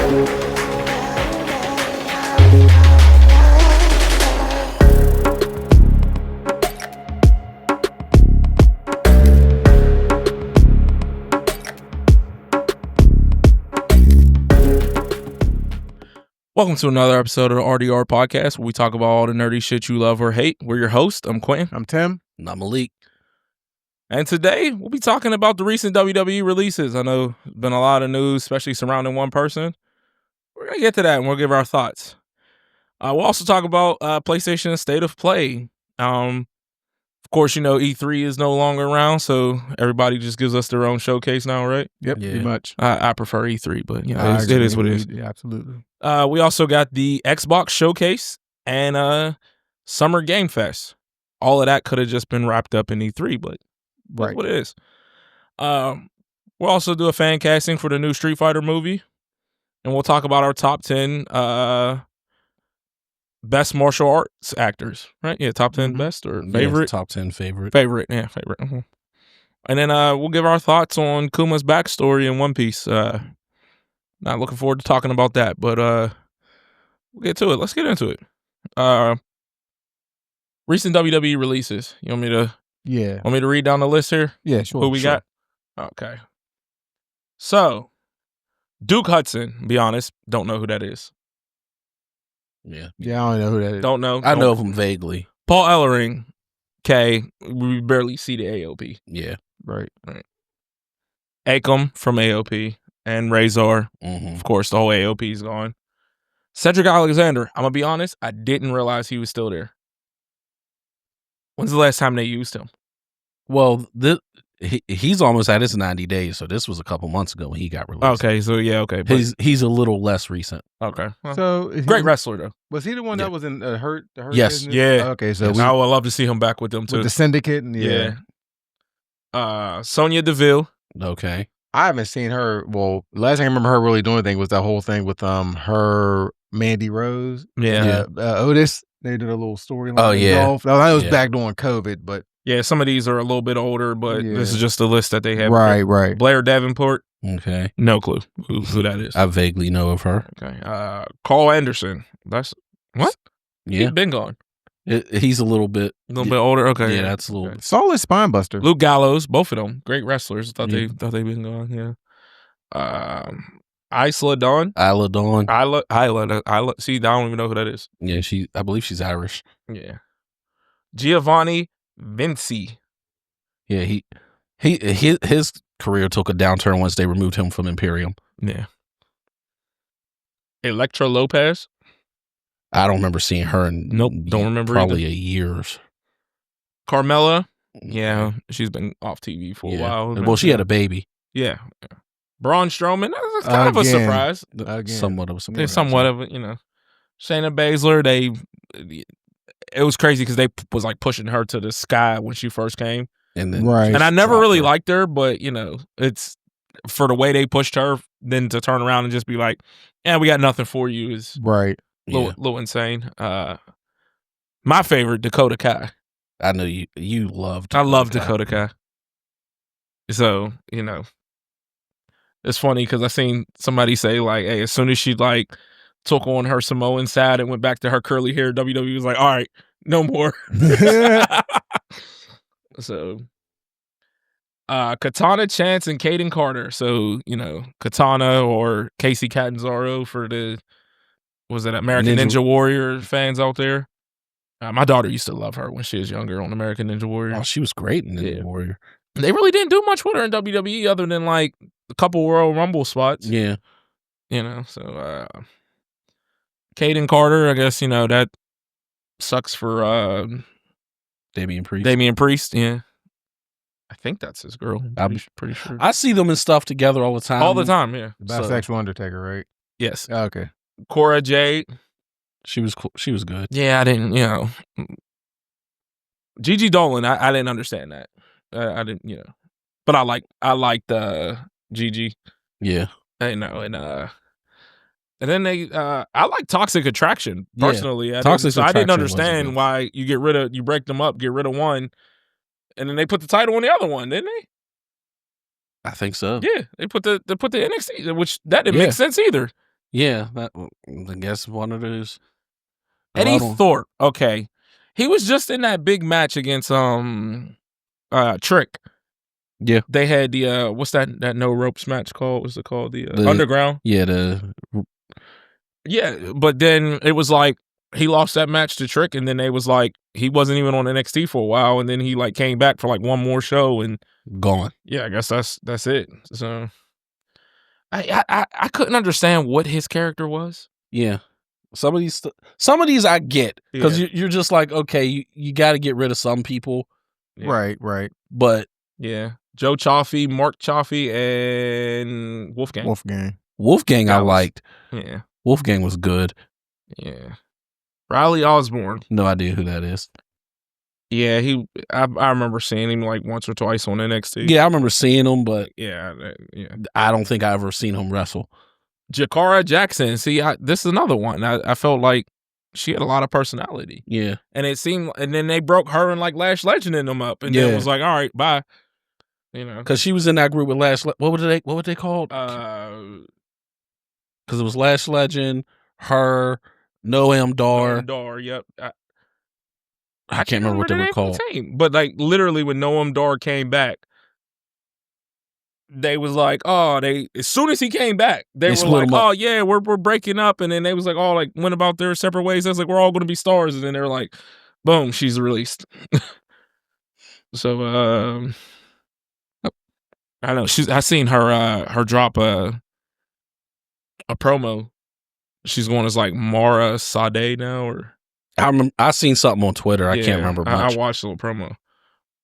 Welcome to another episode of the RDR Podcast, where we talk about all the nerdy shit you love or hate. We're your host. I'm Quentin. I'm Tim. And I'm Malik. And today, we'll be talking about the recent WWE releases. I know there's been a lot of news, especially surrounding one person. We're going to get to that, and we'll give our thoughts. We'll also talk about PlayStation's State of Play. Of course, you know, E3 is no longer around, so everybody just gives us their own showcase now, right? Yep, pretty much. I prefer E3, but you know, it is what it is. Yeah, absolutely. We also got the Xbox Showcase and Summer Game Fest. All of that could have just been wrapped up in E3, but that's what it is. We'll also do a fan casting for the new Street Fighter movie, and we'll talk about our top 10 best martial arts actors, right? Yeah, top 10 best or favorite? Yeah, top 10 favorite. Favorite. Mm-hmm. And then we'll give our thoughts on Kuma's backstory in One Piece. Not looking forward to talking about that, but we'll get to it. Let's get into it. Recent WWE releases. You want me to read down the list here? Yeah, sure. Who we got? Okay. So, Duke Hudson, be honest, don't know who that is. Yeah, I don't know who that is. Don't know. I know of him vaguely. Paul Ellering, K, we barely see the AOP. Yeah. Right. Akam from AOP and Razor. Mm-hmm. Of course, the whole AOP is gone. Cedric Alexander, I'm going to be honest, I didn't realize he was still there. When's the last time they used him? Well, he's almost at his 90 days, so this was a couple months ago when he got released. Okay, so yeah, okay. He's a little less recent. Okay. Well, So great wrestler, though. Was he the one that was in the Hurt Yes. business? Yeah. Okay, so I would love to see him back with them, too. with the Syndicate and Sonya Deville. Okay. I haven't seen her. Well, last thing I remember her really doing anything was that whole thing with her Mandy Rose. Yeah. Otis. They did a little storyline. Oh, yeah. Golf. I know it was back during COVID, but Yeah, some of these are a little bit older, but this is just the list that they have. right. Blair Davenport. Okay. No clue who that is. I vaguely know of her. Okay. Carl Anderson. That's what? Yeah. He's been gone. He's a little bit older. Okay. Yeah, that's a little bit. solid spine buster. Luke Gallows, both of them, great wrestlers. Thought they'd been gone. Yeah. Isla Dawn. Isla Dawn. Isla. See, I don't even know who that is. Yeah, I believe she's Irish. Yeah. Giovanni Vinci. Yeah, his career took a downturn once they removed him from Imperium. Yeah. Electra Lopez. I don't remember seeing her in don't remember probably either. a years. Carmella. Yeah, she's been off TV for a while. Well, she had a baby. Yeah. Braun Strowman. That's kind of a surprise. Somewhat of a surprise. They're somewhat of a, Shayna Baszler, it was crazy because they was like pushing her to the sky when she first came. And then And I never really liked her, but it's for the way they pushed her, then to turn around and just be like, yeah, we got nothing for you is Right. a little insane. My favorite, Dakota Kai. I know you loved. I love Dakota Kai. So, it's funny because I seen somebody say like, hey, as soon as she like took on her Samoan side and went back to her curly hair, WWE was like, all right, no more. So, Katana Chance and Kaden Carter. So, Katana or Casey Catanzaro for the, was it American Ninja Warrior fans out there? My daughter used to love her when she was younger on American Ninja Warrior. Oh, she was great in Ninja Warrior. They really didn't do much with her in WWE other than like a couple Royal Rumble spots. Yeah. So Kaden Carter, I guess, that sucks for Damian Priest. Damian Priest, yeah. I think that's his girl. I'm pretty sure. I see them in stuff together all the time. All the time, yeah. The bisexual Undertaker, right? Yes. Okay. Cora Jade. She was cool. She was good. Yeah, I didn't, Gigi Dolan, I didn't understand that. I didn't, but I liked Gigi. Yeah. And then I like Toxic Attraction personally. Yeah. I didn't understand why you break them up, get rid of one, and then they put the title on the other one, didn't they? I think so. Yeah, they put the NXT, which that didn't make sense either. Yeah, I guess one of those. Eddie Thorpe. Okay, he was just in that big match against Trick. Yeah, they had the what's that no ropes match called? What's it called? The Underground. Yeah, Yeah, but then it was like he lost that match to Trick, and then they was like he wasn't even on NXT for a while, and then he like came back for like one more show and gone. Yeah, I guess that's it. So I couldn't understand what his character was. Yeah. Some of these I get because you're just like, okay, you got to get rid of some people. Yeah. Right. But yeah, Joe Chaffee, Mark Chaffee, and Wolfgang I liked. Yeah. Wolfgang was good. Yeah. Riley Osborne. No idea who that is. Yeah, I remember seeing him like once or twice on NXT. Yeah, I remember seeing him, but yeah, I don't think I ever seen him wrestle. Jakara Jackson. See, this is another one. I felt like she had a lot of personality. Yeah, and it seemed, and then they broke her and like Lash Legend in them up, and then it was like, all right, bye. You know, because she was in that group with Lash. What were they called? Because it was Lash Legend, her, Noam Dar. Noam Dar. Yep. I can't remember what they were called. But like literally, when Noam Dar came back, they was like, as soon as he came back, they were like, oh yeah, we're breaking up, and then they was like, oh, like went about their separate ways. I was like, we're all going to be stars, and then they were like, boom, she's released. So I know I seen her drop a promo. She's going as like Mara Sade now, or I seen something on Twitter. I can't remember much. I watched a little promo.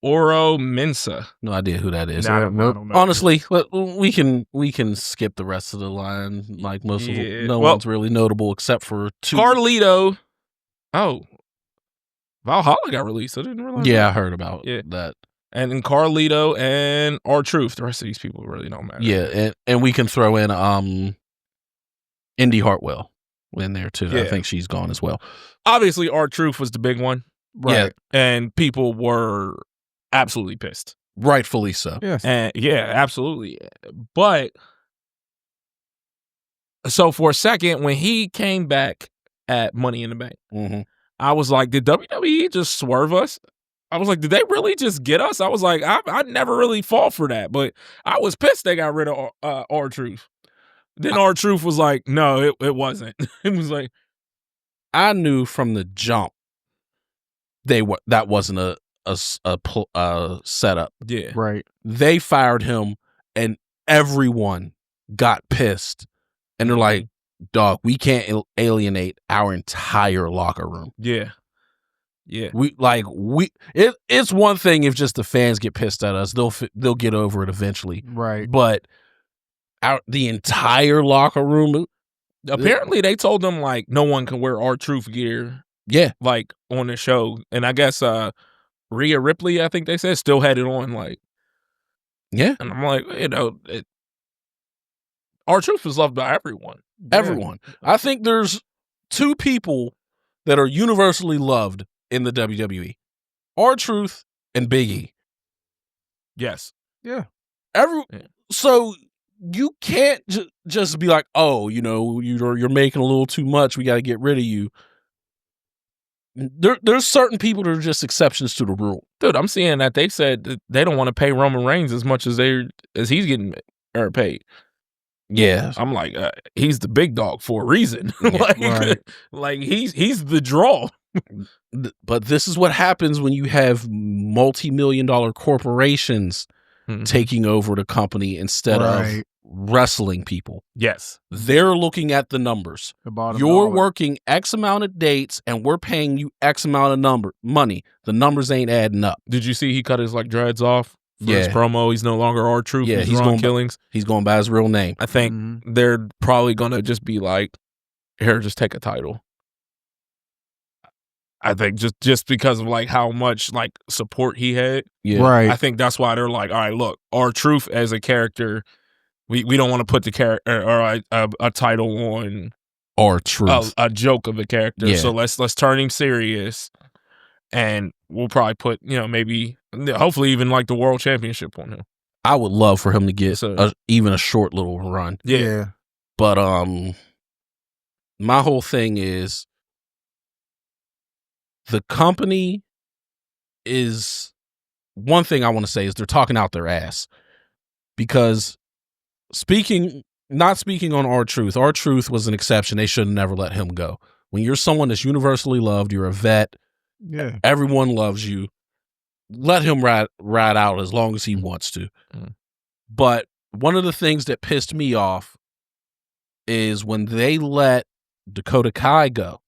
Oro Mensa. No idea who that is. I don't know. Honestly, we can skip the rest of the line. Like most of them, one's really notable except for two. Carlito. Oh, Valhalla got released. I didn't realize. Yeah, I heard about that. And then Carlito and R-Truth. The rest of these people really don't matter. Yeah, and we can throw in Indy Hartwell in there too. Yeah. I think she's gone as well. Obviously, R-Truth was the big one. Right. Yeah. And people were absolutely pissed. Rightfully so. Yes. And yeah, absolutely. But so for a second, when he came back at Money in the Bank, I was like, did WWE just swerve us? I was like, did they really just get us? I was like, I never really fought for that, but I was pissed they got rid of R-Truth. Then R-Truth was like, no, it wasn't. It was like, I knew from the jump that wasn't a setup. Yeah. Right. They fired him and everyone got pissed. And they're like, dog, we can't alienate our entire locker room. Yeah. Yeah. It's one thing if just the fans get pissed at us. They'll get over it eventually. Right. But the entire locker room, apparently they told them like no one can wear R-Truth gear. Yeah. Like on the show. And I guess Rhea Ripley, I think they said, still had it on, like. Yeah. And I'm like, R-Truth is loved by everyone. Everyone. Yeah. I think there's two people that are universally loved in the WWE. R-Truth and Big E. Yes. Yeah. So you can't just be like, oh, you're making a little too much. We got to get rid of you. There's certain people that are just exceptions to the rule. Dude, I'm seeing that they said that they don't want to pay Roman Reigns as much as he's getting paid. Yeah. I'm like, he's the big dog for a reason. Like he's the draw. But this is what happens when you have multi-million-dollar corporations taking over the company instead of wrestling people. Yes. They're looking at the numbers. You're working X amount of dates and we're paying you X amount of money. The numbers ain't adding up. Did you see he cut his dreads off for his promo? He's no longer R-Truth. Yeah, he's going Killings. He's going by his real name. I think they're probably going to just be like, here, just take a title. I think just because of like how much like support he had. Yeah. Right. I think that's why they're like, all right, look, R-Truth as a character, we don't want to put the character or a title on R-Truth, a joke of a character. Yeah. So let's turn him serious, and we'll probably put maybe hopefully even like the world championship on him. I would love for him to get even a short little run. Yeah. But my whole thing is the company is one thing I want to say is they're talking out their ass because not speaking on R-Truth. R-Truth was an exception. They should have never let him go. When you're someone that's universally loved, you're a vet. Yeah. Everyone loves you. Let him ride out as long as he wants to. But one of the things that pissed me off is when they let Dakota Kai go.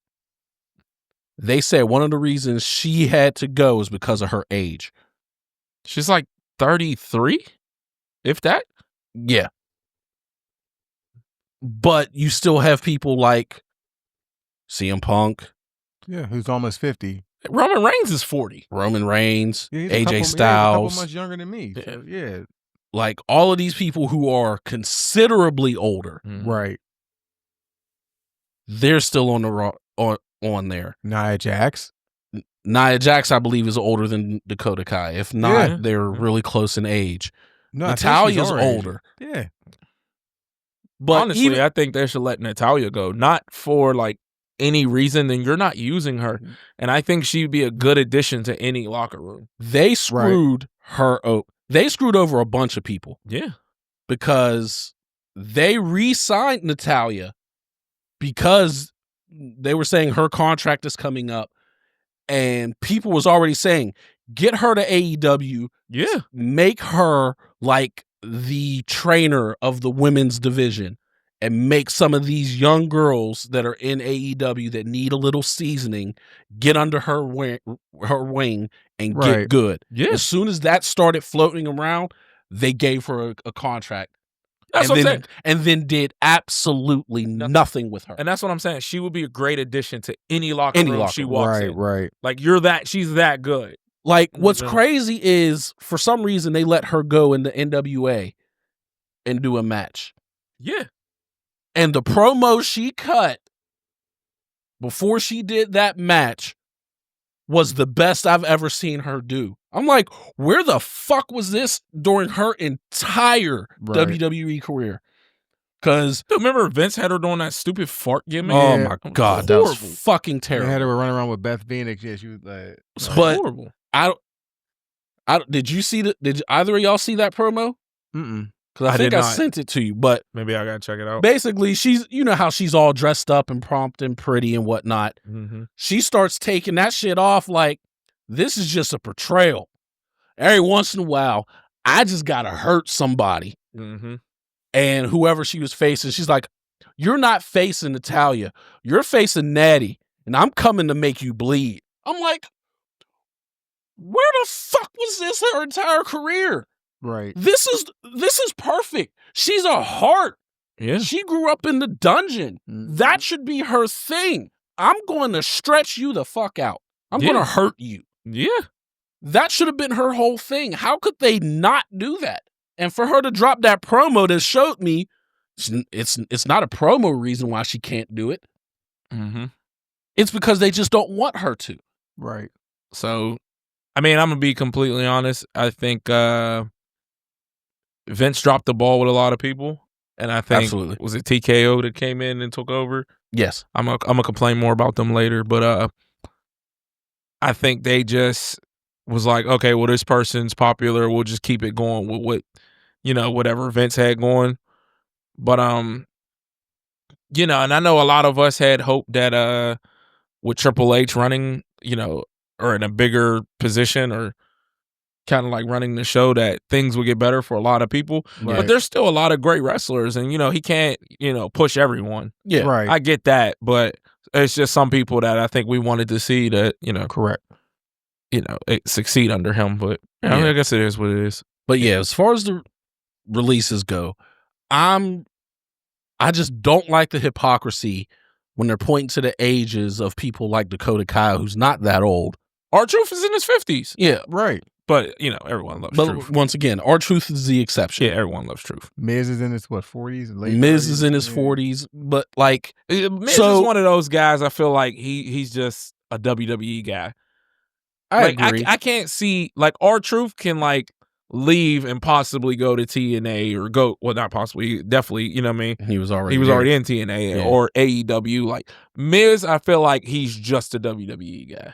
They said one of the reasons she had to go is because of her age. She's like 33, if that. Yeah. But you still have people like CM Punk. Yeah, who's almost 50. Roman Reigns is 40. Roman Reigns, Yeah, AJ Styles. He's a couple months younger than me. So, yeah. Like all of these people who are considerably older. Right. They're still on the on there. Nia Jax. Nia Jax, I believe, is older than Dakota Kai. If not, they're really close in age. No, Natalia's older. Yeah. But honestly, I think they should let Natalya go. Not for like any reason, then you're not using her. And I think she'd be a good addition to any locker room. They screwed her over. They screwed over a bunch of people. Yeah. Because they re-signed Natalya because they were saying her contract is coming up. And people was already saying, get her to AEW. Yeah. Make her like the trainer of the women's division and make some of these young girls that are in AEW that need a little seasoning get under her wing and get good. Yeah. As soon as that started floating around, they gave her a contract. That's what I'm saying. And then did absolutely nothing with her. And that's what I'm saying. She would be a great addition to any locker room she walks in. Right. Like she's that good. Like what's crazy is for some reason they let her go in the NWA and do a match. Yeah. And the promo she cut before she did that match was the best I've ever seen her do. I'm like, where the fuck was this during her entire WWE career? Because remember Vince had her doing that stupid fart gimmick? Oh my God, that was fucking terrible. They had her running around with Beth Phoenix. Yeah, she was like, horrible. Did either of y'all see that promo? Because I think I sent it to you, but maybe I gotta check it out. Basically, you know how she's all dressed up and prompt and pretty and whatnot. She starts taking that shit off like, this is just a portrayal. Every once in a while, I just gotta hurt somebody. And whoever she was facing, she's like, you're not facing Natalya. You're facing Natty, and I'm coming to make you bleed. I'm like, where the fuck was this her entire career? Right. This is perfect. She's a heart. Yeah. She grew up in the dungeon. That should be her thing. I'm going to stretch you the fuck out. I'm going to hurt you. Yeah. That should have been her whole thing. How could they not do that? And for her to drop that promo that showed me it's not a promo reason why she can't do it. It's because they just don't want her to. Right. So, I mean, I'm going to be completely honest. I think Vince dropped the ball with a lot of people. And I think, was it TKO that came in and took over? Yes. I'm gonna complain more about them later. But I think they just was like, okay, well, this person's popular. We'll just keep it going with what, whatever Vince had going. But, and I know a lot of us had hope that with Triple H running, or in a bigger position or kind of like running the show, that things would get better for a lot of people. But there's still a lot of great wrestlers, and he can't push everyone. Yeah, right. I get that, but it's just some people that I think we wanted to see that correct, succeed under him. But I guess it is what it is. But yeah, as far as the releases go, I just don't like the hypocrisy when they're pointing to the ages of people like Dakota Kai, who's not that old. R-Truth is in his 50s. Yeah, right. But, everyone loves Truth. Once again, R-Truth is the exception. Yeah, everyone loves Truth. Miz is in his, 40s? Miz is in his 40s, but like... Miz is one of those guys, I feel like he's just a WWE guy. I agree. I can't see... Like, R-Truth can, like, leave and possibly go to TNA or not possibly, definitely, you know what I mean? He was already in TNA or AEW. Like Miz, I feel like he's just a WWE guy.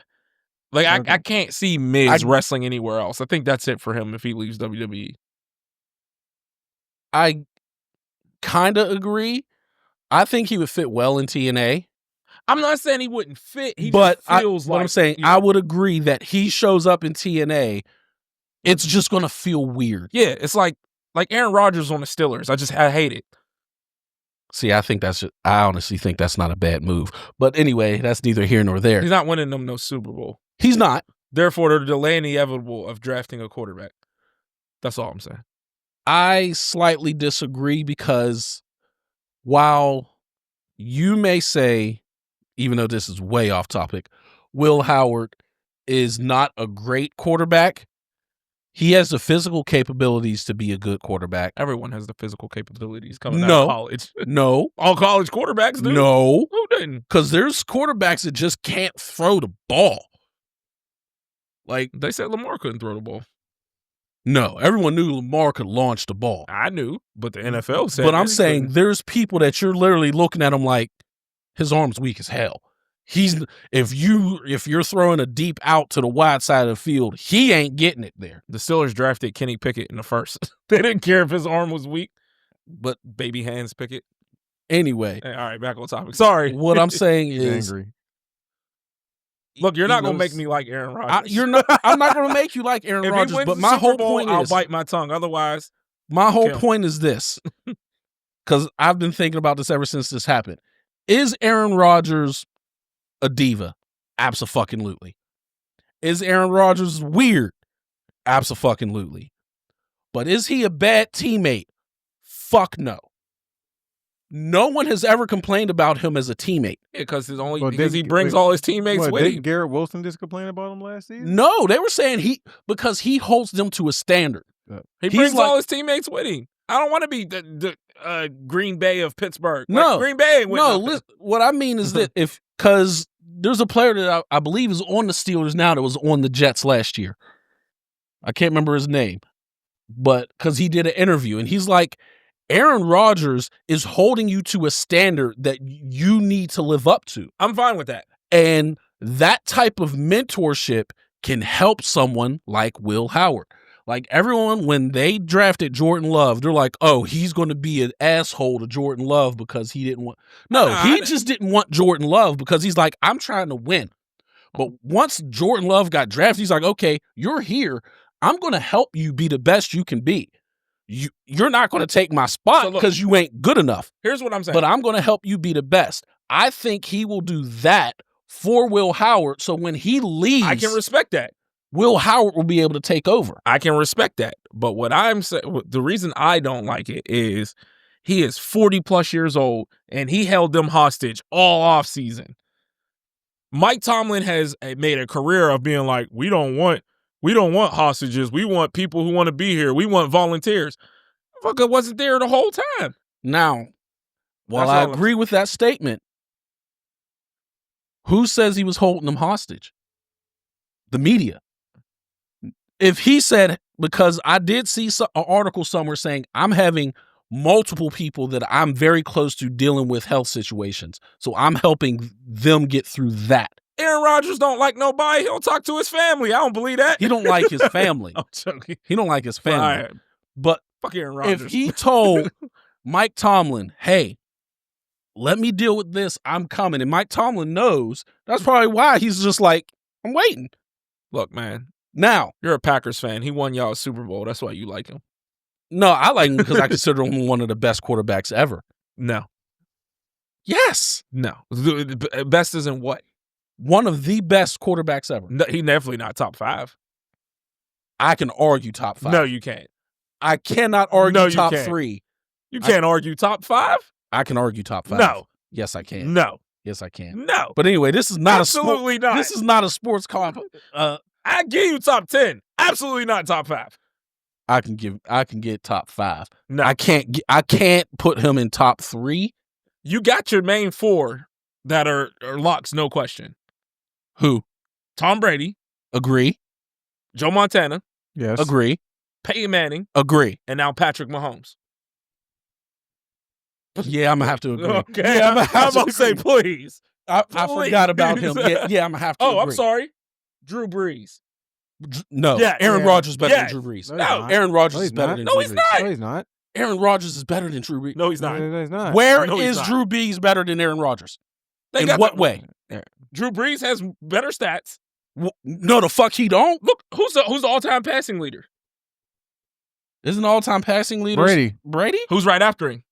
Like I can't see Miz wrestling anywhere else. I think that's it for him if he leaves WWE. I kind of agree. I think he would fit well in TNA. I'm not saying he wouldn't fit. He but just feels what I'm saying, I would agree that he shows up in TNA. It's just gonna feel weird. Yeah, it's like Aaron Rodgers on the Steelers. I hate it. See, I honestly think that's not a bad move. But anyway, that's neither here nor there. He's not winning them no Super Bowl. He's not. Therefore, they're delaying the inevitable of drafting a quarterback. That's all I'm saying. I slightly disagree because while you may say, even though this is way off topic, Will Howard is not a great quarterback, he has the physical capabilities to be a good quarterback. Everyone has the physical capabilities coming out of college. No. All college quarterbacks do? No. Who didn't? Because there's quarterbacks that just can't throw the ball. Like, they said Lamar couldn't throw the ball. No, everyone knew Lamar could launch the ball. I knew, but the NFL said. But I'm saying there's people that you're literally looking at him like his arm's weak as hell. If you're throwing a deep out to the wide side of the field, he ain't getting it there. The Steelers drafted Kenny Pickett in the first. They didn't care if his arm was weak, but baby hands Pickett. Anyway, all right, back on topic. Sorry. What I'm saying is, angry. Look, you're not gonna make me like Aaron Rodgers. I'm not gonna make you like Aaron Rodgers. But my whole point is, I'll bite my tongue. Otherwise, my whole point is this, because I've been thinking about this ever since this happened. Is Aaron Rodgers a diva? Abso-fucking-lutely. Is Aaron Rodgers weird? Abso-fucking-lutely. But is he a bad teammate? Fuck no. No one has ever complained about him as a teammate. Yeah, because he brings all his teammates with him. Didn't Garrett Wilson just complain about him last season? No, they were saying because he holds them to a standard. He brings all his teammates with him. I don't want to be the Green Bay of Pittsburgh. No, Green Bay ain't with listen, what I mean is that because there's a player that I believe is on the Steelers now that was on the Jets last year. I can't remember his name, but because he did an interview and he's like, Aaron Rodgers is holding you to a standard that you need to live up to. I'm fine with that. And that type of mentorship can help someone like Will Howard. Like everyone, when they drafted Jordan Love, they're like, oh, he's going to be an asshole to Jordan Love because he didn't want. No, he just didn't want Jordan Love because he's like, I'm trying to win. But once Jordan Love got drafted, he's like, okay, you're here. I'm going to help you be the best you can be. You're not going to take my spot because you ain't good enough. Here's what I'm saying. But I'm going to help you be the best. I think he will do that for Will Howard. So when he leaves, I can respect that. Will Howard will be able to take over. I can respect that. But what I'm saying, the reason I don't like it is he is 40 plus years old and he held them hostage all off season. Mike Tomlin has made a career of being like, we don't want hostages. We want people who want to be here. We want volunteers. Fucker wasn't there the whole time. Now, while I agree with that statement, who says he was holding them hostage? The media. If he said, because I did see an article somewhere saying, I'm having multiple people that I'm very close to dealing with health situations. So I'm helping them get through that. Aaron Rodgers don't like nobody. He'll talk to his family. I don't believe that. He don't like his family. I'm joking. He don't like his family. Right. But fuck Aaron Rodgers. If he told Mike Tomlin, hey, let me deal with this, I'm coming. And Mike Tomlin knows, that's probably why he's just like, I'm waiting. Look, man. Now. You're a Packers fan. He won y'all a Super Bowl. That's why you like him. No, I like him because I consider him one of the best quarterbacks ever. No. Yes. No. The best isn't what? One of the best quarterbacks ever. No, he's definitely not top 5. I can argue top 5. No, you can't. I cannot argue top can't. 3. You can't argue top 5? I can argue top 5. No. Yes, I can. No. Yes, I can. No. But anyway, this is not absolutely not. This is not a sports comp. I give you top 10. Absolutely not top 5. I can get top 5. No. I can't put him in top 3. You got your main 4 that are locks, no question. Who? Tom Brady. Agree. Joe Montana. Yes. Agree. Peyton Manning, Agree. and now Patrick Mahomes. Yeah, I'm gonna have to agree. Okay, Yeah, I'm gonna say please. I forgot about him. Yeah, I'm gonna have to. Oh, agree. I'm sorry, Drew Brees. No, Yeah, Aaron yeah. Rodgers is better Yes. than Drew Brees. No, he's not. Aaron Rodgers No, is he's better not. than No, Drew he's Brees. not. No, he's not. Aaron Rodgers is better than Drew Brees. No, he's not. No, he's not. Where No, he's is not. Drew Brees better than Aaron Rodgers? They In got what the- way? Drew Brees has better stats. No, the fuck he don't. Look, who's the all-time passing leader? Isn't the all-time passing leader Brady. Brady? Who's right after him?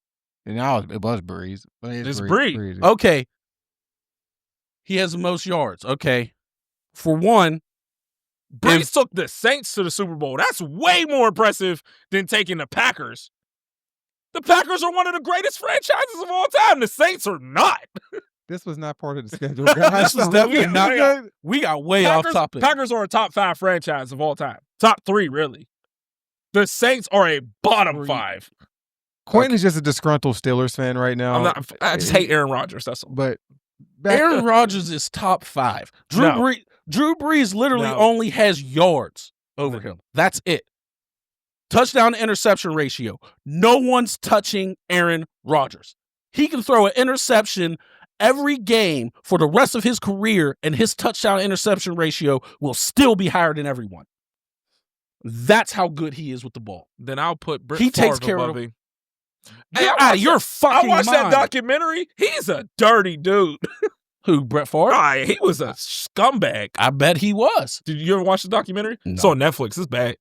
And now it was Breeze. It's Breeze. Okay. He has the most yards. Okay. For one, Brees took the Saints to the Super Bowl. That's way more impressive than taking the Packers. The Packers are one of the greatest franchises of all time. The Saints are not. This was not part of the schedule, guys. this was definitely we- not. we- We got way off topic. Packers are a top 5 franchise of all time. Top 3, really. The Saints are a bottom 5. Quentin's just a disgruntled Steelers fan right now. I just hate Aaron Rodgers. That's all. But Aaron Rodgers is top 5. No. Drew Brees literally No. only has yards over him. That's it. Touchdown to interception ratio. No one's touching Aaron Rodgers. He can throw an interception every game for the rest of his career, and his touchdown to interception ratio will still be higher than everyone. That's how good he is with the ball. Then I'll put Brett He takes Favre care of above him. him. Get Hey, out of your fucking I watched mind. that documentary. He's a dirty dude. Who, Brett Favre? He was a scumbag. I bet he was. Did you ever watch the documentary? No. It's on Netflix. It's bad.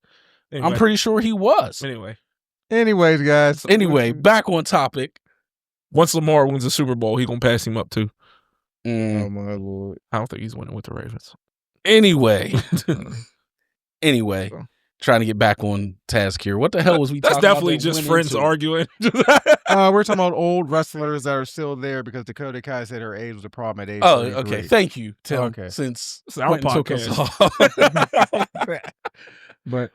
Anyway. I'm pretty sure he was. Anyway, anyways, guys. Anyway, back on topic. once Lamar wins the Super Bowl, he gonna pass him up too. Oh my Lord. I don't think he's winning with the Ravens. Anyway, So. trying to get back on task here. What the hell was we That's talking about? definitely that just went friends into? arguing. We're talking about old wrestlers that are still there because Dakota Kai said her age was a problem at age Oh, 33. okay. Thank you, Tim. Okay. Since It's our Quentin took us podcast. off. But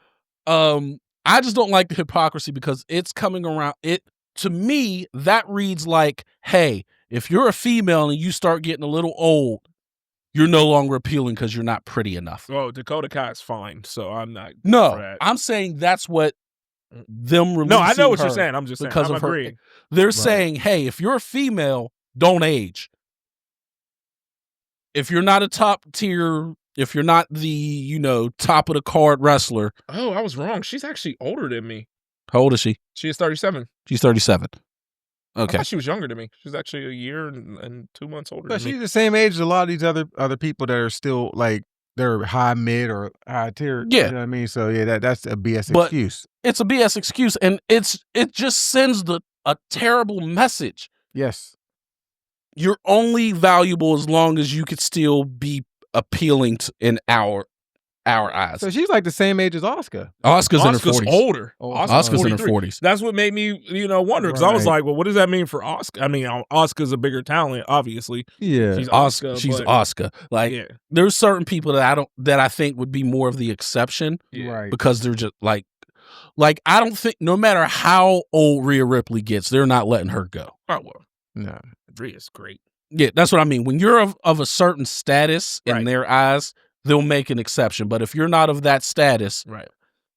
I just don't like the hypocrisy because it's coming around. To me, that reads like, hey, if you're a female and you start getting a little old, you're no longer appealing because you're not pretty enough. Oh, Dakota Kai is fine, so I'm not. for No, that. I'm saying that's what them releasing No, I know what her you're saying. I'm just saying. because I'm of her. agreeing. They're saying, hey, if you're a female, don't age. If you're not a top tier, if you're not the, top of the card wrestler. Oh, I was wrong. She's actually older than me. How old is she? She is 37. She's 37. I Okay. thought she was younger than me. She's actually a year and 2 months older but than me. she's the same age as a lot of these other people that are still like they're high mid or high tier. Yeah. You know what I mean? So yeah, that's a BS But- excuse. It's a BS excuse, and it just sends a terrible message. Yes. You're only valuable as long as you could still be appealing in our eyes. So she's like the same age as Oscar. Oscar's in her Oscar's 40s. older. Oh, Oscar's in her 43. 40s. That's what made me, wonder because I was Right. like, well, what does that mean for Oscar? I mean, Oscar's a bigger talent, obviously. Yeah. She's She's but- Oscar. Like Yeah, there's certain people that I think would be more of the exception yeah. Right. because they're just like I don't think no matter how old Rhea Ripley gets, they're not letting her go. Oh well, No. Rhea's great. Yeah, that's what I mean. When you're of a certain status in Right. their eyes, they'll make an exception. But if you're not of that status, Right.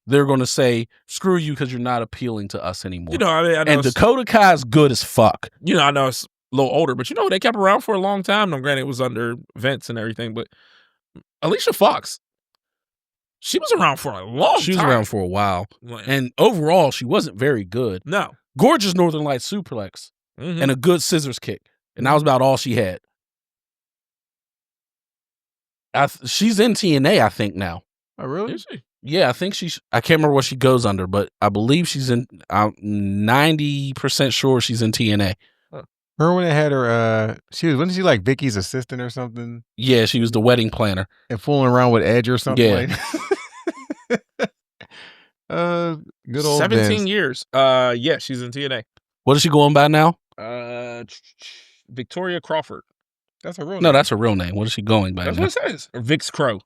they're going to say, screw you because you're not appealing to us anymore. I mean, I know and Dakota Kai is good as fuck. I know it's a little older, but they kept around for a long time. Now, granted, it was under Vince and everything, but Alicia Fox, she was around for a long time. She was around for a while. Like, And overall, she wasn't very good. no. Gorgeous Northern Light suplex Mhm. and a good scissors kick. And that was about all she had. She's in TNA, I think, now. Oh, really? Is she? Yeah, I think I can't remember what she goes under, but I believe she's in, I'm 90% sure she's in TNA. Her when they had her, wasn't she like Vicky's assistant or something, Yeah, she was the wedding planner. and fooling around with Edge or something? Yeah. Like good old 17 Vince. years. Yeah, she's in TNA. What is she going by now? Victoria Crawford. That's a real No, name. that's her real name. What is she going by That's now? what it says. Or Vix Crow.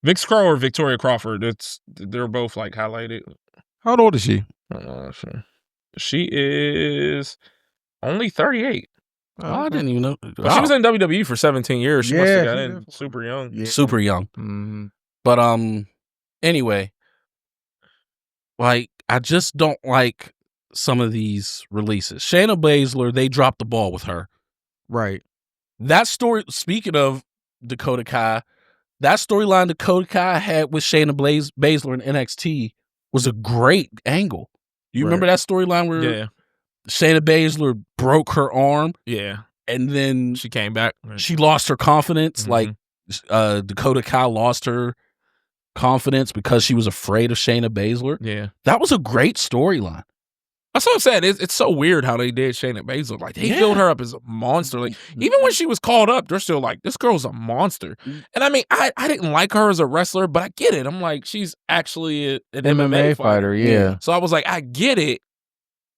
Vix Crow or Victoria Crawford. They're both like highlighted. How old is she? Sure. She is only 38. Oh, I didn't even know. But she was in WWE for 17 years. She must Yeah, have got she in did. super young. Yeah. super young. Mm-hmm. But anyway, like, I just don't like some of these releases. Shayna Baszler, they dropped the ball with her. Right. That story, speaking of Dakota Kai, that storyline Dakota Kai had with Shayna Baszler in NXT was a great angle. You remember that storyline where Shayna Baszler broke her arm? Yeah. And then she came back. She lost her confidence. Like Dakota Kai lost her confidence because she was afraid of Shayna Baszler. Yeah. That was a great storyline. That's what I'm saying. It's so weird how they did Shayna Baszler. Like, they built her up as a monster. Like, even when she was called up, they're still like, this girl's a monster. And I mean, I didn't like her as a wrestler, but I get it. I'm like, she's actually an MMA fighter. Yeah. So I was like, I get it,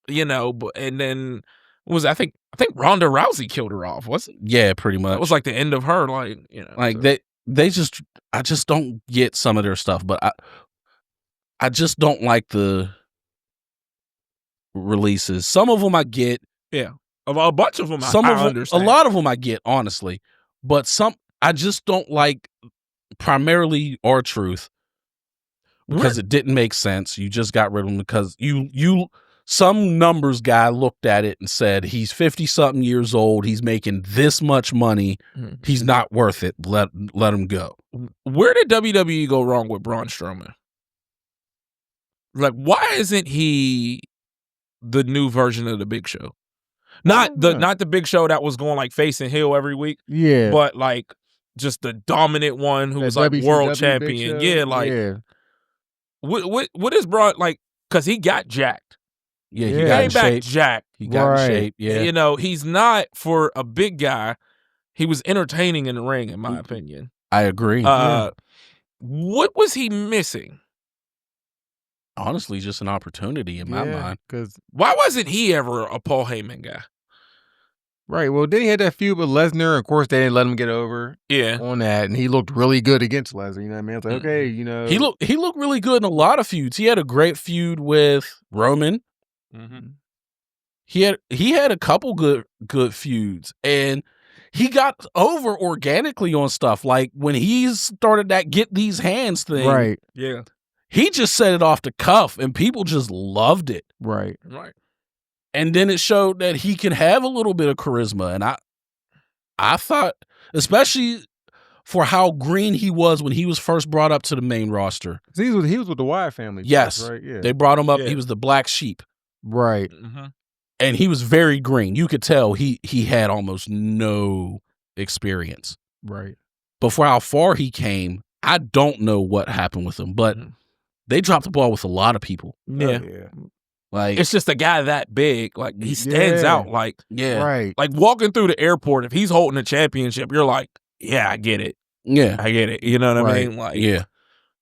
you know. But and then I think Ronda Rousey killed her off. Was it? Yeah, pretty much. That was like the end of her. Like, you know, like I just don't get some of their stuff, but I just don't like the releases. Some of them I get. Yeah. A bunch of them I understand. A lot of them I get, honestly. But some I just don't like, primarily R-Truth, because it didn't make sense. You just got rid of him because some numbers guy looked at it and said, he's 50-something years old. He's making this much money. He's not worth it. Let him go. Where did WWE go wrong with Braun Strowman? Like, why isn't he the new version of the Big Show? Not the Big Show that was going like face and heel every week. Yeah. But like just the dominant one who was like WCW world champion. Yeah, like what is Braun like? Because he got jacked. Yeah, he came back jacked. He got in shape. Yeah, you know, he's not for a big guy. He was entertaining in the ring, in my opinion. I agree. What was he missing? Honestly, just an opportunity in my mind. Because why wasn't he ever a Paul Heyman guy? Right. Well, then he had that feud with Lesnar. Of course, they didn't let him get over. Yeah. On that, and he looked really good against Lesnar. You know what I mean? It's like, okay, you know, he looked really good in a lot of feuds. He had a great feud with Roman. He had a couple good feuds, and he got over organically on stuff. Like when he started that "get these hands" thing. Right. Yeah. He just set it off the cuff, and people just loved it. Right. And then it showed that he can have a little bit of charisma. And I thought, especially for how green he was when he was first brought up to the main roster. He was with the Wyatt family. Yes. First, right? Yeah. They brought him up. Yeah. He was the black sheep. Right. And he was very green. You could tell he had almost no experience. Right. But for how far he came, I don't know what happened with him. But they dropped the ball with a lot of people. Yeah. Like, it's just a guy that big. Like, he stands out. Like, right. Like walking through the airport, if he's holding a championship, you're like, yeah, I get it. Yeah. I get it. You know what I mean? Like, yeah.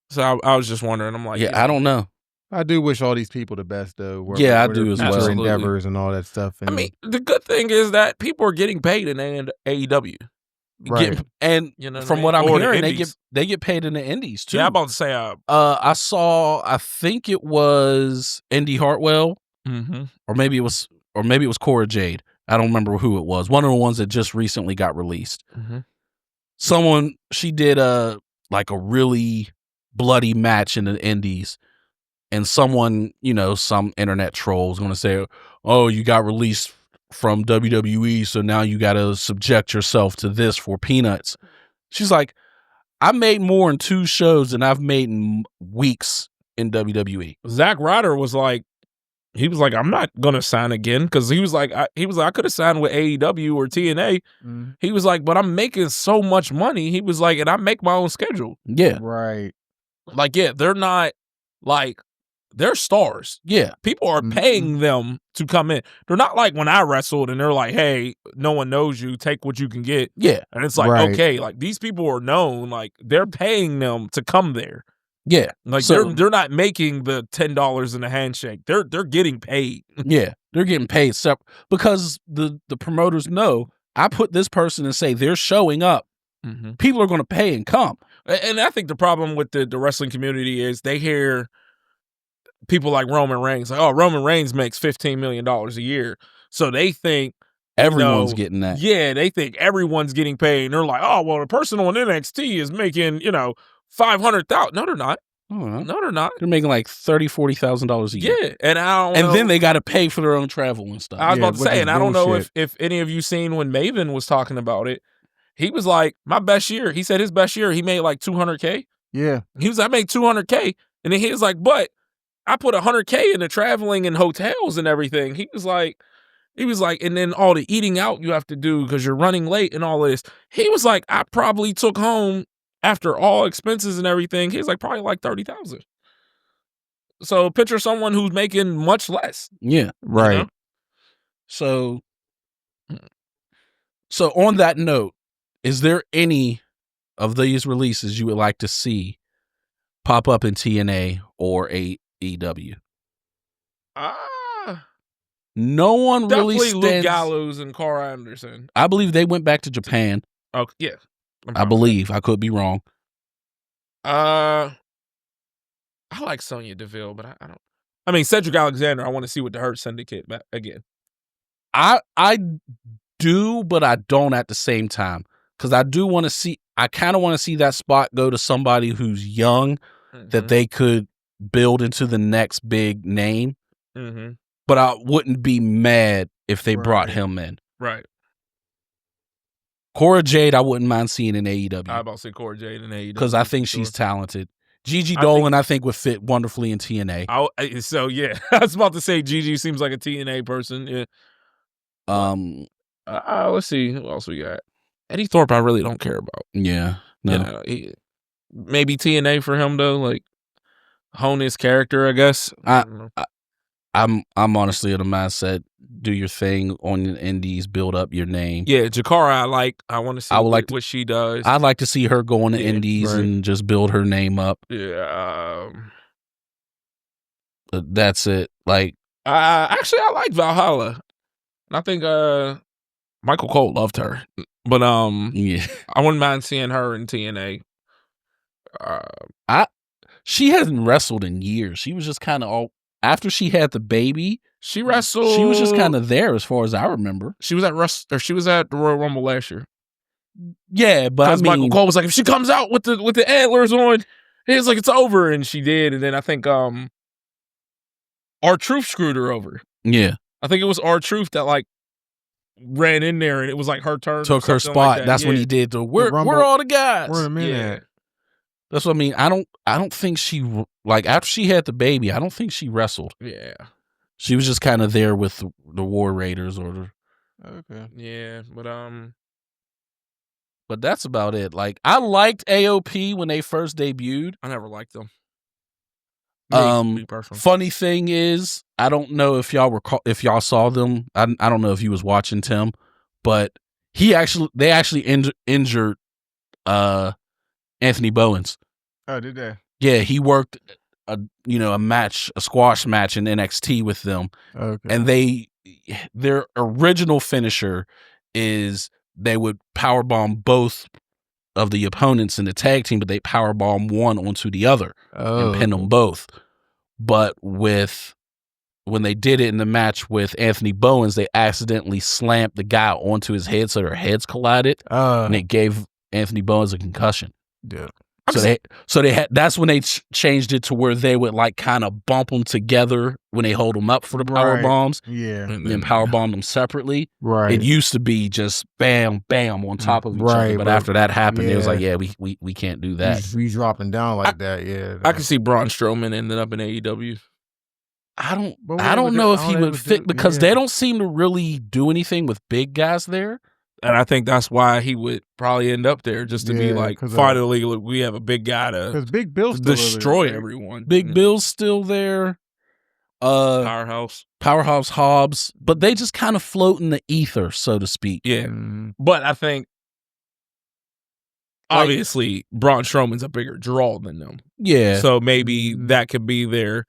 So I was just wondering. I'm like, I don't know. I do wish all these people the best, though. I do as well. Endeavors and all that stuff. And, I mean, the good thing is that people are getting paid in AEW. Right. And you know from what I'm hearing, they get paid in the indies too. Yeah, I'm about to say I think it was Indy Hartwell, or maybe it was Cora Jade. I don't remember who it was. One of the ones that just recently got released. She did a really bloody match in the indies, and someone, some internet troll is going to say, "Oh, you got released from WWE, so now you got to subject yourself to this for peanuts." She's like, I made more in 2 shows than I've made in weeks in WWE. Zack Ryder was like, I'm not gonna sign again, because he was like, I could have signed with AEW or TNA. He was like, but I'm making so much money. He was like, and I make my own schedule. Yeah, right. Like, yeah, they're not like. They're stars. Yeah. People are paying them to come in. They're not like when I wrestled and they're like, hey, no one knows you. Take what you can get. Yeah. And it's like, okay, like these people are known. Like they're paying them to come there. Yeah. Like they're not making the $10 in a handshake. They're getting paid. Yeah. They're getting paid because the promoters know I put this person and say they're showing up. People are going to pay and come. And I think the problem with the wrestling community is they hear people like Roman Reigns, like, oh, Roman Reigns makes $15 million a year. So they think everyone's getting that. Yeah, they think everyone's getting paid. And they're like, oh, well, the person on NXT is making, $500,000. No, they're not. No, they're not. They're making like $30,000-$40,000 a year. Yeah, and I don't know. And then they got to pay for their own travel and stuff. I was about to which say, is and I don't know bullshit. if any of you seen when Maven was talking about it. He was like, my best year. He said his best year, he made like $200K. Yeah. He was like, I made $200K. And then he was like, but I put $100K into traveling and hotels and everything. He was like, and then all the eating out you have to do because you're running late and all of this. He was like, I probably took home after all expenses and everything. He was like, probably like 30,000. So picture someone who's making much less. Yeah. Right. You know? So on that note, is there any of these releases you would like to see pop up in TNA or AEW? No one really Definitely stands. Luke Gallows and Carl Anderson. I believe they went back to Japan. Oh, yeah. I believe. I could be wrong. I like Sonya Deville, but I don't. I mean, Cedric Alexander, I want to see what the Hurt Syndicate back again. I do, but I don't at the same time. Because I do want to see, I kind of want to see that spot go to somebody who's young that they could build into the next big name. Mm-hmm. But I wouldn't be mad if they brought him in. Right. Cora Jade, I wouldn't mind seeing in AEW. I about to say Cora Jade in AEW. Because I think she's talented. Gigi Dolan, I think, would fit wonderfully in TNA. So, yeah. I was about to say Gigi seems like a TNA person. Yeah. Let's see. Who else we got? Eddie Thorpe, I really don't care about. Yeah. No. You know, maybe TNA for him, though. Like, hone his character, I guess. I'm honestly in the mindset, do your thing on the indies, build up your name. Yeah, Jakara, I want to see what she does. I'd like to see her go on the indies and just build her name up. Yeah. That's it. Like, actually, I like Valhalla. And I think Michael Cole loved her. But yeah, I wouldn't mind seeing her in TNA. She hasn't wrestled in years. She was just kind of after she had the baby. She wrestled. She was just kind of there, as far as I remember. She was at the Royal Rumble last year. Yeah, but I mean, Michael Cole was like, if she comes out with the antlers on, it's like it's over, and she did. And then I think R-Truth screwed her over. Yeah, I think it was R-Truth that ran in there, and it was like her turn. Took her spot. Like that's when he did the we're all the guys. We're a minute. That's what I mean. I don't think she after she had the baby. I don't think she wrestled. Yeah, she was just kind of there with the War Raiders or. Okay. Yeah, but that's about it. Like, I liked AOP when they first debuted. I never liked them. Me funny thing is, I don't know if y'all saw them. I don't know if you was watching Tim, but they actually injured Anthony Bowens. Oh, did they? Yeah, he worked a squash match in NXT with them. Okay. And their original finisher is they would powerbomb both of the opponents in the tag team, but they powerbomb one onto the other and pin them both. But when they did it in the match with Anthony Bowens, they accidentally slammed the guy onto his head, so their heads collided, and it gave Anthony Bowens a concussion. Yeah. So they had. That's when they changed it to where they would kind of bump them together when they hold them up for the power bombs. Yeah, and then power bomb them separately. Right. It used to be just bam, bam on top of each other. But after that happened, it was like, we can't do that. We dropping down like that. Yeah. I can see Braun Strowman ended up in AEW. I don't know if he would fit because they don't seem to really do anything with big guys there. And I think that's why he would probably end up there, just to be like, finally, we have a big guy to Big Bill's destroy everyone. Big Bill's still there. Powerhouse Hobbs, but they just kind of float in the ether, so to speak. Yeah, but I think obviously Braun Strowman's a bigger draw than them. Yeah, so maybe that could be there.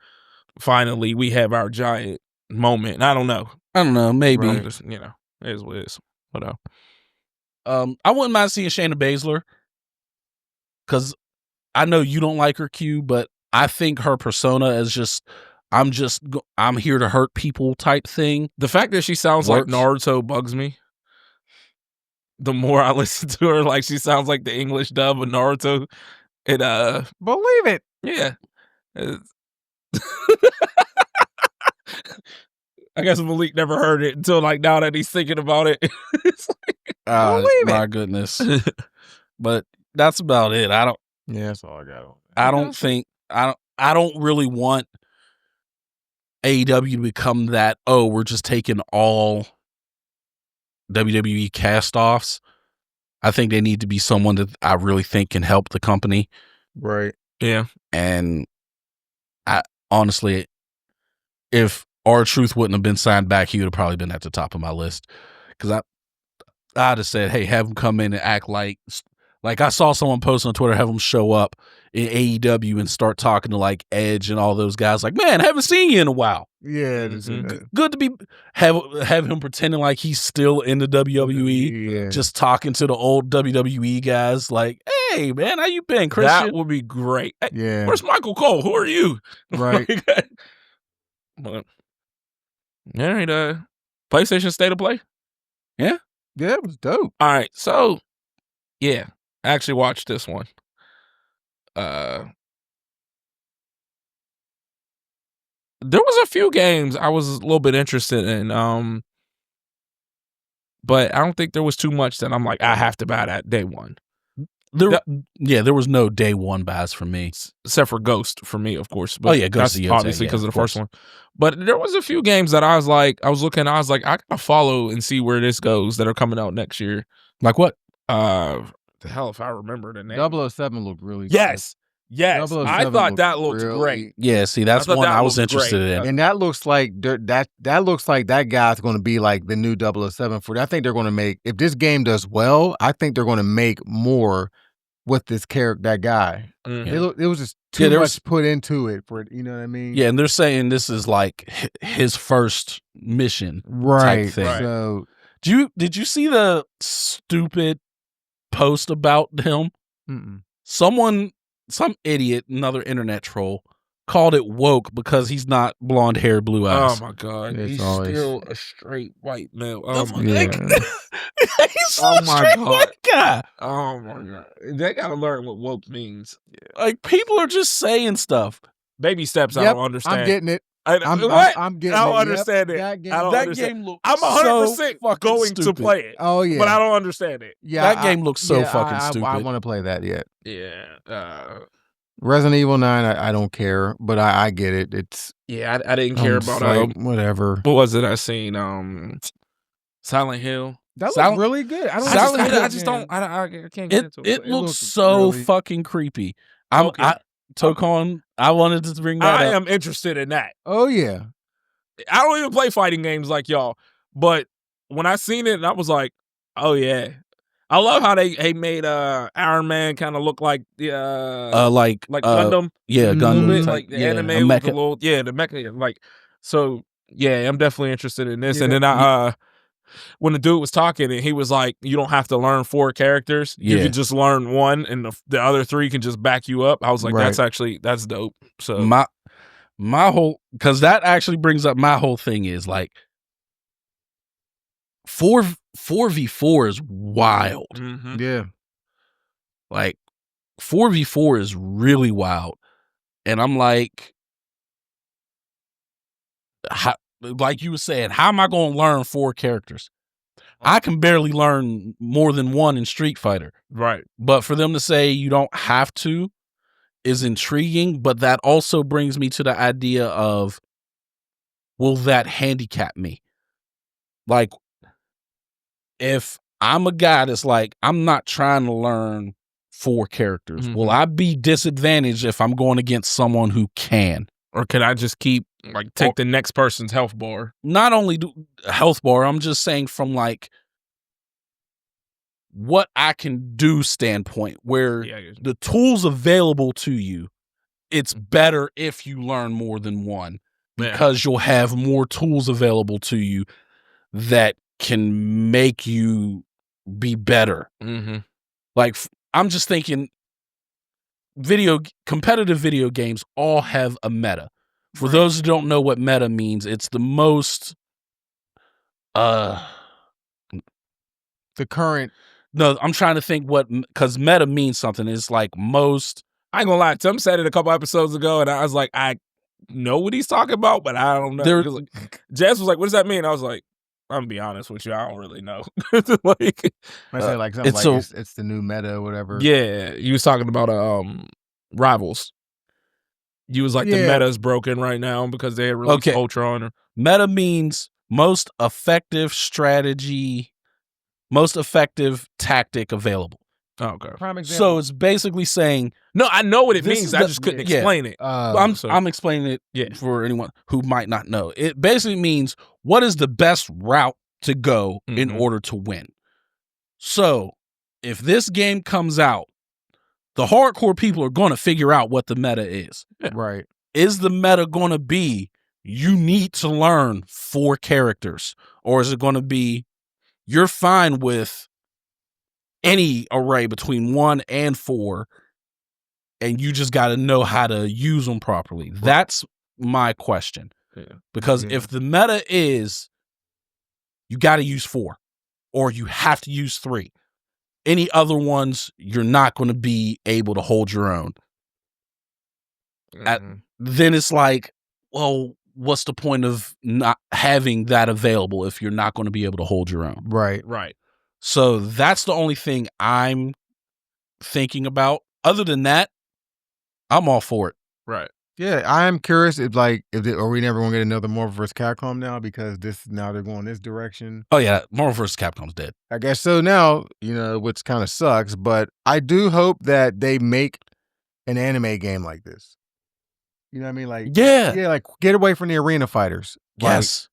Finally, we have our giant moment. I don't know. Maybe just, it is what it is. Whatever. I wouldn't mind seeing Shayna Baszler because I know you don't like her, Q, but I think her persona is just I'm here to hurt people type thing. The fact that she sounds like Naruto bugs me. The more I listen to her, she sounds like the English dub of Naruto. It believe it. Yeah. I guess Malik never heard it until like now that he's thinking about it. It's like, my goodness. But that's about it. I that's all I got. I don't really want AEW to become that, we're just taking all WWE cast-offs. I think they need to be someone that I really think can help the company. Right. Yeah. And I honestly, if R-Truth wouldn't have been signed back, he would have probably been at the top of my list. Because I'd have said, hey, have him come in and act like I saw someone post on Twitter, have him show up in AEW and start talking to like Edge and all those guys. Like, man, haven't seen you in a while. Yeah, good to be have him pretending like he's still in the WWE, just talking to the old WWE guys. Like, hey, man, how you been, Christian? That would be great. Hey, yeah, where's Michael Cole? Who are you? Right. But, all right, PlayStation State of Play. Yeah, it was dope. All right, so yeah, I actually watched this one. There was a few games I was a little bit interested in, but I don't think there was too much that I'm like, I have to buy that day one. There was no day one buys for me, except for Ghost for me, of course. But Ghost that's obviously because of the first one. But there was a few games that I was like, I gotta follow and see where this goes that are coming out next year. Like what? The hell if I remember the name. 007 looked really good. Yes. I thought that looked great. Yeah, see, that's one I was interested in. And that looks like that guy's going to be like the new 007 for. I think they're going to make, if this game does well, I think they're going to make more with this character, that guy. Mm-hmm. It was just too much put into it for, you know what I mean? Yeah, and they're saying this is like his first mission, right? Type thing. Right. So, did you see the stupid post about him? Mm-mm. Some idiot, another internet troll, called it woke because he's not blonde hair, blue eyes. Oh my god, it's he's still a straight white male. Oh my god, he's still a straight white guy. Oh my god, they gotta learn what woke means. Yeah. Like, people are just saying stuff. Baby steps. I don't understand. I'm getting it. I'm getting it. I don't understand it. That game looks. I'm 100% going to play it. Oh yeah, but I don't understand it. Yeah, that game looks so fucking stupid. I want to play that yet. Yeah. Resident Evil 9. I don't care, but I get it. It's I didn't care about whatever. What was it I seen? Silent Hill. That looks really good. I can't get into it. It looks so really fucking creepy. Tokon, I wanted to bring that up. I am interested in that. Oh, yeah. I don't even play fighting games like y'all, but when I seen it, I was like, oh, yeah. I love how they made Iron Man kind of look like like Gundam. Yeah, Gundam. Like the anime with the little, the mecha. Like, so, yeah, I'm definitely interested in this. And then when the dude was talking, and he was like, you don't have to learn 4 characters. You can just learn 1, and the other 3 can just back you up. I was like, that's dope. So my whole, because that actually brings up my whole thing is like 4v4 is wild. Mm-hmm. Yeah. Like 4v4 is really wild. And I'm like, like you were saying, how am I going to learn 4 characters? I can barely learn more than 1 in Street Fighter. Right. But for them to say you don't have to is intriguing. But that also brings me to the idea of, will that handicap me? Like, if I'm a guy that's like, I'm not trying to learn 4 characters, will I be disadvantaged if I'm going against someone who can? Or can I just take the next person's health bar? Not only health bar, I'm just saying from like what I can do standpoint, where the tools available to you, it's better if you learn more than 1 because you'll have more tools available to you that can make you be better. Mm-hmm. Like, I'm just thinking competitive video games all have a meta. For those who don't know what meta means, it's the most the current. No, I'm trying to think because meta means something. It's like most I ain't gonna lie. Tim said it a couple episodes ago, and I was like, I know what he's talking about, but I don't know. Jess was like, "What does that mean?" I was like, "I'm gonna be honest with you, I don't really know." Like, I say like something it's the new meta or whatever. Yeah, you was talking about Rivals. You was like the meta's broken right now because they released Ultron. Meta means most effective strategy, most effective tactic available. Oh, okay. Prime example. So it's basically saying no, I know what it means. I just couldn't explain it. I'm explaining it for anyone who might not know. It basically means what is the best route to go in order to win. So if this game comes out, the hardcore people are going to figure out what the meta is. Yeah. Right. Is the meta going to be you need to learn 4 characters? Or is it going to be you're fine with any array between 1 and 4 and you just got to know how to use them properly? Right. That's my question. Yeah. Because if the meta is you got to use 4 or you have to use 3, any other ones, you're not going to be able to hold your own. Then it's like, well, what's the point of not having that available if you're not going to be able to hold your own? Right. Right. So that's the only thing I'm thinking about. Other than that, I'm all for it. Right. Yeah, I'm curious are we never going to get another Marvel vs. Capcom now because now they're going this direction? Oh yeah, Marvel vs. Capcom's dead. I guess so now, which kind of sucks, but I do hope that they make an anime game like this. You know what I mean? Like like get away from the arena fighters. Yes.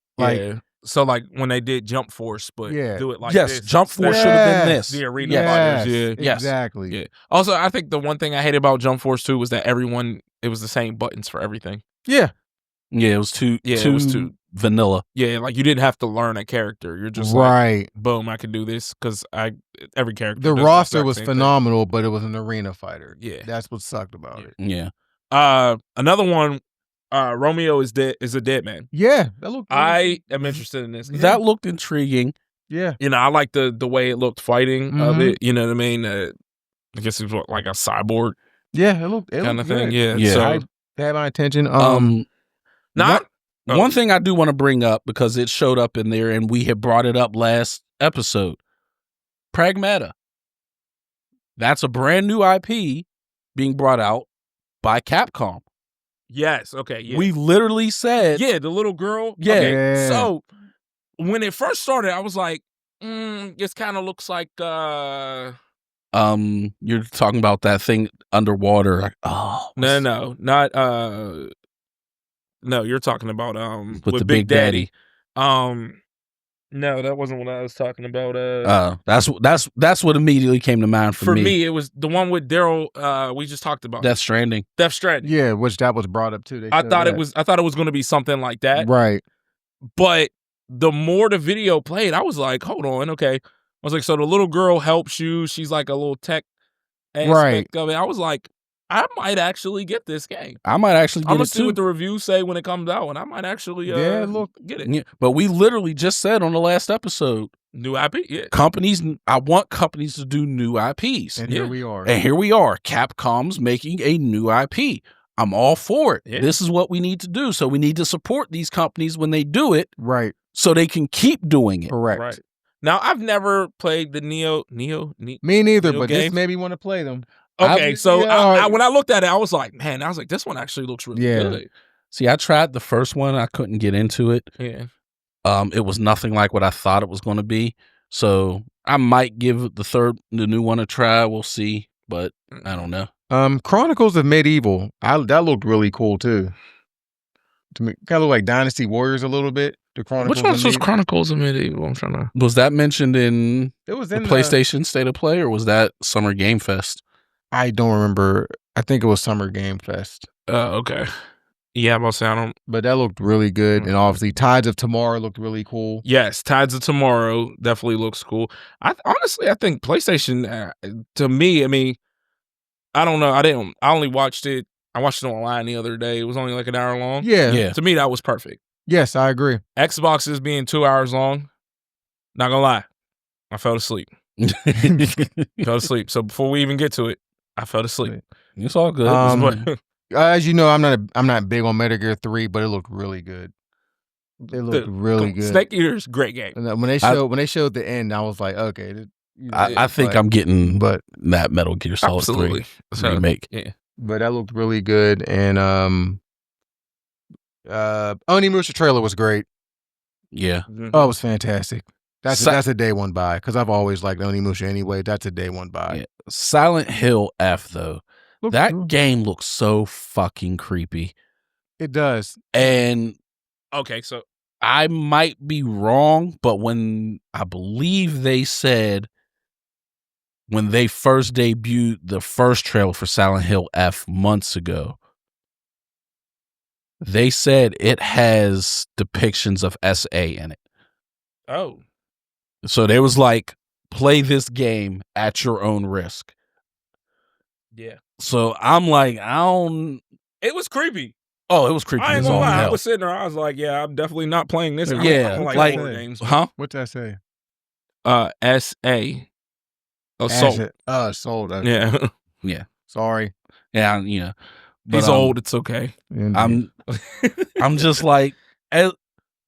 So like when they did Jump Force, but do it like this. Jump Force should have been this. The arena fighters. Yeah. Exactly. Yeah. Also, I think the one thing I hated about Jump Force 2 was that it was the same buttons for everything. Yeah. Yeah, it was too vanilla. Yeah, like you didn't have to learn a character. You're just like, boom, I can do this because every character. The roster was phenomenal, but it was an arena fighter. Yeah. That's what sucked about it. Yeah. Another one, Romeo is a dead man. Yeah, that looked. I am interested in this. That looked intriguing. Yeah, I like the way it looked fighting of it. You know what I mean? I guess it was like a cyborg. Yeah, it looked kind of thing. Good. Yeah. So they had my attention. One thing I do want to bring up because it showed up in there and we had brought it up last episode. Pragmata. That's a brand new IP being brought out by Capcom. Yes. Okay. Yeah. We literally said, the little girl. Yeah. Okay. So when it first started, I was like, this kind of looks like. You're talking about that thing underwater. Like, no, not. No, you're talking about with the Big Daddy. No, that wasn't what I was talking about. That's what immediately came to mind for me. For me, it was the one with Daryl. We just talked about Death Stranding. Yeah, which that was brought up too. I thought it was going to be something like that. Right. But the more the video played, I was like, hold on, okay. I was like, so the little girl helps you. She's like a little tech aspect of it. I was like, I might actually get this game. I'm gonna see what the reviews say when it comes out, and I might actually get it. Yeah, but we literally just said on the last episode, new IP. Yeah, I want companies to do new IPs, and here we are. And here we are. Capcom's making a new IP. I'm all for it. Yeah. This is what we need to do. So we need to support these companies when they do it, right? So they can keep doing it. Correct. Right. Now I've never played the Neo. Me neither, but games. This made me want to play them. Okay, so when I looked at it, I was like, this one actually looks really good. See, I tried the first one. I couldn't get into it. Yeah. It was nothing like what I thought it was going to be. So I might give the new one a try. We'll see, but I don't know. Chronicles of Medieval. That looked really cool too. To me, kind of like Dynasty Warriors a little bit. Which one was Chronicles of Medieval? I'm trying to. Was that mentioned in the PlayStation State of Play, or was that Summer Game Fest? I don't remember. I think it was Summer Game Fest. Okay. Yeah, I'm about to say I don't. But that looked really good. And obviously, Tides of Tomorrow looked really cool. Yes, Tides of Tomorrow definitely looks cool. Honestly, I think PlayStation, to me, I mean, I don't know. I only watched it. I watched it online the other day. It was only like an hour long. Yeah. To me, that was perfect. Yes, I agree. Xboxes being 2 hours long, not gonna lie, I fell asleep. Fell asleep. So before we even get to it, I fell asleep. It's all good. As you know, I'm not big on Metal Gear 3, but it looked really good. It looked really good. Snake Eater's great game. And when they showed the end, I was like, okay. I think I'm getting that Metal Gear Solid 3 remake. Yeah. But that looked really good. And Onimusha trailer was great. Yeah. Mm-hmm. Oh, it was fantastic. That's a day one buy because I've always liked Onimusha anyway. That's a day one buy. Yeah. Silent Hill F though. That game looks so fucking creepy. It does. And okay, so I might be wrong, but when I believe they said when they first debuted the first trailer for Silent Hill F months ago, they said it has depictions of SA in it. Oh. So they was like, play this game at your own risk. Yeah. So I'm like, it was creepy. Oh, it was creepy. I ain't gonna lie. I was sitting there. I was like, yeah, I'm definitely not playing this. Yeah. I don't like horror games. Huh? What's that say? SA. Assault. Assault. Yeah. Yeah. Sorry. Yeah, you know. He's old. It's okay. I'm just like,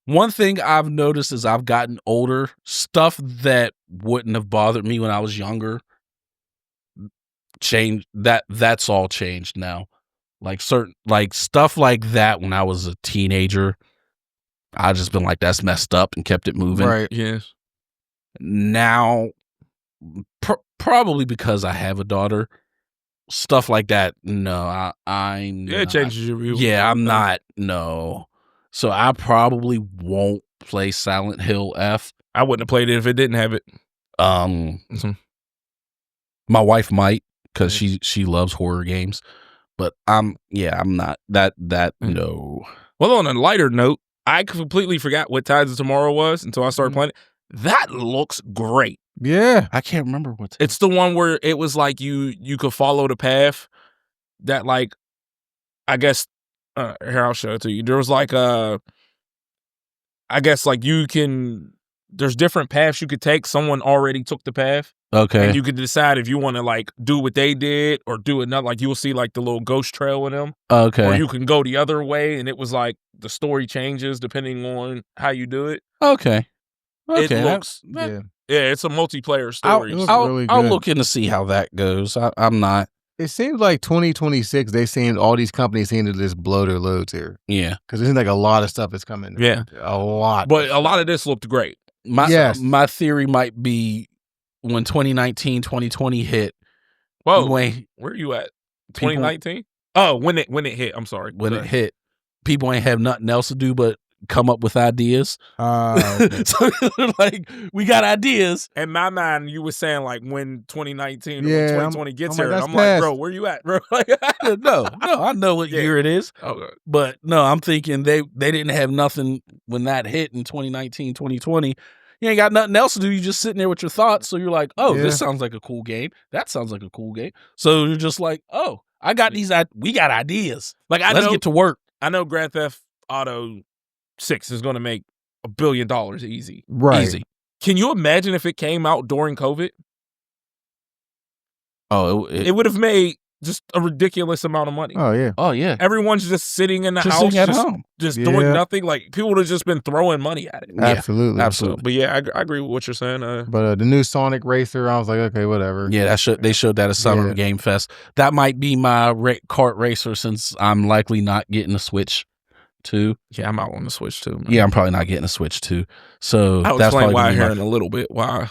one thing I've noticed as I've gotten older, stuff that wouldn't have bothered me when I was younger, changed. That's all changed now. Like stuff like that when I was a teenager, I just been like, that's messed up and kept it moving. Right. Yes. Now, probably because I have a daughter, stuff like that. No, it changes your view. Yeah, I'm not. No. So I probably won't play Silent Hill F. I wouldn't have played it if it didn't have it. My wife might because she loves horror games, but I'm not that no. Well, on a lighter note, I completely forgot what Tides of Tomorrow was until I started playing it. That looks great. Yeah, I can't remember what. It's the one where it was like you could follow the path that, like, I guess. Here, I'll show it to you. There was like I guess like there's different paths you could take. Someone already took the path. Okay. And you could decide if you want to like do what they did or do another. Like you'll see like the little ghost trail in them. Okay. Or you can go the other way, and it was like the story changes depending on how you do it. Okay. It looks yeah, it's a multiplayer story. I'll look in to see how that goes. I'm not. It seems like 2026. All these companies seem to just blow their loads here. Yeah, because it seems like a lot of stuff is coming. Yeah, a lot. But a lot of this looked great. My theory might be when 2019, 2020 hit. Whoa, where are you at? 2019? Oh, when it hit. I'm sorry. When it hit, people ain't have nothing else to do but come up with ideas. Okay. So like we got ideas. In my mind, you were saying like when 2019 or Yeah, when 2020 gets here. like, I'm like, bro, where you at, bro? No, I know what year it is. Okay. But no, I'm thinking they didn't have nothing when that hit in 2019, 2020. You ain't got nothing else to do. You just sitting there with your thoughts. So you're like, oh, this sounds like a cool game. That sounds like a cool game. So you're just like, oh, I got we got ideas. Like let's get to work. I know Grand Theft Auto 6 is going to make $1 billion easy. Right. Easy. Can you imagine if it came out during COVID? Oh, it would have made just a ridiculous amount of money. Oh yeah. Everyone's just sitting in the house, sitting at home, just doing nothing. Like people would have just been throwing money at it. Absolutely. Absolutely. But yeah, I agree with what you're saying. But the new Sonic Racer, I was like, okay, whatever. Yeah, they showed that at Summer Game Fest. That might be my kart racer since I'm likely not getting a Switch 2. Yeah, I'm out on the Switch too. Man. Yeah, I'm probably not getting a Switch 2. So I'll that's explain probably why here in a little bit. Why?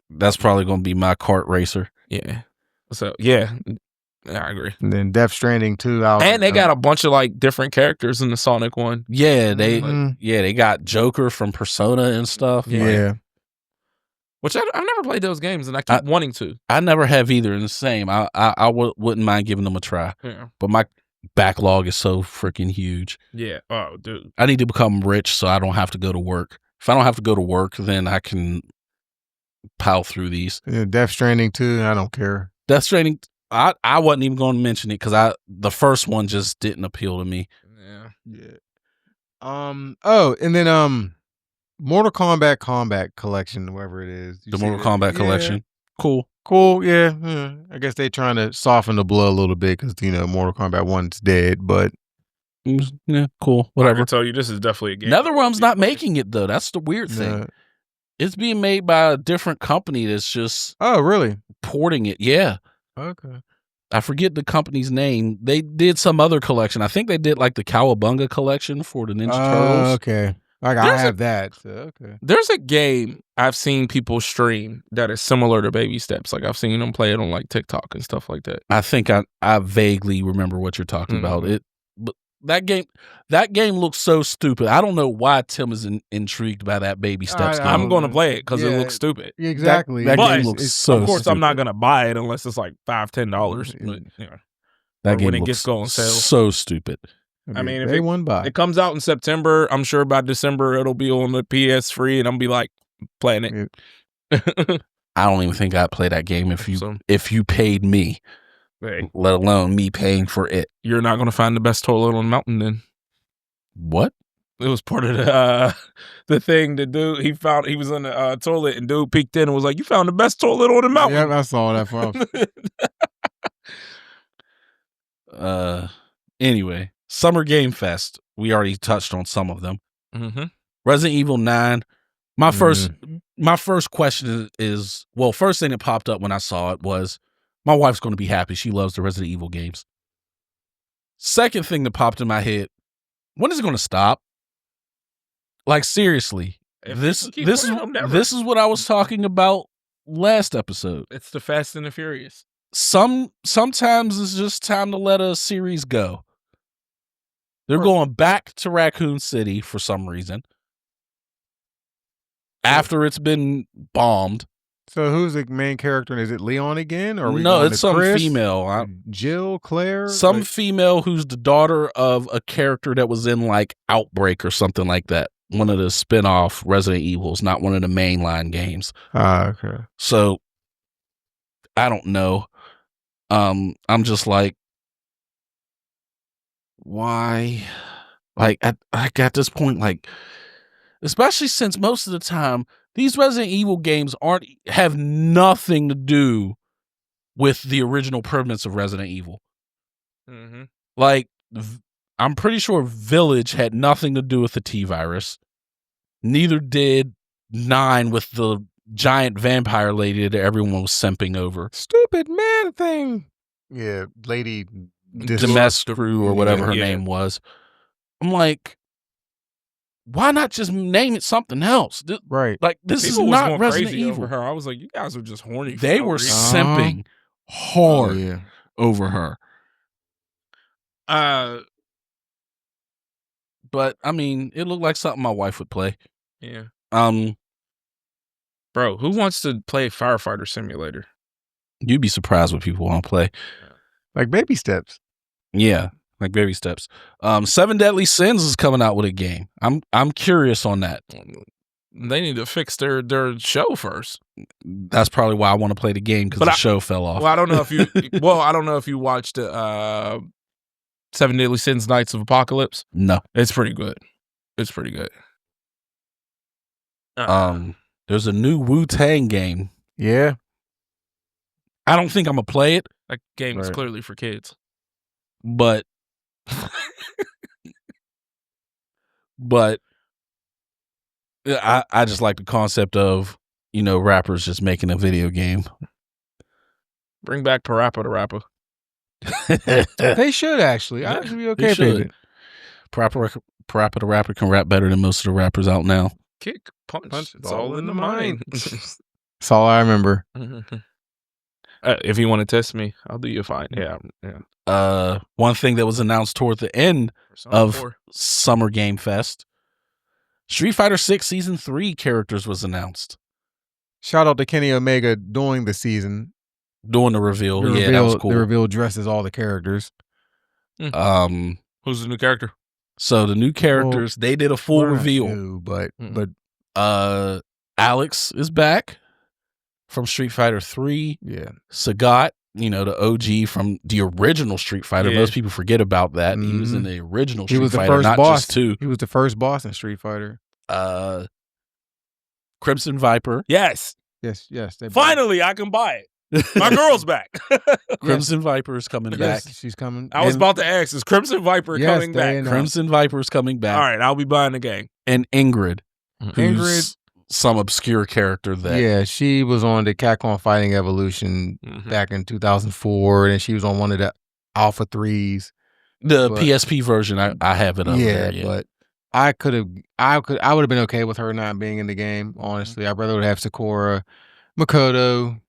That's probably going to be my kart racer. Yeah. So yeah, I agree. And then Death Stranding 2. And they got a bunch of like different characters in the Sonic one. Yeah, they got Joker from Persona and stuff. Yeah. Which I've never played those games, and I keep wanting to. I never have either. And the same. I wouldn't mind giving them a try. Yeah. But my backlog is so freaking huge. Yeah. Oh, dude. I need to become rich so I don't have to go to work. If I don't have to go to work, then I can pile through these. Yeah, Death Stranding 2, I don't care. Death Stranding, I wasn't even going to mention it because the first one just didn't appeal to me. Yeah. Oh, and then Mortal Kombat Collection, whatever it is. The Mortal Kombat Collection. Cool. Cool, yeah. I guess they trying to soften the blow a little bit because Mortal Kombat 1's dead, but yeah, cool, I whatever. can tell you, this is definitely a game. NetherRealm's not making it though. That's the weird thing. It's being made by a different company that's just really porting it. Yeah. Okay. I forget the company's name. They did some other collection. I think they did like the Cowabunga collection for the Ninja Turtles. Okay. I have that. So, okay. There's a game I've seen people stream that is similar to Baby Steps. Like I've seen them play it on like TikTok and stuff like that. I think I vaguely remember what you're talking about. But that game looks so stupid. I don't know why Tim is intrigued by that Baby Steps game. I'm going to play it because it looks stupid. Exactly. That game looks so Of course, stupid. I'm not going to buy it unless it's like $5-10. That game when it looks gets going sale. so stupid. I mean, if they won by. It comes out in September. I'm sure by December it'll be on the PS free, and I'm be like playing it. I don't even think I'd play that game if you paid me, let alone me paying for it. You're not going to find the best toilet on the mountain then. What? It was part of the thing. The dude he was in the toilet, and dude peeked in and was like, "You found the best toilet on the mountain." Yeah, I saw that. Anyway, Summer Game Fest. We already touched on some of them. Mm-hmm. Resident Evil 9. My first question is, well, first thing that popped up when I saw it was, my wife's going to be happy. She loves the Resident Evil games. Second thing that popped in my head, when is it going to stop? Like, seriously, this is what I was talking about last episode. It's the Fast and the Furious. Sometimes it's just time to let a series go. They're going back to Raccoon City for some reason after it's been bombed. So who's the main character? Is it Leon again? Or no, it's some female. Jill, Claire? Some female who's the daughter of a character that was in like Outbreak or something like that. One of the spin-off Resident Evils, not one of the mainline games. Okay. So I don't know. I'm just like, why? Like at this point, like, especially since most of the time these Resident Evil games have nothing to do with the original premise of Resident Evil. Mm-hmm. Like, I'm pretty sure Village had nothing to do with the T-virus. Neither did 9 with the giant vampire lady that everyone was simping over. Stupid man thing. Yeah, Lady Demestru or whatever her name was. I'm like, why not just name it something else? Right. Like, this People is was not going Resident crazy Evil. over her. I was like, you guys are just horny. They were simping hard over her. But I mean, it looked like something my wife would play. Yeah. Bro, who wants to play Firefighter Simulator? You'd be surprised what people want to play. Like Baby Steps. Yeah, like Baby Steps. 7 Deadly Sins is coming out with a game. I'm curious on that. They need to fix their show first. That's probably why I want to play the game, because the show fell off. Well, I don't know if you watched 7 Deadly Sins: Nights of Apocalypse. No, it's pretty good. It's pretty good. There's a new Wu-Tang game. Yeah. I don't think I'm gonna play it. That game is clearly for kids. But I just like the concept of, rappers just making a video game. Bring back Parappa the Rapper. They should actually. I'd actually be okay with it. Parappa the Rapper can rap better than most of the rappers out now. Kick, punch. It's all in the mind. That's all I remember. If you want to test me, I'll do you fine. Yeah. One thing that was announced toward the end of Summer Game Fest, Street Fighter 6 Season 3 characters was announced. Shout out to Kenny Omega doing the season. Doing the reveal. That was cool. The reveal dresses all the characers. Who's the new character? So the new characters, they did a full reveal. New, but Alex is back from Street Fighter 3. Yeah. Sagat, the OG from the original Street Fighter. Yeah. Most people forget about that. Mm-hmm. He was in the original Street Fighter, first not boss. just 2. He was the first boss in Street Fighter. Crimson Viper. Yes. Yes. Finally, I can buy it. My girl's back. Crimson Viper is coming back. She's coming. I was about to ask, is Crimson Viper coming back? Crimson Viper is coming back. All right, I'll be buying the game. And Ingrid, who's some obscure character that. Yeah, she was on the Capcom Fighting Evolution back in 2004, and she was on one of the Alpha 3s. The PSP version, I have it up there. Yeah, but I would have been okay with her not being in the game, honestly. I'd rather have Sakura, Makoto,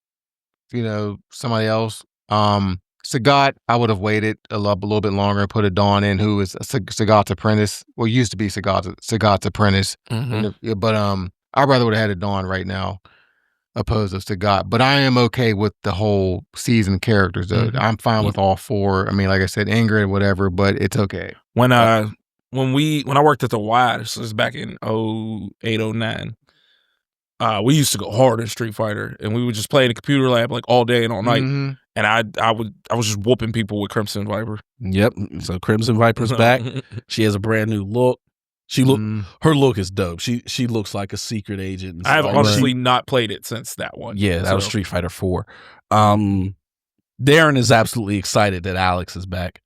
somebody else. Sagat, I would have waited a little bit longer and put a Dawn in, who is Sagat's apprentice. Well, used to be Sagat's apprentice. But I'd rather would have had a Dawn right now opposed to Sagat. But I am okay with the whole season characters, though. I'm fine with all four. I mean, like I said, Ingrid, whatever, but it's okay. When I worked at the Y, this was back in 08, 09, we used to go hard in Street Fighter, and we would just play in the computer lab like all day and all night. And I was just whooping people with Crimson Viper. Yep. So Crimson Viper's back. She has a brand new look. Her look is dope. She looks like a secret agent. I have honestly not played it since that one. Yeah, that was Street Fighter 4. Darren is absolutely excited that Alex is back.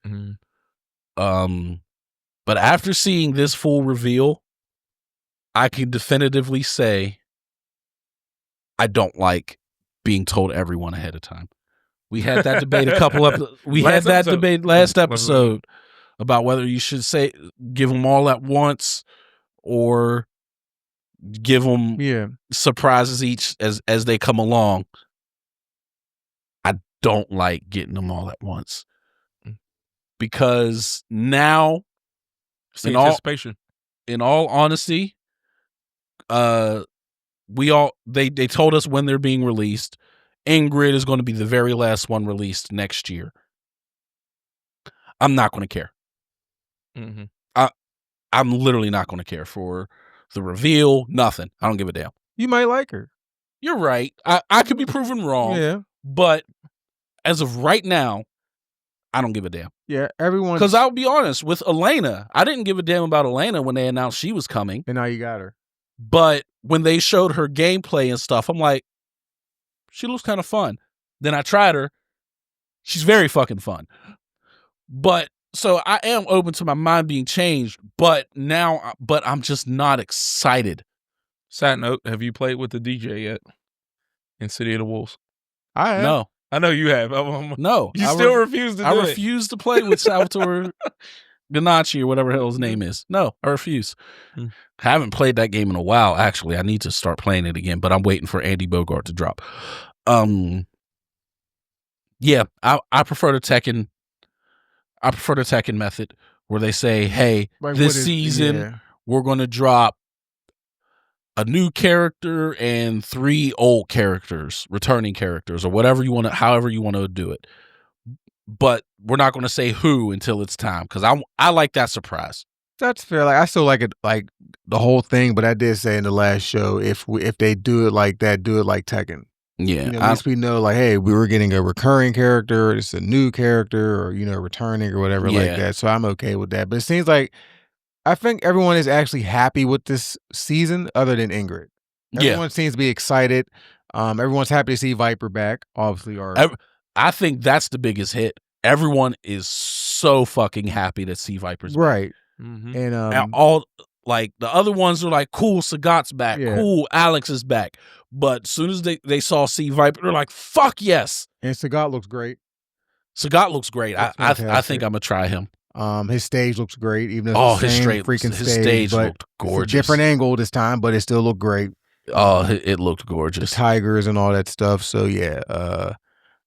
But after seeing this full reveal, I can definitively say I don't like being told everyone ahead of time. We had that debate last episode about whether you should give them all at once or give them surprises each as they come along. I don't like getting them all at once because now, in all honesty, they told us when they're being released. Ingrid is going to be the very last one released next year. I'm not going to care. I'm literally not going to care for the reveal. Nothing. I don't give a damn. You might like her. You're right. I could be proven wrong. Yeah. But as of right now, I don't give a damn. Yeah, everyone. Because I'll be honest, with Elena, I didn't give a damn about Elena when they announced she was coming. And now you got her. But when they showed her gameplay and stuff, I'm like, she looks kind of fun. Then I tried her. She's very fucking fun. But so I am open to my mind being changed, but I'm just not excited. Side note, have you played with the DJ yet in City of the Wolves? I have. No. I know you have. No. You still refuse to do it. I refuse to play with Salvatore Ganacci or whatever the hell his name is. No, I refuse. I haven't played that game in a while, actually. I need to start playing it again, but I'm waiting for Andy Bogart to drop. Yeah, I prefer the Tekken. I prefer the Tekken method where they say, hey, this season we're going to drop a new character and 3 old characters, returning characters, or whatever you want to, however you want to do it. But we're not going to say who until it's time because I like that surprise. That's fair. Like I still like it, like the whole thing. But I did say in the last show, if they do it like that, do it like Tekken. Yeah, at least we know, like, hey, we were getting a recurring character, it's a new character, or returning or whatever like that. So I'm okay with that. But it seems like I think everyone is actually happy with this season, other than Ingrid. Everyone seems to be excited. Everyone's happy to see Viper back, obviously. I think that's the biggest hit. Everyone is so fucking happy to see Viper's back. Right. And all like the other ones are like, cool, Sagat's back. Yeah. Cool, Alex is back. But as soon as they saw C Viper, they're like, fuck yes. And Sagat looks great. Sagat looks great. I think I'm gonna try him. His stage looks great, even though his stage looked gorgeous. It's a different angle this time, but it still looked great. Oh, it looked gorgeous. The tigers and all that stuff. So yeah,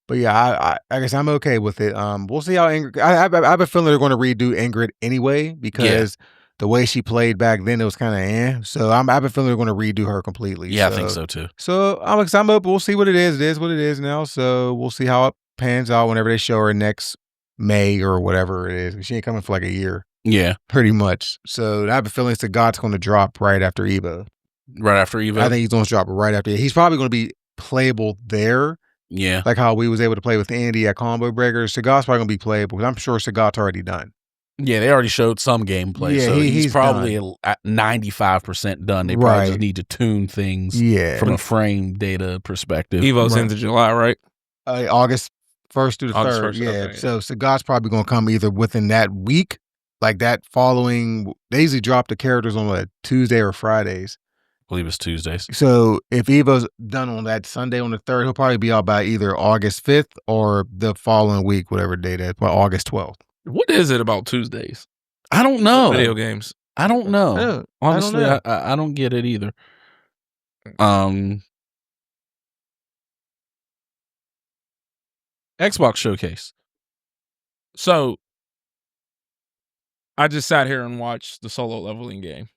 but yeah, I guess I'm okay with it. We'll see how Ingrid. I have a feeling they're going to redo Ingrid anyway because the way she played back then, it was kind of So I have a feeling they're going to redo her completely. Yeah, I think so too. So I'm up. We'll see what it is. It is what it is now. So we'll see how it pans out whenever they show her next May or whatever it is. She ain't coming for like a year. Yeah, pretty much. So I have a feeling Sagat's going to drop right after Evo. Right after Evo, I think he's going to drop right after. He's probably going to be playable there. Yeah, like how we was able to play with Andy at Combo Breaker. Sagat's probably going to be playable because I'm sure Sagat's already done. Yeah, they already showed some gameplay. Yeah, so he's probably at 95% done. They probably just need to tune things from a frame data perspective. Evo's into July, right? August 1st through the August 3rd. 1st, Yeah. okay, yeah. So God's probably going to come either within that week, like that following. They usually drop the characters on like Tuesday or Fridays. I believe it's Tuesdays. So if Evo's done on that Sunday on the 3rd, he'll probably be out by either August 5th or the following week, whatever day that is, by August 12th. What is it about Tuesdays? I don't know. Video games. I don't know. Yeah, Honestly, I don't know. I don't get it either. Xbox Showcase. So I just sat here and watched the solo leveling game.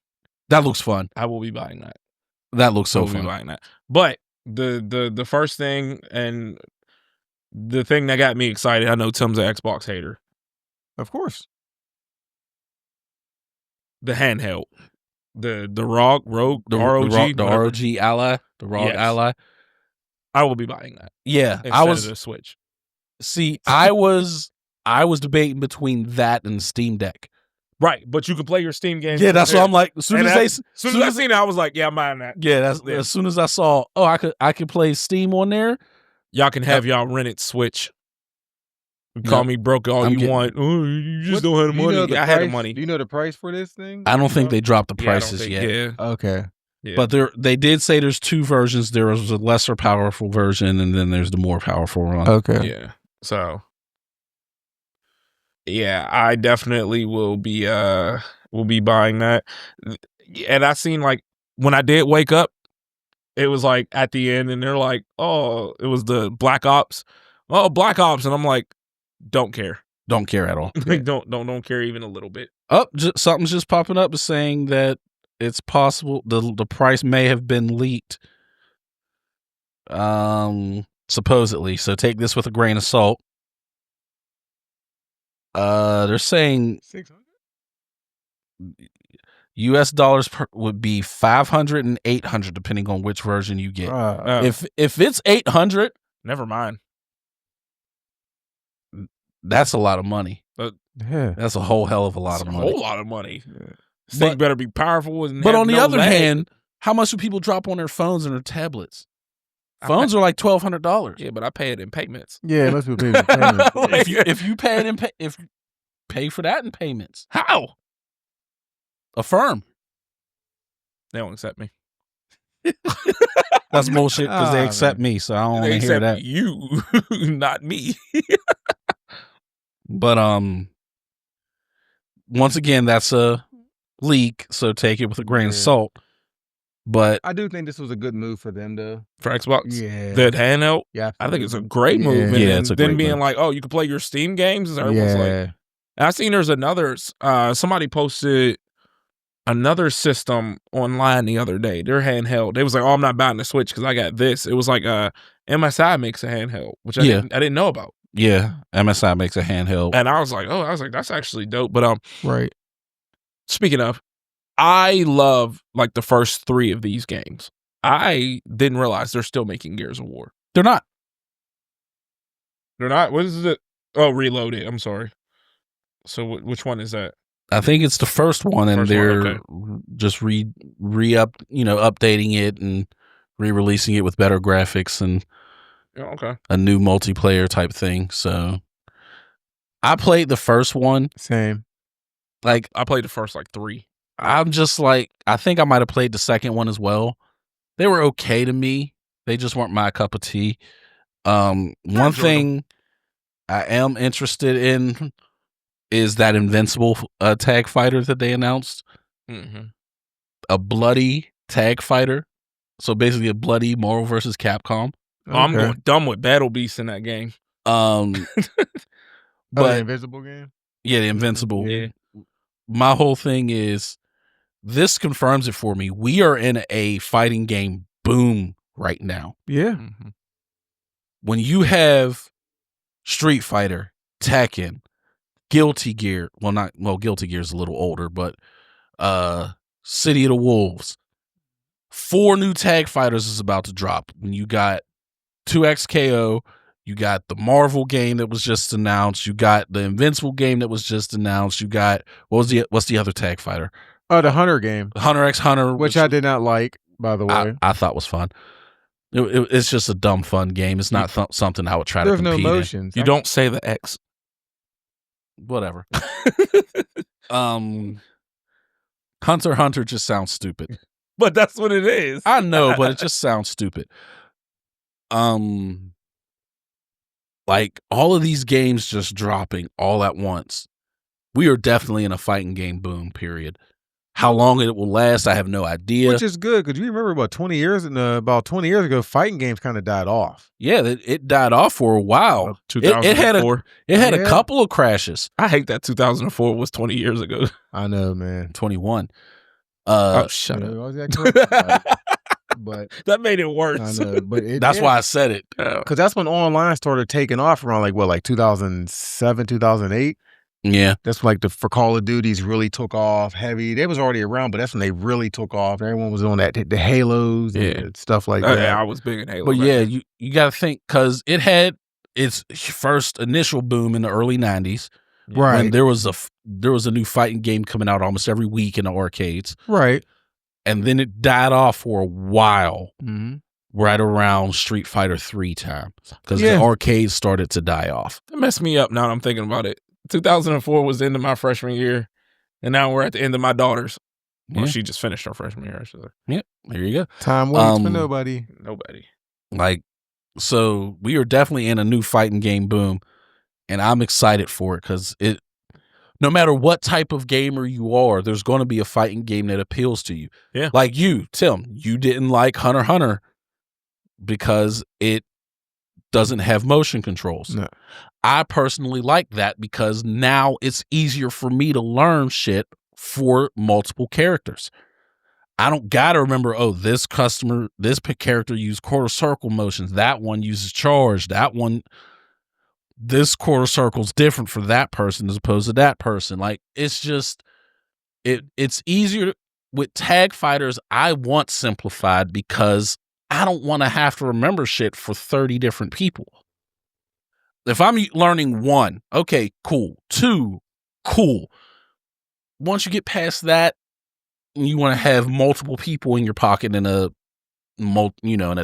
That looks fun. I will be buying that. That looks I so will be fun. buying that. But the first thing and the thing that got me excited, I know Tim's an Xbox hater. Of course. The handheld. The ROG, The ROG, ROG Ally. The ROG Yes. Ally. I will be buying that. Yeah. Instead of the Switch. See, I was debating between that and Steam Deck. Right, but you can play your Steam games. Yeah, that's what I'm like. As soon as I seen it, I was like, yeah, I'm buying that. Yeah, that's as soon as I saw, I could play Steam on there. Y'all can have y'all rented Switch. You call me broke all you want. Oh, you just don't have the money. I had the money. Do you know the price for this thing? I don't think they dropped the prices yet. Yeah. Okay. Yeah. But they did say there's two versions. There was a lesser powerful version, and then there's the more powerful one. Okay. Yeah. So yeah, I definitely will be buying that. And I seen like when I did wake up, it was like at the end, and they're like, oh, it was the Black Ops. Oh, Black Ops, and I'm like, don't care. Don't care at all. Like don't care even a little bit. Oh, something's just popping up saying that it's possible the price may have been leaked. Supposedly. So take this with a grain of salt. They're saying $600 US dollars would be $500 and $800 depending on which version you get. If it's $800, Never mind. that's a lot of money. Yeah. That's a whole hell of a lot of money. A whole lot of money. This thing better be powerful. But on the other hand, how much do people drop on their phones and their tablets? Phones are like $1,200. Yeah, but I pay it in payments. Yeah, most people pay for payments. if you pay it if pay for that in payments, How? Affirm. They don't accept me. That's bullshit because they accept me, so I don't want to hear that. You, not me. But once again, that's a leak, so take it with a grain of salt. But I do think this was a good move for them, though. For Xbox, Yeah. that handheld, Yeah, I think it's a great move. Yeah, And it's a then great being move. like, oh, you can play your Steam games. And everyone's like, and I seen there's another. Somebody posted another system online the other day. Their handheld. They was like, oh, I'm not buying the Switch because I got this. It was like MSI makes a handheld, which I didn't know about. yeah, MSI makes a handheld. And I was like, that's actually dope. But right. speaking of, I love like the first 3 of these games. I didn't realize they're still making Gears of War. They're not. They're not. What is it? Oh, Reloaded. I'm sorry. So which one is that? I think it's the first one, and they're just updating it and re-releasing it with better graphics and a new multiplayer type thing. So I played the first one. Same. Like I played the first like 3. I'm just like, I think I might have played the second one as well. They were okay to me. They just weren't my cup of tea. One thing I am interested in is that Invincible tag fighter that they announced. Mm-hmm. A bloody tag fighter. So basically a bloody Marvel versus Capcom. Oh, I'm going dumb with Battle Beasts in that game. But the Invincible game? Yeah, the Invincible. Yeah. My whole thing is, this confirms it for me. We are in a fighting game boom right now. Yeah. Mm-hmm. When you have Street Fighter, Tekken, Guilty Gear, Guilty Gear is a little older, but City of the Wolves, 4 new tag fighters is about to drop. When you got 2XKO, you got the Marvel game that was just announced, you got the Invincible game that was just announced, you got what's the other tag fighter? Oh, the Hunter game. Hunter x Hunter, Which I did not like, by the way. I thought was fun. It's just a dumb fun game. It's not something I would try to compete There's no motions. You don't say the X. Whatever. Hunter x Hunter just sounds stupid. But that's what it is. I know, but it just sounds stupid. Like all of these games just dropping all at once. We are definitely in a fighting game boom period. How long it will last, I have no idea. Which is good because you remember about 20 years ago, fighting games kind of died off. Yeah, it died off for a while. 2004. It had a couple of crashes. I hate that 2004 was 20 years ago. I know, man. 21. Shut up. But that made it worse. I know, but that's why I said it. Because that's when online started taking off around like 2007, 2008. Yeah. That's like for Call of Duties really took off heavy. They was already around, but that's when they really took off. Everyone was on the Halos and stuff like that. Yeah, I was big in Halo. But yeah, you got to think, because it had its first initial boom in the early 90s. Right. When there was a new fighting game coming out almost every week in the arcades. Right. And then it died off for a while. Mm-hmm. Right around Street Fighter 3 time. Because the arcades started to die off. That messed me up now that I'm thinking about it. 2004 was the end of my freshman year, and now we're at the end of my daughter's. Well, she just finished her freshman year, actually. Yep, there you go. Time waits for nobody. Like, so we are definitely in a new fighting game boom, and I'm excited for it because no matter what type of gamer you are, there's going to be a fighting game that appeals to you. Yeah. Like you, Tim, you didn't like Hunter x Hunter because it doesn't have motion controls. No. I personally like that because now it's easier for me to learn shit for multiple characters. I don't gotta remember, this character used quarter circle motions. That one uses charge. This quarter circle's different for that person as opposed to that person. Like, it's just, it's easier. With tag fighters, I want simplified because I don't want to have to remember shit for 30 different people. If I'm learning 1, okay, cool. 2, cool. Once you get past that, you want to have multiple people in your pocket in a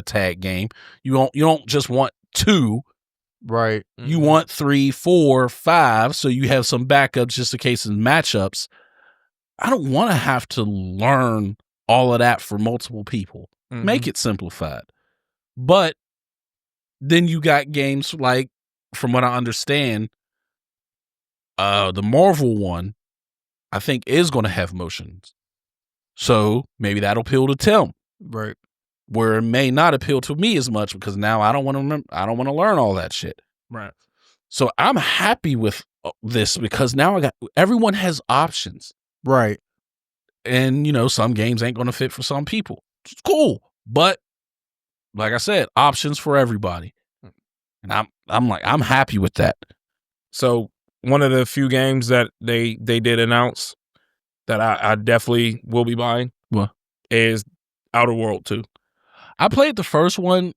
tag game. You don't just want 2. Right. You want 3, 4, 5, so you have some backups just in case in matchups. I don't want to have to learn all of that for multiple people. Mm-hmm. Make it simplified. But then you got games like, from what I understand, the Marvel one, I think, is going to have motions. So maybe that'll appeal to Tim. Right. Where it may not appeal to me as much because now I don't want to learn all that shit. Right. So I'm happy with this because now everyone has options. Right. And, some games ain't going to fit for some people. It's cool. But like I said, options for everybody. And I'm happy with that. So one of the few games that they did announce that I definitely will be buying is Outer World 2. I played the first one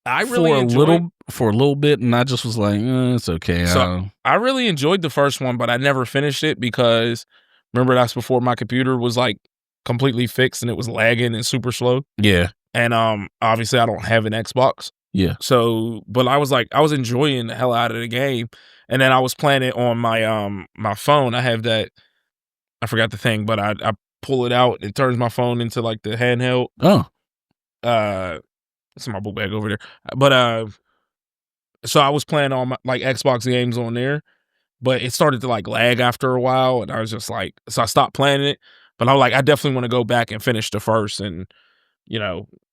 for a little bit, and I just was like, it's okay. So I really enjoyed the first one, but I never finished it because remember that's before my computer was like completely fixed and it was lagging and super slow. Yeah. And obviously I don't have an Xbox. Yeah. So, but I was enjoying the hell out of the game, and then I was playing it on my my phone. I have that, I forgot the thing, but I pull it out. It turns my phone into like the handheld. Oh. It's in my book bag over there. But so I was playing on my like Xbox games on there, but it started to like lag after a while, and I was just like, so I stopped playing it. But I'm like, I definitely want to go back and finish the first, and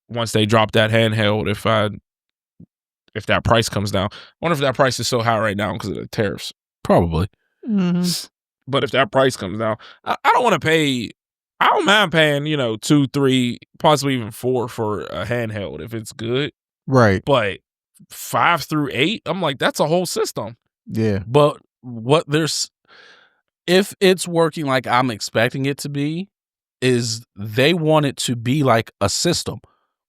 once they drop that handheld, if that price comes down. I wonder if that price is so high right now because of the tariffs. Probably. Mm-hmm. But if that price comes down, I don't want to pay. I don't mind paying, 2, 3, possibly even 4 for a handheld if it's good. Right. But 5 through 8, I'm like, that's a whole system. Yeah. But if it's working like I'm expecting it to be, is they want it to be like a system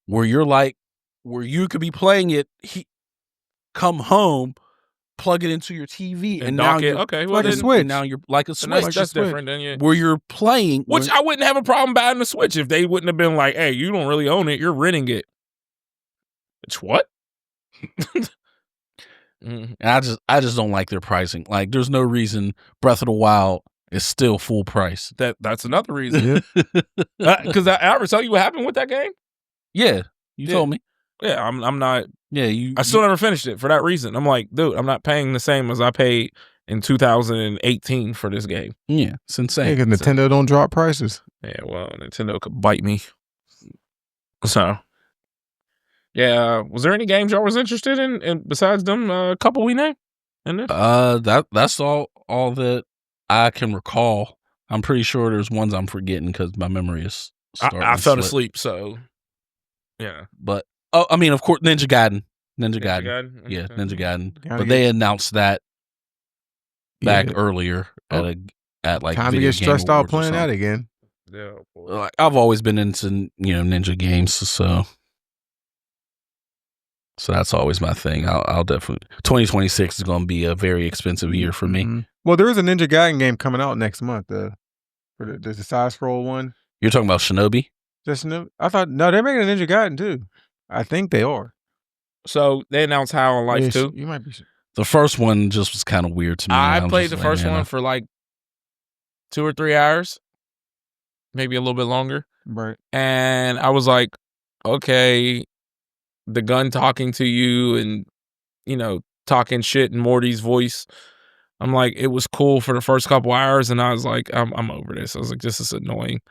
where you could be playing it, come home, plug it into your TV, and now you're like a Switch. Now you're like a Switch. That's different than where you're playing. Which I wouldn't have a problem buying the Switch if they wouldn't have been like, "Hey, you don't really own it; you're renting it." It's what? And I just don't like their pricing. Like, there's no reason Breath of the Wild is still full price. That's another reason. Because I ever tell you what happened with that game? Yeah, you told me. Yeah, I'm not. Yeah, I still never finished it for that reason. I'm like, dude, I'm not paying the same as I paid in 2018 for this game. Yeah, it's insane. Because Nintendo don't drop prices. Yeah, well, Nintendo could bite me. So, yeah, was there any games y'all was interested in besides them couple we named? In this? That's all that I can recall. I'm pretty sure there's ones I'm forgetting because my memory is starting I to fell slip. asleep, so yeah. But I mean, of course, Ninja Gaiden. Ninja Gaiden. Gaiden? Yeah, Okay. Ninja Gaiden. Gotta But they announced that back Yeah. earlier at like Time to Video get Game stressed out Awards or playing that something. again. Yeah, boy. Like, I've always been into ninja games, so that's always my thing. I'll definitely 2026 is going to be a very expensive year for me. Mhm. Well, there is a Ninja Gaiden game coming out next month. For the side scroll one. You're talking about Shinobi? I thought they're making a Ninja Gaiden too. I think they are. So they announced How on Life too. You might be. The first one just was kind of weird to me. I I'm played just the like, first man, one for like 2 or 3 hours, maybe a little bit longer. Right. And I was like, okay, the gun talking to you and, talking shit in Morty's voice. I'm like, it was cool for the first couple hours. And I was like, I'm over this. I was like, this is annoying.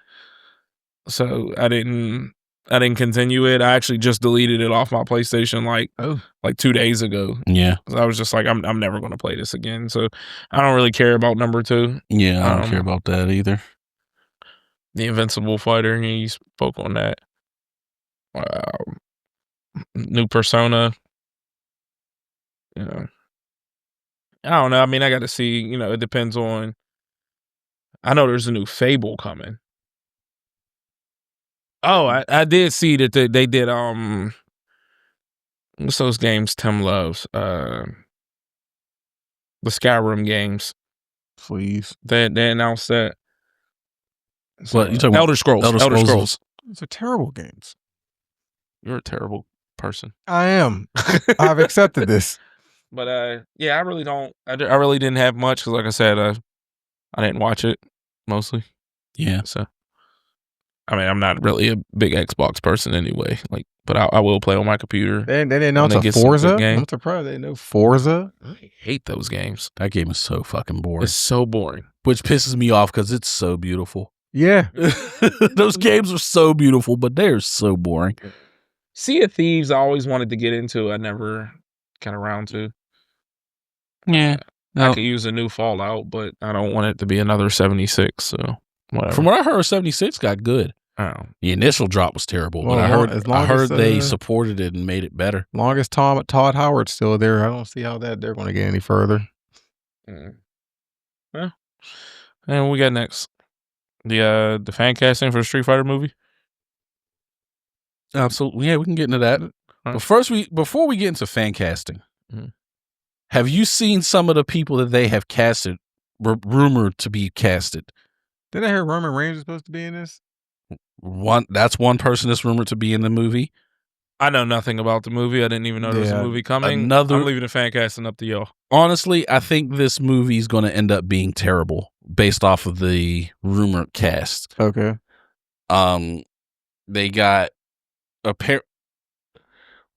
So I didn't continue it. I actually just deleted it off my PlayStation like 2 days ago. Yeah. I was just like, I'm never going to play this again. So I don't really care about number 2. Yeah, I don't care about that either. The Invincible Fighter, he spoke on that. New Persona. I don't know. I mean, I got to see, it depends on. I know there's a new Fable coming. Oh, I did see that they did, what's those games Tim loves? The Skyrim games. Please. They announced that. What you talking about? Elder Scrolls. Elder Scrolls. These are terrible games. You're a terrible person. I am. I've accepted this. But yeah, I really don't. I really didn't have much because, like I said, I didn't watch it mostly. Yeah. So, I mean, I'm not really a big Xbox person anyway. But I will play on my computer. They didn't announce a Forza game. I'm surprised they didn't know Forza. I hate those games. That game is so fucking boring. It's so boring, which pisses me off because it's so beautiful. Yeah, those games are so beautiful, but they're so boring. Sea of Thieves, I always wanted to get into. I never got around to. Yeah, I could use a new Fallout, but I don't want it to be another 76. So whatever. From what I heard, 76 got good. Oh. The initial drop was terrible, well, but I heard they supported it and made it better. Long as Todd Howard's still there, I don't see how they're going to get any further. Yeah. And what we got next? The fan casting for the Street Fighter movie. Absolutely, yeah, we can get into that. But first, before we get into fan casting, have you seen some of the people that they have casted, rumored to be casted? Did I hear Roman Reigns is supposed to be in this? That's one person that's rumored to be in the movie. I know nothing about the movie. I didn't even know there was a movie coming. I'm leaving the fan casting up to y'all. Honestly, I think this movie is going to end up being terrible based off of the rumored cast. Okay. They got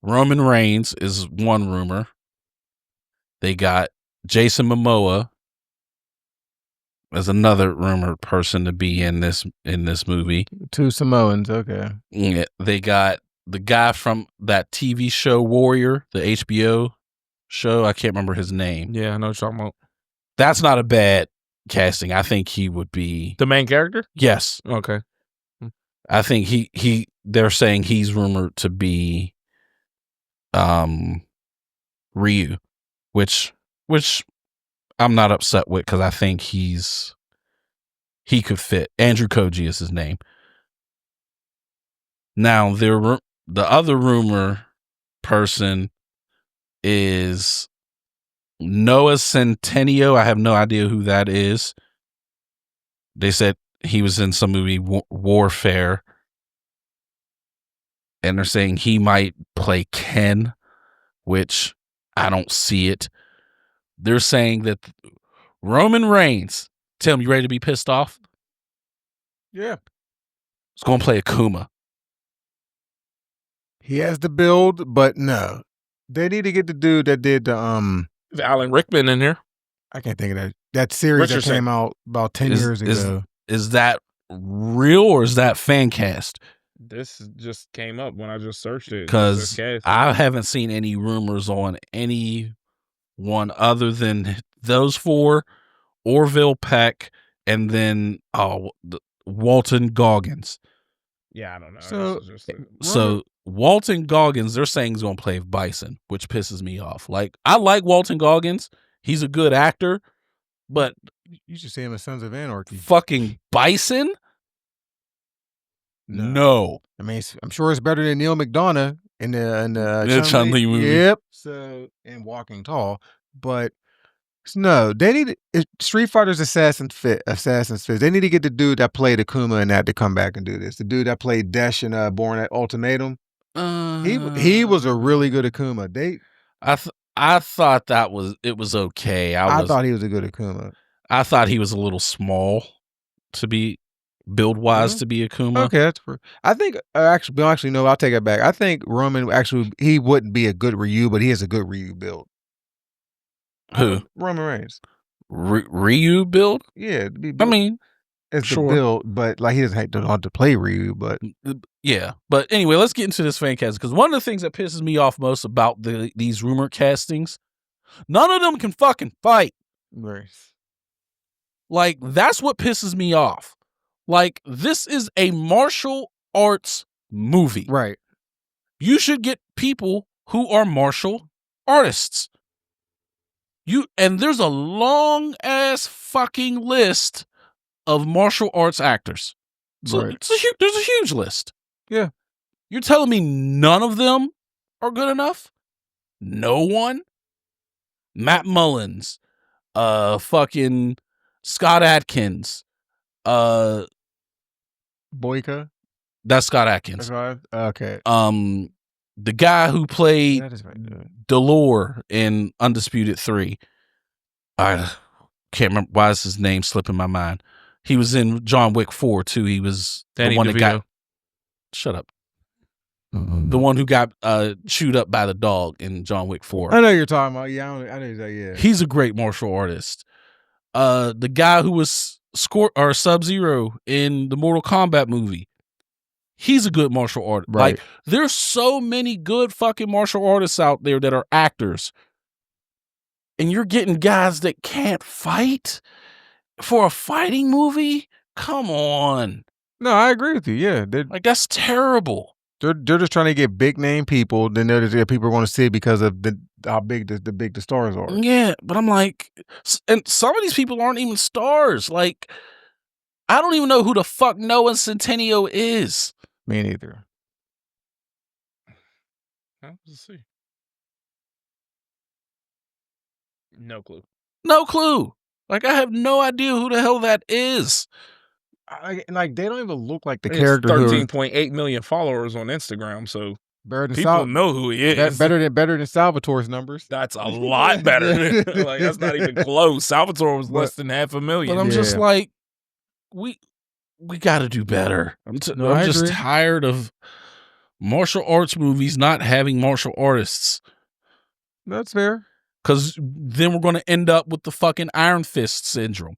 Roman Reigns is one rumor. They got Jason Momoa as another rumored person to be in this movie. 2 Samoans, okay. Yeah, they got the guy from that TV show Warrior, the HBO show. I can't remember his name. Yeah, I know what you're talking about. That's not a bad casting. I think he would be the main character. Yes. Okay. I think he. They're saying he's rumored to be, Ryu, which I'm not upset with because I think he could fit. Andrew Koji is his name. Now the other rumor person is Noah Centineo. I have no idea who that is. They said he was in some movie Warfare. and they're saying he might play Ken, which I don't see it. They're saying that Roman Reigns, Tim, you ready to be pissed off? Yeah. He's going to play Akuma. He has the build, but no. They need to get the dude that did the Alan Rickman in here. I can't think of that series Richardson. that came out about 10 years ago. Is that real or is that fan cast? This just came up when I just searched it. Because I haven't seen any rumors on any one other than those four, Orville Peck, and then Walton Goggins. Yeah, I don't know. So Walton Goggins, they're saying he's going to play Bison, which pisses me off. Like, I like Walton Goggins. He's a good actor, but you should see him as Sons of Anarchy. Fucking Bison? No. I mean, I'm sure it's better than Neil McDonough in the Chun-Li movie. Yep. So, and Walking Tall, but no, they need Street Fighter's Assassin's Fist. They need to get the dude that played Akuma and that to come back and do this. The dude that played Desh in Born at Ultimatum. He was a really good Akuma. I thought it was okay. I thought he was a good Akuma. I thought he was a little small to be build wise to be Akuma. Okay, that's I think actually no, I'll take it back. I think Roman he wouldn't be a good Ryu, but he has a good Ryu build. Who? Roman Reigns. Ryu build? Yeah, I mean, it's the build, but like he doesn't have to play Ryu, but yeah. But anyway, let's get into this fan cast because one of the things that pisses me off most about these rumor castings, none of them can fucking fight. Right. Like, that's what pisses me off. Like, this is a martial arts movie. Right. You should get people who are martial artists. And there's a long ass fucking list of martial arts actors. So right. There's a huge list. Yeah. You're telling me none of them are good enough? No one? Matt Mullins, fucking Scott Adkins, Boyka? That's Scott Adkins. Okay. The guy who played Delore in Undisputed 3. I can't remember why is his name slipping my mind. He was in John Wick 4 too. He was Danny the one DeVito. that got shut up. The one who got chewed up by the dog in John Wick 4. I know you're talking about. Yeah, I know that. Yeah, he's a great martial artist. The guy who was Sub-Zero in the Mortal Kombat movie. He's a good martial artist. Right. Like, there's so many good fucking martial artists out there that are actors. And you're getting guys that can't fight for a fighting movie? Come on. No, I agree with you. Yeah. Like, that's terrible. They're just trying to get big name people. Then people are going to see it because of how big the stars are. Yeah, but I'm like, and some of these people aren't even stars. Like, I don't even know who the fuck Noah Centineo is. Me neither. Let's see. No clue. No clue. Like, I have no idea who the hell that is. Like, they don't even look like the It's character. 13.8 million followers on Instagram, so people know who he is. Better than Salvatore's numbers. That's a lot better. Like, that's not even close. Salvatore was less than 500,000. But I'm just like, we got to do better. I'm just tired of martial arts movies not having martial artists. That's fair. Because then we're going to end up with the fucking Iron Fist syndrome.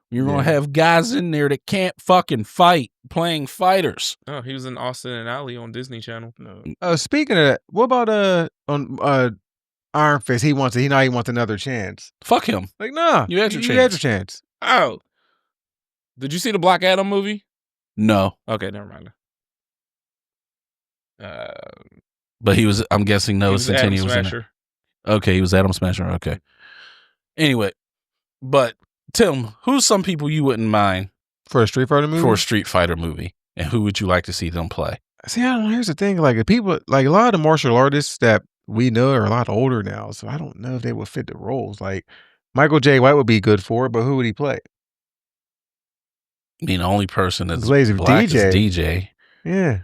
You're going to have guys in there that can't fucking fight playing fighters. Oh, he was in Austin and Alley on Disney Channel. No. Speaking of that, what about on Iron Fist? He wants another chance. Fuck him. Like, nah. You had your chance. You had your chance. Oh. Did you see the Black Adam movie? No. Okay, never mind. But he was, I'm guessing Noah Centineo was in it. Okay, he was Adam Smasher. Okay. Anyway, but Tim, who's some people you wouldn't mind for a Street Fighter movie? For a Street Fighter movie, and who would you like to see them play? See, I don't know. Here's the thing: like, people, like a lot of the martial artists that we know are a lot older now, so I don't know if they would fit the roles. Like, Michael J. White would be good for it, but who would he play? I mean, the only person that's Lazy black DJ. is DJ. Yeah.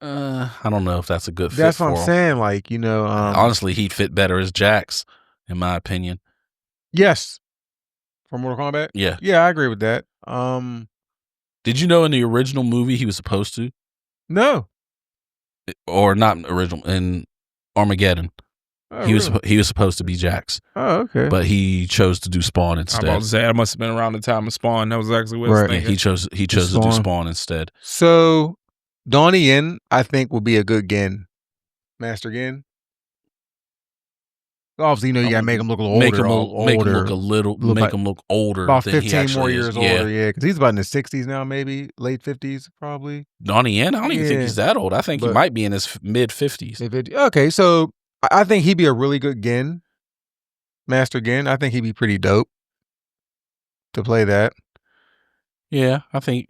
I don't know if that's a good fit. That's for what I'm him. saying. Like, honestly, he'd fit better as Jax, in my opinion. Yes. For Mortal Kombat? Yeah. Yeah, I agree with that. Did you know in the original movie he was supposed to? No. Or not original, in Armageddon. Oh, he really? was supposed to be Jax. Oh, okay. But he chose to do Spawn instead. I'm about to say that must have been around the time of Spawn. That was actually what I was Right. thinking. He chose to do Spawn instead. So Donnie Yen, I think, will be a good Gen. Master Gen. Obviously, you gotta make him look a little older. Make him look older. About than 15 he more is. years older, yeah. Because he's about in his 60s now, maybe. Late 50s, probably. Donnie Yen? I don't even think he's that old. I think he might be in his mid-50s. Okay, so I think he'd be a really good Gen. Master Gen. I think he'd be pretty dope to play that. Yeah, I think...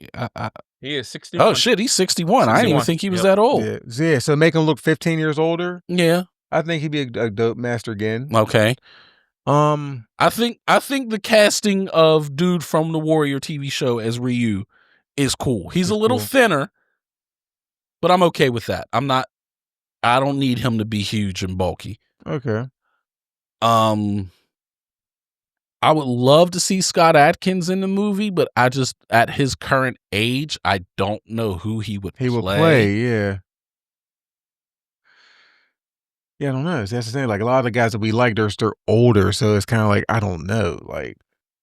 He is 61. Oh, shit, he's 61. I didn't even think he was that old. Yeah, so make him look 15 years older. Yeah. I think he'd be a dope Master Gen. Okay. I think the casting of dude from the Warrior TV show as Ryu is cool. He's a little thinner, but I'm okay with that. I don't need him to be huge and bulky. Okay. I would love to see Scott Adkins in the movie, but I just, at his current age, I don't know who he would play. He would play, yeah. Yeah, I don't know. That's the thing. Like, a lot of the guys that we like, they're older, so it's kind of like, I don't know. Like,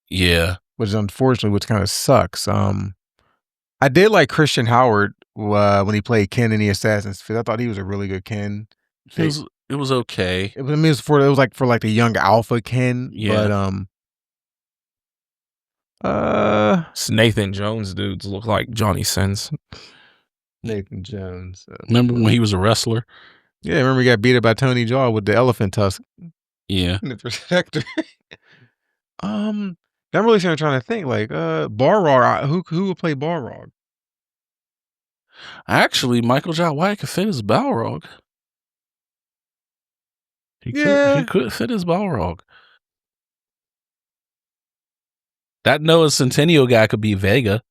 yeah. Which kind of sucks. I did like Christian Howard when he played Ken in the Assassin's Creed. I thought he was a really good Ken. It was okay. It was for the young alpha Ken. Yeah. But it's Nathan Jones dudes look like Johnny Sins. Nathan Jones. Remember when he was a wrestler? Yeah, remember he got beat up by Tony Jaa with the elephant tusk. Yeah. In the protector. I'm really trying to think, like, Balrog, who would play Balrog? Actually, Michael Jai White could fit as Balrog. He could fit as Balrog. That Noah Centineo guy could be Vega.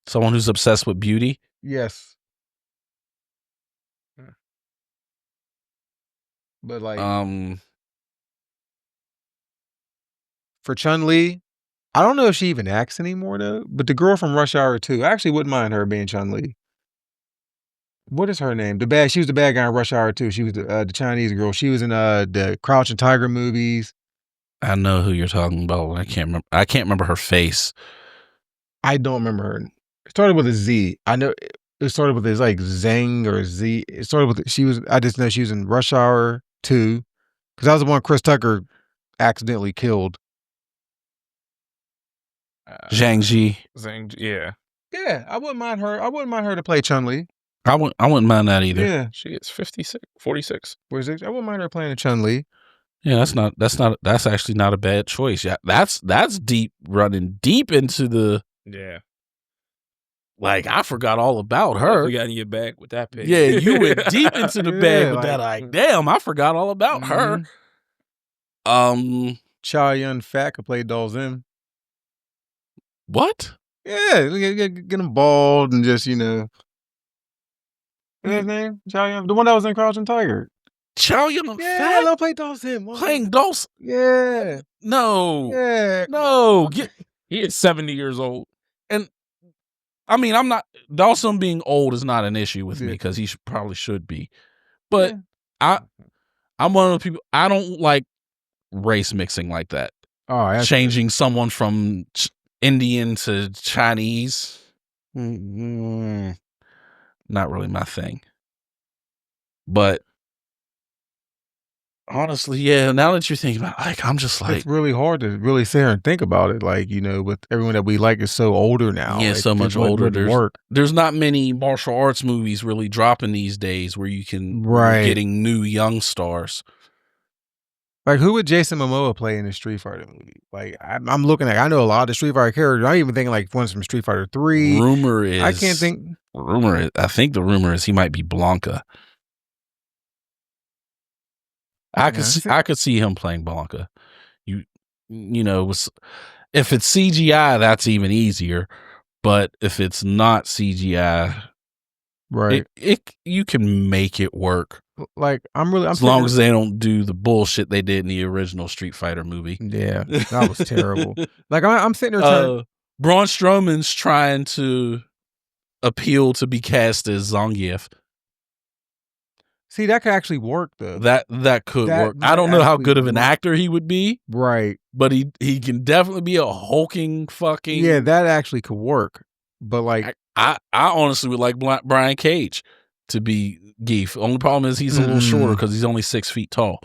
Someone who's obsessed with beauty. Yes. But like for Chun-Li, I don't know if she even acts anymore though. But the girl from Rush Hour 2, I actually wouldn't mind her being Chun-Li. What is her name? She was the bad guy in Rush Hour 2. She was the Chinese girl. She was in the Crouching Tiger movies. I know who you're talking about. I can't remember her face. I don't remember her. It started with a Z. I know it started with this like Zhang or Z. It started with I just know she was in Rush Hour 2, because that was the one Chris Tucker accidentally killed. Zhang Ji. Yeah. Yeah, I wouldn't mind her. I wouldn't mind her to play Chun-Li. I wouldn't mind that either. Yeah, she is 46. I wouldn't mind her playing Chun-Li. Yeah, that's actually not a bad choice. Yeah, that's running deep into the. Yeah. Like, I forgot all about her. You got in your bag with that pick. Yeah, you went deep into the bag with that. Like, damn, I forgot all about her. Chow Yun Fat could play Dalzim. What? Yeah, get him bald and just, What's his name? Chow Yun, the one that was in Crouching Tiger. Chow Yun Fat? Yeah, they'll play Dalzim. Playing Dalzim? Yeah. No. Yeah. No. He is 70 years old. And I mean, Dawson being old is not an issue with me, because he probably should be. But I'm one of those people, I don't like race mixing like that. Oh, changing someone from Indian to Chinese. Not really my thing. But honestly, yeah, now that you're thinking about it, like, I'm just like, it's really hard to really sit here and think about it. Like, with everyone that we like is so older now. Yeah, like, so much older. There's not many martial arts movies really dropping these days where you can getting new young stars. Like, who would Jason Momoa play in a Street Fighter movie? Like, I'm looking at, I know a lot of Street Fighter characters. I'm even thinking like ones from Street Fighter 3. I can't think. I think the rumor is he might be Blanca. I could see him playing Blanca. If it's CGI, that's even easier. But if it's not CGI, Right. You can make it work. Like I'm as long as they don't do the bullshit they did in the original Street Fighter movie. Yeah, that was terrible. Like I'm sitting there Braun Strowman's trying to appeal to be cast as Zangief. See, that could actually work though. That could work. I don't know how good of an actor he would be. Right. But he can definitely be a hulking fucking. Yeah, that actually could work. But like I honestly would like Brian Cage to be Geef. Only problem is he's a little shorter because he's only 6 feet tall.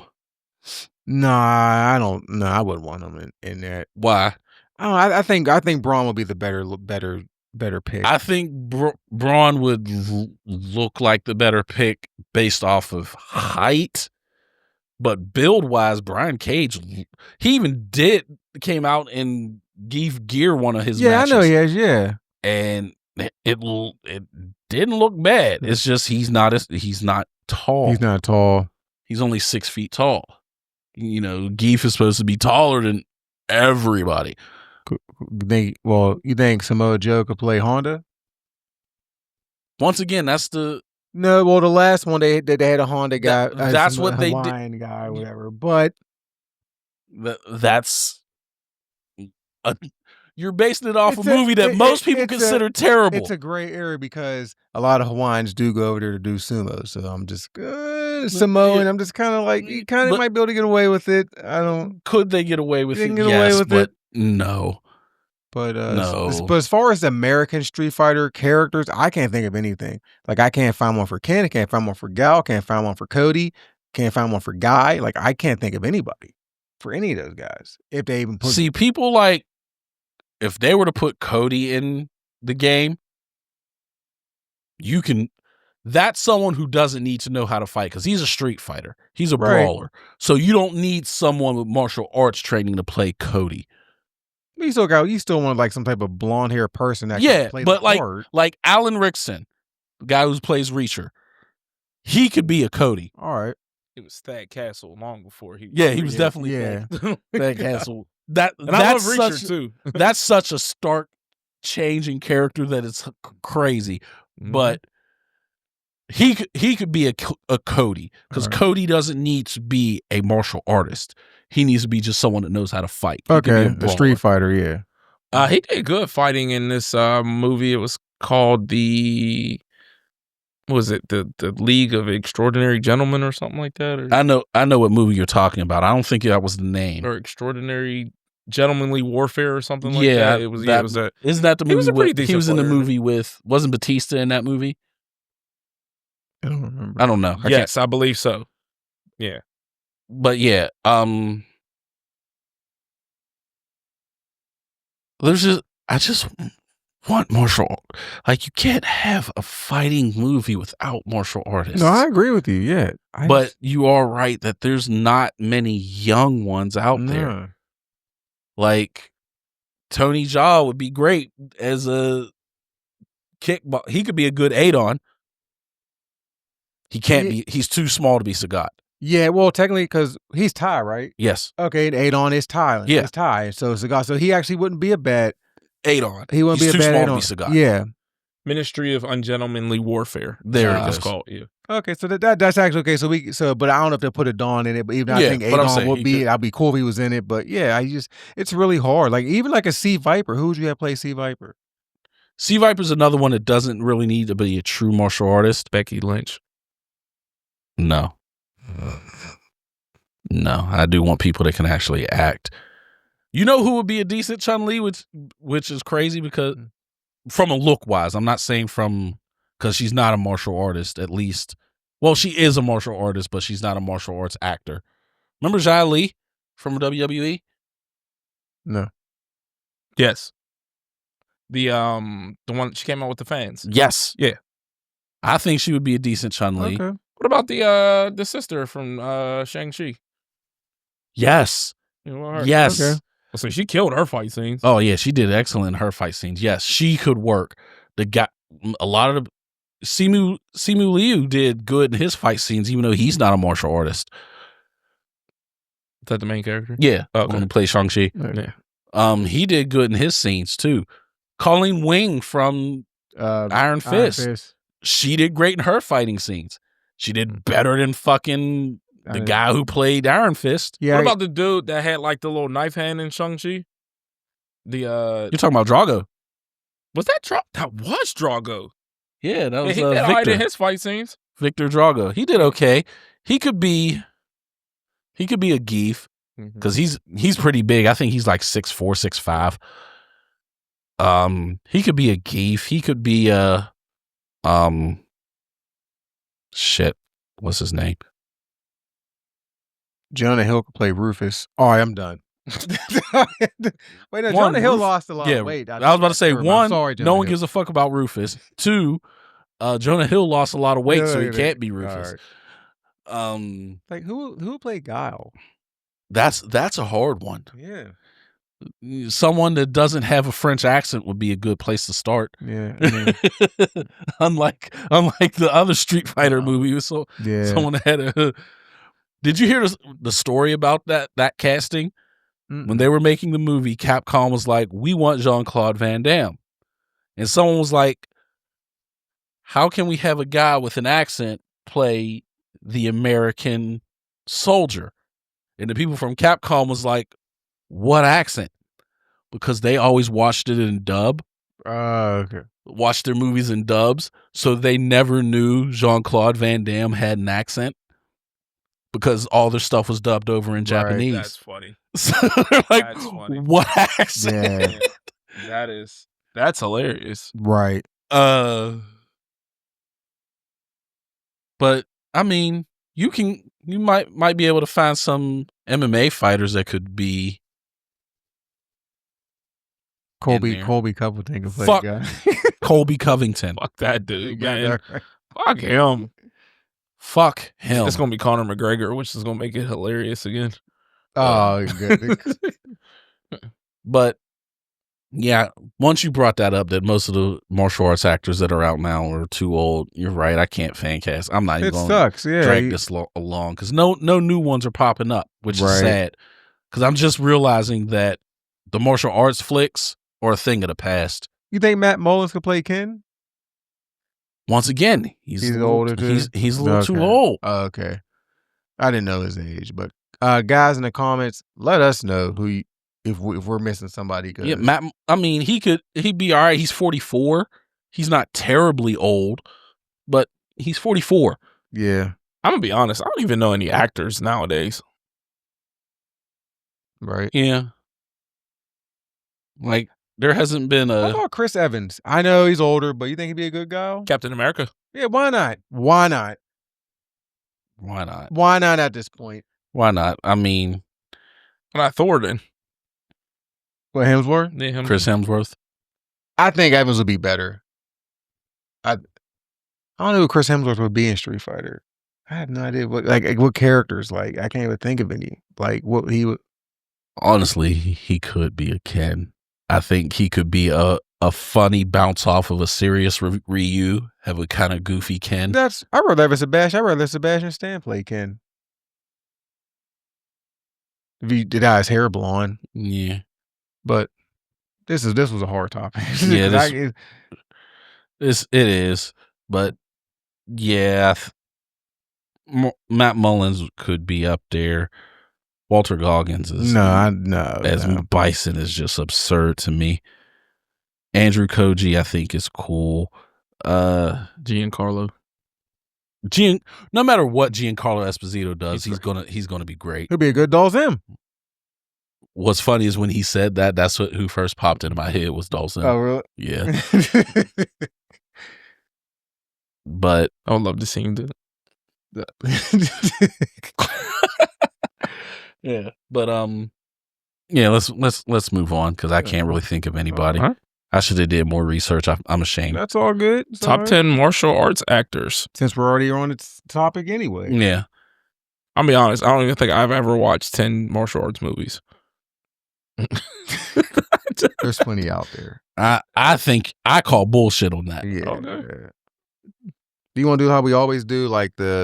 Nah, I don't. No, I wouldn't want him in that. Why? I think Braun would be the better pick. I think Braun would look like the better pick based off of height, but build wise, Brian Cage, he even came out in Geef gear one of his matches. I know he has. Yeah, and it didn't look bad. It's just he's not tall. He's not tall. He's only 6 feet tall. You know, Geef is supposed to be taller than everybody. You think Samoa Joe could play Honda? Once again, that's the no. Well, the last one they had a Honda guy. That's what they did. Guy, or whatever. But that's you're basing it off a movie that most people consider terrible. It's a gray area because a lot of Hawaiians do go over there to do sumo. So I'm just Samoan. I'm just kind of like you kind of might be able to get away with it. I don't. Could they get away with it? Yes, but no. But but as far as American Street Fighter characters, I can't think of anything. Like I can't find one for Ken, I can't find one for Gal, can't find one for Cody, can't find one for Guy. Like I can't think of anybody for any of those guys. If they even see people like if they were to put Cody in the game, that's someone who doesn't need to know how to fight because he's a street fighter. He's a brawler. So you don't need someone with martial arts training to play Cody. You still want like some type of blonde hair person that can play but the part. like Alan Rickson, the guy who plays Reacher, he could be a Cody. All right, it was Thad Castle long before he. He was definitely Thad Castle. That's I love Reacher too. That's such a stark change in character that it's crazy. Mm-hmm. But he could be a Cody because Cody doesn't need to be a martial artist. He needs to be just someone that knows how to fight. Okay, a street fighter, yeah. He did good fighting in this movie. It was called the League of Extraordinary Gentlemen or something like that? Or? I know what movie you're talking about. I don't think that was the name. Or Extraordinary Gentlemanly Warfare or something like that. It was that. Isn't that the movie? He was in the movie with. Wasn't Batista in that movie? I don't remember. I don't know. Yes, I believe so. Yeah. But yeah, I just want martial. Like you can't have a fighting movie without martial artists. No, I agree with you. Yeah, but you are right that there's not many young ones out there. Like Tony Jaa would be great as a kickball. He could be a good Adon. He can't be. He's too small to be Sagat. Yeah, well, technically, because he's Thai, right? Yes. Okay, and Adon is Thai. Yeah, he's Thai. So Sagat. So he actually wouldn't be a bad Adon. He wouldn't be a bad Adon. He's too small to be Sagat. Yeah. Ministry of Ungentlemanly Warfare. There it is. It's called. Yeah. Okay, so that's actually okay. But I don't know if they'll put a Dawn in it. But even I think Adon would be. I'd be cool if he was in it. But yeah, it's really hard. Like even like a C Viper. Who would you have play C Viper? C Viper's another one that doesn't really need to be a true martial artist. Becky Lynch. No, I do want people that can actually act. You know who would be a decent Chun-Li, which is crazy because from a look wise, I'm not saying because she's not a martial artist. At least, well, she is a martial artist, but she's not a martial arts actor. Remember Xia Li from WWE? No. Yes. The one she came out with the fans. Yes. Yeah. I think she would be a decent Chun-Li. Okay. What about the sister from Shang-Chi? Yes. Yes. Okay. So she killed her fight scenes. Oh yeah, she did excellent in her fight scenes. Yes, she could work. A lot of the Simu Liu did good in his fight scenes, even though he's not a martial artist. Is that the main character? Yeah. Okay. When he plays Shang-Chi. Yeah. He did good in his scenes too. Colleen Wing from Iron Fist. she did great in her fighting scenes. She did better than fucking the guy who played Iron Fist. Yeah. What about the dude that had like the little knife hand in Shang-Chi? You're talking about Drago? Was that Drago? That was Drago. Yeah, that was he did Victor. In his fight scenes. Victor Drago. He did okay. He could be a Geef because he's pretty big. I think he's like 6'4", 6'5". He could be a Geef. He could be a shit. What's his name? Jonah Hill could play Rufus. All right, I'm done. Wait, no, Jonah Hill lost a lot of weight. I was about to say, one, no one gives a fuck about Rufus. Two, Jonah Hill lost a lot of weight, so he can't be Rufus. Right. Like who played Guile? That's a hard one. Yeah. Someone that doesn't have a French accent would be a good place to start. Yeah. I mean, unlike the other Street Fighter movie, someone that had a. Did you hear the story about that casting? When they were making the movie, Capcom was like, "We want Jean-Claude Van Damme," and someone was like, "How can we have a guy with an accent play the American soldier?" And the people from Capcom was like, "What accent?" Because they always watched it in dub. Okay. Watched their movies in dubs, so they never knew Jean-Claude Van Damme had an accent because all their stuff was dubbed over in Japanese. That's funny. So they're like, that's funny. What accent? Yeah. That's hilarious. Right. But I mean, you might be able to find some MMA fighters that could be Colby Covington can play Fuck guy. Colby Covington. Fuck that dude, man. Fuck him. Fuck him. It's gonna be Conor McGregor, which is gonna make it hilarious again. Oh, good. But yeah, once you brought that up, that most of the martial arts actors that are out now are too old. You're right. I can't fan cast. I'm not even going to drag this along because no new ones are popping up, which is sad. Because I'm just realizing that the martial arts flicks are a thing of the past. You think Matt Mullins could play Ken? Once again, he's older. He's a little too old. Okay, I didn't know his age, but guys in the comments, let us know if we're missing somebody. Yeah, Matt. I mean, he'd be all right. He's 44. He's not terribly old, but he's 44. Yeah, I'm gonna be honest. I don't even know any actors nowadays. Right. Yeah. Like there hasn't been a. How about Chris Evans? I know he's older, but you think he'd be a good guy? Captain America. Yeah, why not? Why not? Why not? Why not at this point? Why not? I mean, why not Thor then? What, Hemsworth? Yeah, Chris Hemsworth. I think Evans would be better. I don't know who Chris Hemsworth would be in Street Fighter. I have no idea what characters. Like I can't even think of any. Like what he would. Honestly, he could be a Ken. I think he could be a funny bounce off of a serious Ryu, have a kind of goofy Ken. I'd rather have Sebastian. I'd rather Sebastian Stan play Ken. If he did his hair blonde. Yeah. But this was a hard topic. Yeah, it is. But yeah, Matt Mullins could be up there. Walter Goggins is Bison is just absurd to me. Andrew Koji, I think, is cool. Giancarlo. No matter what Giancarlo Esposito does, he's gonna be great. He'll be a good Dalsim. What's funny is when he said that, that's who first popped into my head was Dalsim. Oh, really? Yeah. But I would love to see him do that. Yeah, but yeah, let's move on because I can't really think of anybody. Right. I should have did more research. I'm ashamed. That's all good. It's Top 10 martial arts actors. Since we're already on the topic anyway. Yeah, I'll be honest. I don't even think I've ever watched 10 martial arts movies. There's plenty out there. I think I call bullshit on that. Yeah. Okay. Do you want to do how we always do, like we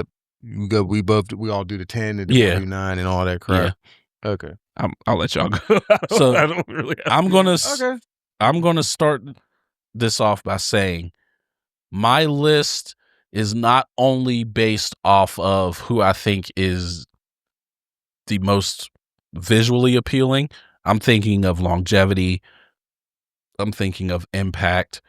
all do the 10 and the 9 and all that crap? Yeah. Okay. I'll let y'all go. So I don't really. I'm gonna start this off by saying my list is not only based off of who I think is the most visually appealing. I'm thinking of longevity. I'm thinking of impact.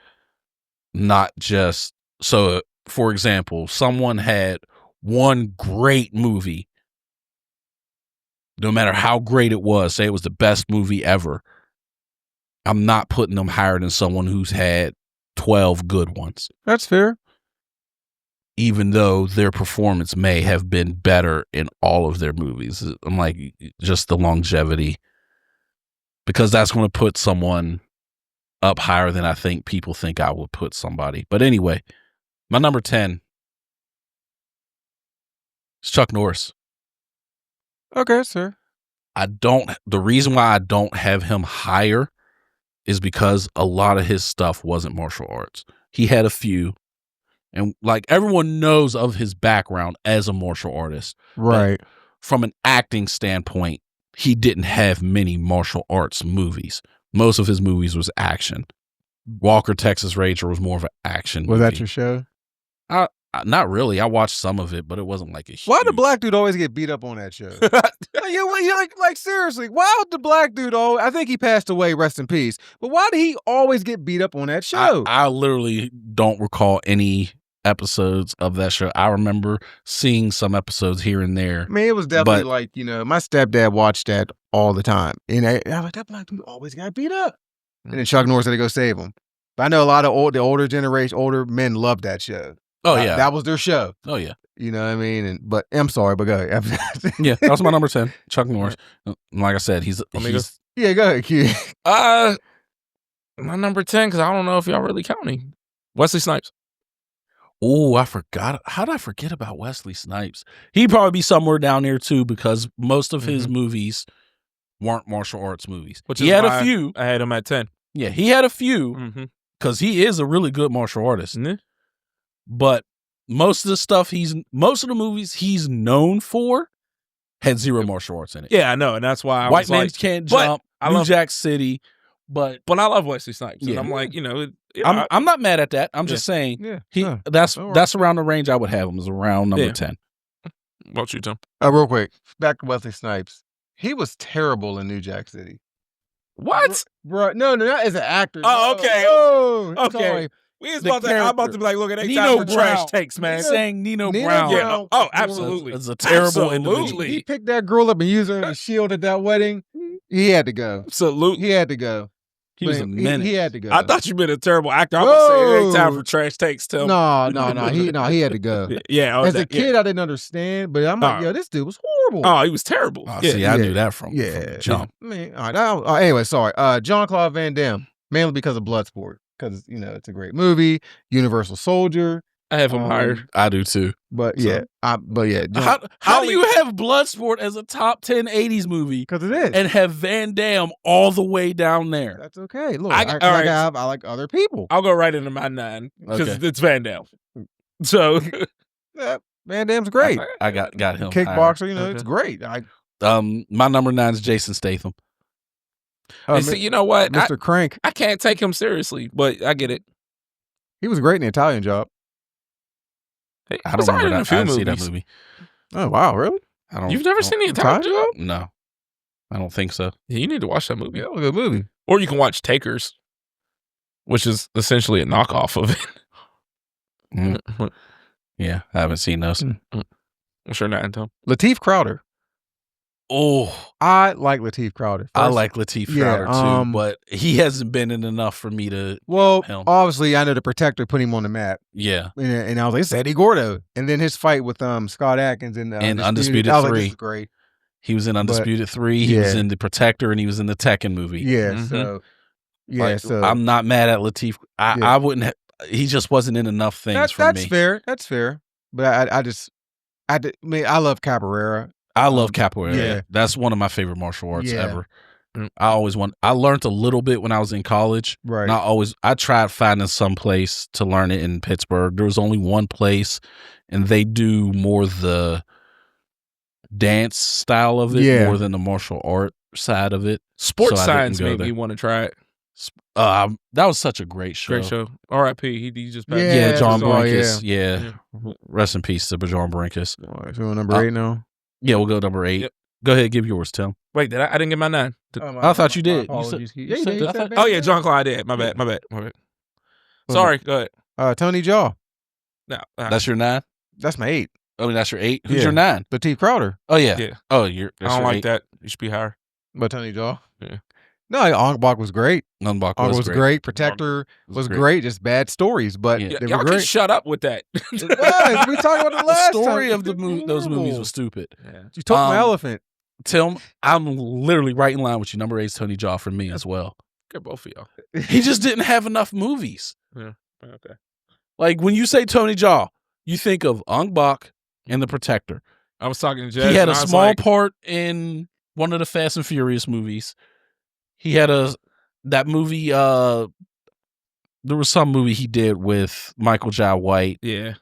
Not just so. For example, someone had one great movie. No matter how great it was, say it was the best movie ever. I'm not putting them higher than someone who's had 12 good ones. That's fair. Even though their performance may have been better in all of their movies. I'm like, just the longevity. Because that's going to put someone up higher than I think people think I would put somebody. But anyway, my number 10 is Chuck Norris. Okay, sir. The reason why I don't have him higher is because a lot of his stuff wasn't martial arts. He had a few. And like everyone knows of his background as a martial artist. Right. From an acting standpoint, he didn't have many martial arts movies. Most of his movies was action. Walker, Texas Ranger was more of an action movie. Was that your show? Not really. I watched some of it, but it wasn't like a huge... Why did the black dude always get beat up on that show? like seriously, why would the black dude I think he passed away, rest in peace. But why did he always get beat up on that show? I literally don't recall any episodes of that show. I remember seeing some episodes here and there. I mean, it was definitely my stepdad watched that all the time. And I was like, that black dude always got beat up. And then Chuck Norris had to go save him. But I know a lot of the older men loved that show. Oh, yeah. That was their show. Oh, yeah. You know what I mean? But I'm sorry, but go ahead. Yeah, that was my number 10, Chuck Norris. Like I said, he's yeah, go ahead, Q. My number 10, because I don't know if y'all really counting. Wesley Snipes. Oh, I forgot. How did I forget about Wesley Snipes? He'd probably be somewhere down there, too, because most of his movies weren't martial arts movies. Which he had a few. I had him at 10. Yeah, he had a few because he is a really good martial artist. Mm-hmm. But most of the movies he's known for had zero martial arts in it. Yeah, I know, and that's why White Man Can't Jump, New Jack City, but I love Wesley Snipes. Yeah. And I'm like, I'm not mad at that. I'm just saying, that's around the range I would have him. Is around number 10. What about you, Tim? Real quick, back to Wesley Snipes. He was terrible in New Jack City. What? Bro, no, not as an actor. Oh, okay. Oh, okay. Sorry. I'm about to be like, look at Nino for Brown. trash takes, man. Saying Nino Brown. Yeah. Oh, absolutely. It's a terrible individual. He picked that girl up and used her as a shield at that wedding. He had to go. Absolutely. He had to go. He was a menace. He had to go. I thought you been a terrible actor. I'm gonna say it ain't time for trash takes, Tim. No. He had to go. Yeah. As a kid, I didn't understand, but I'm like, yo, this dude was horrible. Oh, he was terrible. See, I knew that from the jump. Man, all right. Anyway, sorry. Jean-Claude Van Damme, mainly because of Bloodsport, because it's a great movie. Universal Soldier. I have him higher. I do too. But yeah. How do you have Bloodsport as a top 10 80s movie? Because it is. And have Van Damme all the way down there. That's okay. Look, I like other people. I'll go right into my 9 because Okay. it's Van Damme. So Yeah, Van Damme's great. I got him. Kickboxer, higher. it's great. My number 9 is Jason Statham. and see, you know what? Mr. Crank. I can't take him seriously, but I get it. He was great in the Italian Job. Hey, I don't remember that. I didn't see that movie. Oh wow, really? You've never seen the Italian Job? No, I don't think so. Yeah, you need to watch that movie. Yeah, it was a good movie. Or you can watch Takers, which is essentially a knockoff of it. Yeah, I haven't seen those. What's your 9, Tom? Lateef Crowder. Oh, I like Lateef Crowder. I like Lateef Crowder too, but he hasn't been in enough for me to. Well, him. obviously, I know the Protector put him on the map. Yeah, and I was like, it's Eddie Gordo, and then his fight with Scott Atkins in Undisputed 3. This is great. He was in Undisputed 3. He was in the Protector, and he was in the Tekken movie. Yeah, so I'm not mad at Lateef. I wouldn't. He just wasn't in enough things for me. That's fair. But I love Capoeira. I love Capoeira. Yeah. That's one of my favorite martial arts ever. I learned a little bit when I was in college. Right. And I tried finding some place to learn it in Pittsburgh. There was only one place, and they do more the dance style of it more than the martial art side of it. Sports Science made me want to try it. That was such a great show. Great show. R.I.P. He just passed. Yeah, John oh, Brinkus. Yeah. Rest in peace to John Brinkus. All right, so number 8 now. Yeah, we'll go number 8. Yep. Go ahead, give yours, Tim. Wait, I didn't get my 9. I thought you did. Apologies. You said Oh yeah, John Claude did. My bad. Sorry. Go ahead. Tony Jaa. No, That's your 9? That's my 8. Oh, that's your 8? Who's Yeah. your 9? Lateef Crowder. Oh, yeah. Yeah. Oh, I don't like that. You should be higher. But Tony Jaa. Yeah. No, Ong Bak was great. Ong Bak Ong was was great. great. Protector was great. Just bad stories, but Yeah. they Y'all were can great. shut up with that. It was. We talked about the The last story time. of those movies was stupid. Yeah. You took my elephant. Tim, I'm literally right in line with you. Number 8 is Tony Jaa for me as well. Good, both of y'all. He just didn't have enough movies. Yeah. Okay. Like when you say Tony Jaa, you think of Ong Bak and The Protector. I was talking to Jazz. He had and a I was small like, part in one of the Fast and Furious movies. He had that movie. There was some movie he did with Michael Jai White Yeah.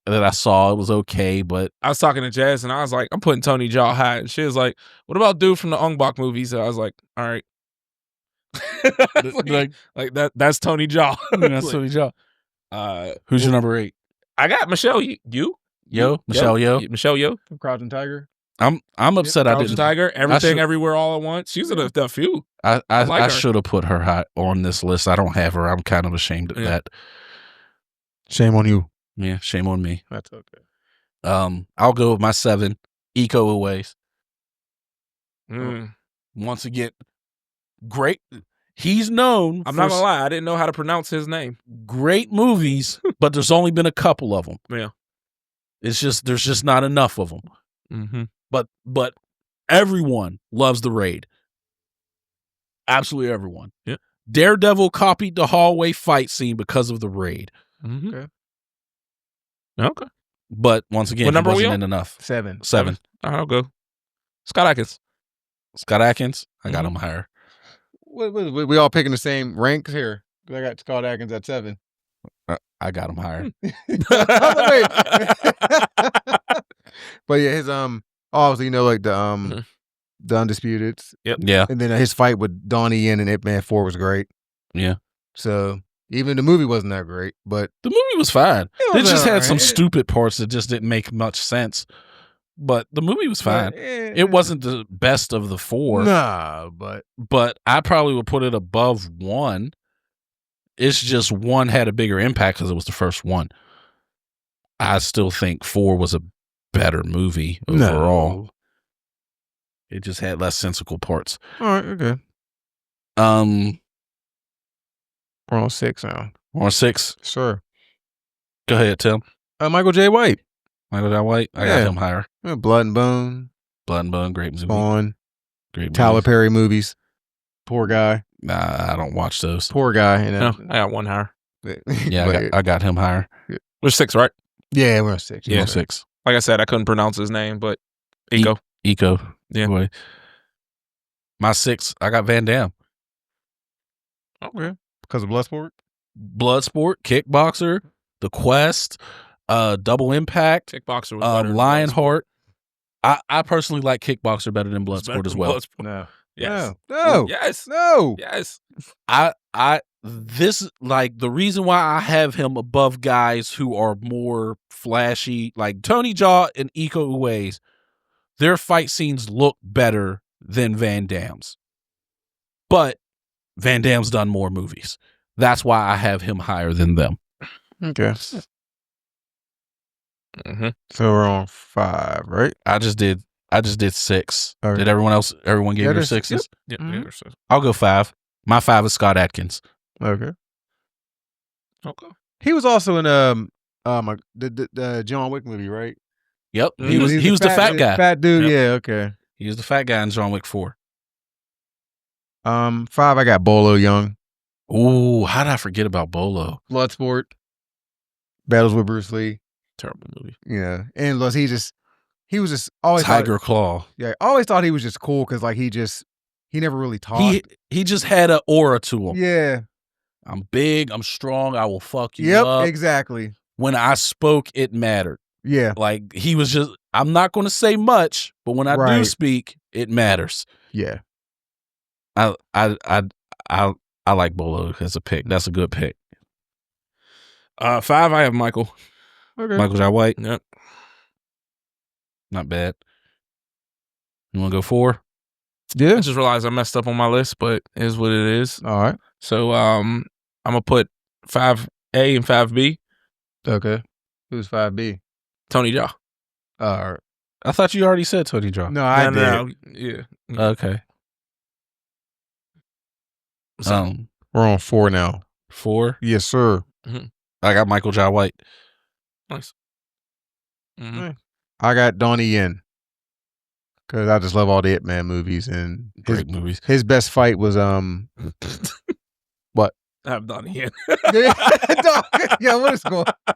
that I saw. It was okay, but I was talking to Jazz and I was like, I'm putting Tony Jaa high. And she was like, what about dude from the Ong Bak movies? And I was like, all right. like that's Tony Jaa. that's Tony Jaa. Who's your number 8? I got Michelle. You? Michelle Yeoh. Michelle Yeoh. From Crouching Tiger. I'm upset I Crouching didn't. Tiger. Everything, should- Everywhere, All at Once. She's in a few. I like her. should have put her high on this list. I don't have her. I'm kind of ashamed of that. Shame on you. Yeah, shame on me. That's okay. I'll go with my 7, Iko Uwais. Mm. Once again, great. He's known. I'm for not gonna lie. I didn't know how to pronounce his name. great movies, but there's only been a couple of them. Yeah. It's just there's just not enough of them. Mm-hmm. But everyone loves The Raid. Absolutely everyone. Yeah. Daredevil copied the hallway fight scene because of The Raid. Mm-hmm. Okay. Okay. But once again, What it number are we wasn't on? enough. 7. 7. All right, I'll go. Scott Adkins. Scott Adkins, I got Mm-hmm. him higher. We all picking the same ranks here. I got Scott Adkins at 7. I got him higher. But yeah, his obviously like the Undisputed. Yeah. And then his fight with Donnie Yen and Ip Man 4 was great. Yeah. So even the movie wasn't that great, but The movie was fine. It It was just had some alright. stupid parts that just didn't make much sense. But the movie was fine. It wasn't the best of the 4. Nah, but I probably would put it above 1. It's just 1 had a bigger impact because it was the first one. I still think 4 was a better movie overall. No. It just had less sensical parts. All right, okay. We're on 6 now. Or 6. Sure. Go ahead, Tim. Michael J. White. Michael Jai White. I got Yeah. him higher. Blood and Bone, Blood and Bone, great movie. Spawn, Great movie. Tyler Perry movies. Poor guy. Nah, I don't watch those. Poor guy. You know? No, I got one higher. Yeah, I got him higher. We're 6, right? Yeah, we're on 6. Yeah, Yeah. 6. Like I said, I couldn't pronounce his name, but Iko. Eco. Yeah. Boy. My 6, I got Van Damme. Okay. Because of Bloodsport? Bloodsport, Kickboxer, The Quest, Double Impact, Kickboxer was better than Lionheart. I personally like Kickboxer better than Bloodsport. It's better Bloodsport as than well. Bloodsport. No. Yes. No. Yes. No. Yes. This like the reason why I have him above guys who are more flashy, like Tony Jaa and Iko Uwais, their fight scenes look better than Van Damme's. But Van Damme's done more movies. That's why I have him higher than them. Okay. Mm-hmm. So we're on 5, right? I just did 6. Okay. Did everyone give Yeah, their there's- 6s? Yeah. Mhm. Yeah, so- I'll go 5. My 5 is Scott Adkins. Okay. Okay. He was also in the John Wick movie, right? Yep. Mhm. He was the fat guy. Fat dude, Yep. yeah, okay. He was the fat guy in John Wick 4. 5, I got Bolo Young. Ooh, how did I forget about Bolo? Bloodsport. Battles with Bruce Lee. Terrible movie. Yeah. And plus he was just always Tiger Claw. I always thought he was just cool because like he never really talked. He just had an aura to him. Yeah. I'm big, I'm strong, I will fuck you Yep, up. exactly. When I spoke, it mattered. Yeah. Like he was just I'm not gonna say much, but when I do Right. speak, it matters. Yeah. I I like Bolo as a pick. That's a good pick. 5, I have Michael. Okay. Michael Jai White. Yep. Not bad. You want to go 4? Yeah. I just realized I messed up on my list, but it is what it is. All right. So I'm gonna put 5A and 5B. Okay. Who's 5B? Tony Jaa. All right. I thought you already said Tony Jaa. No, I did. No, yeah. Okay. So, We're on 4 now. 4. Yes, sir. I got Michael Jai White. nice. Mhm. I got Donnie Yen. Because I just love all the Ip Man movies. And Great movies. his best fight was what? I have Donnie Yen. Yeah, what is going on?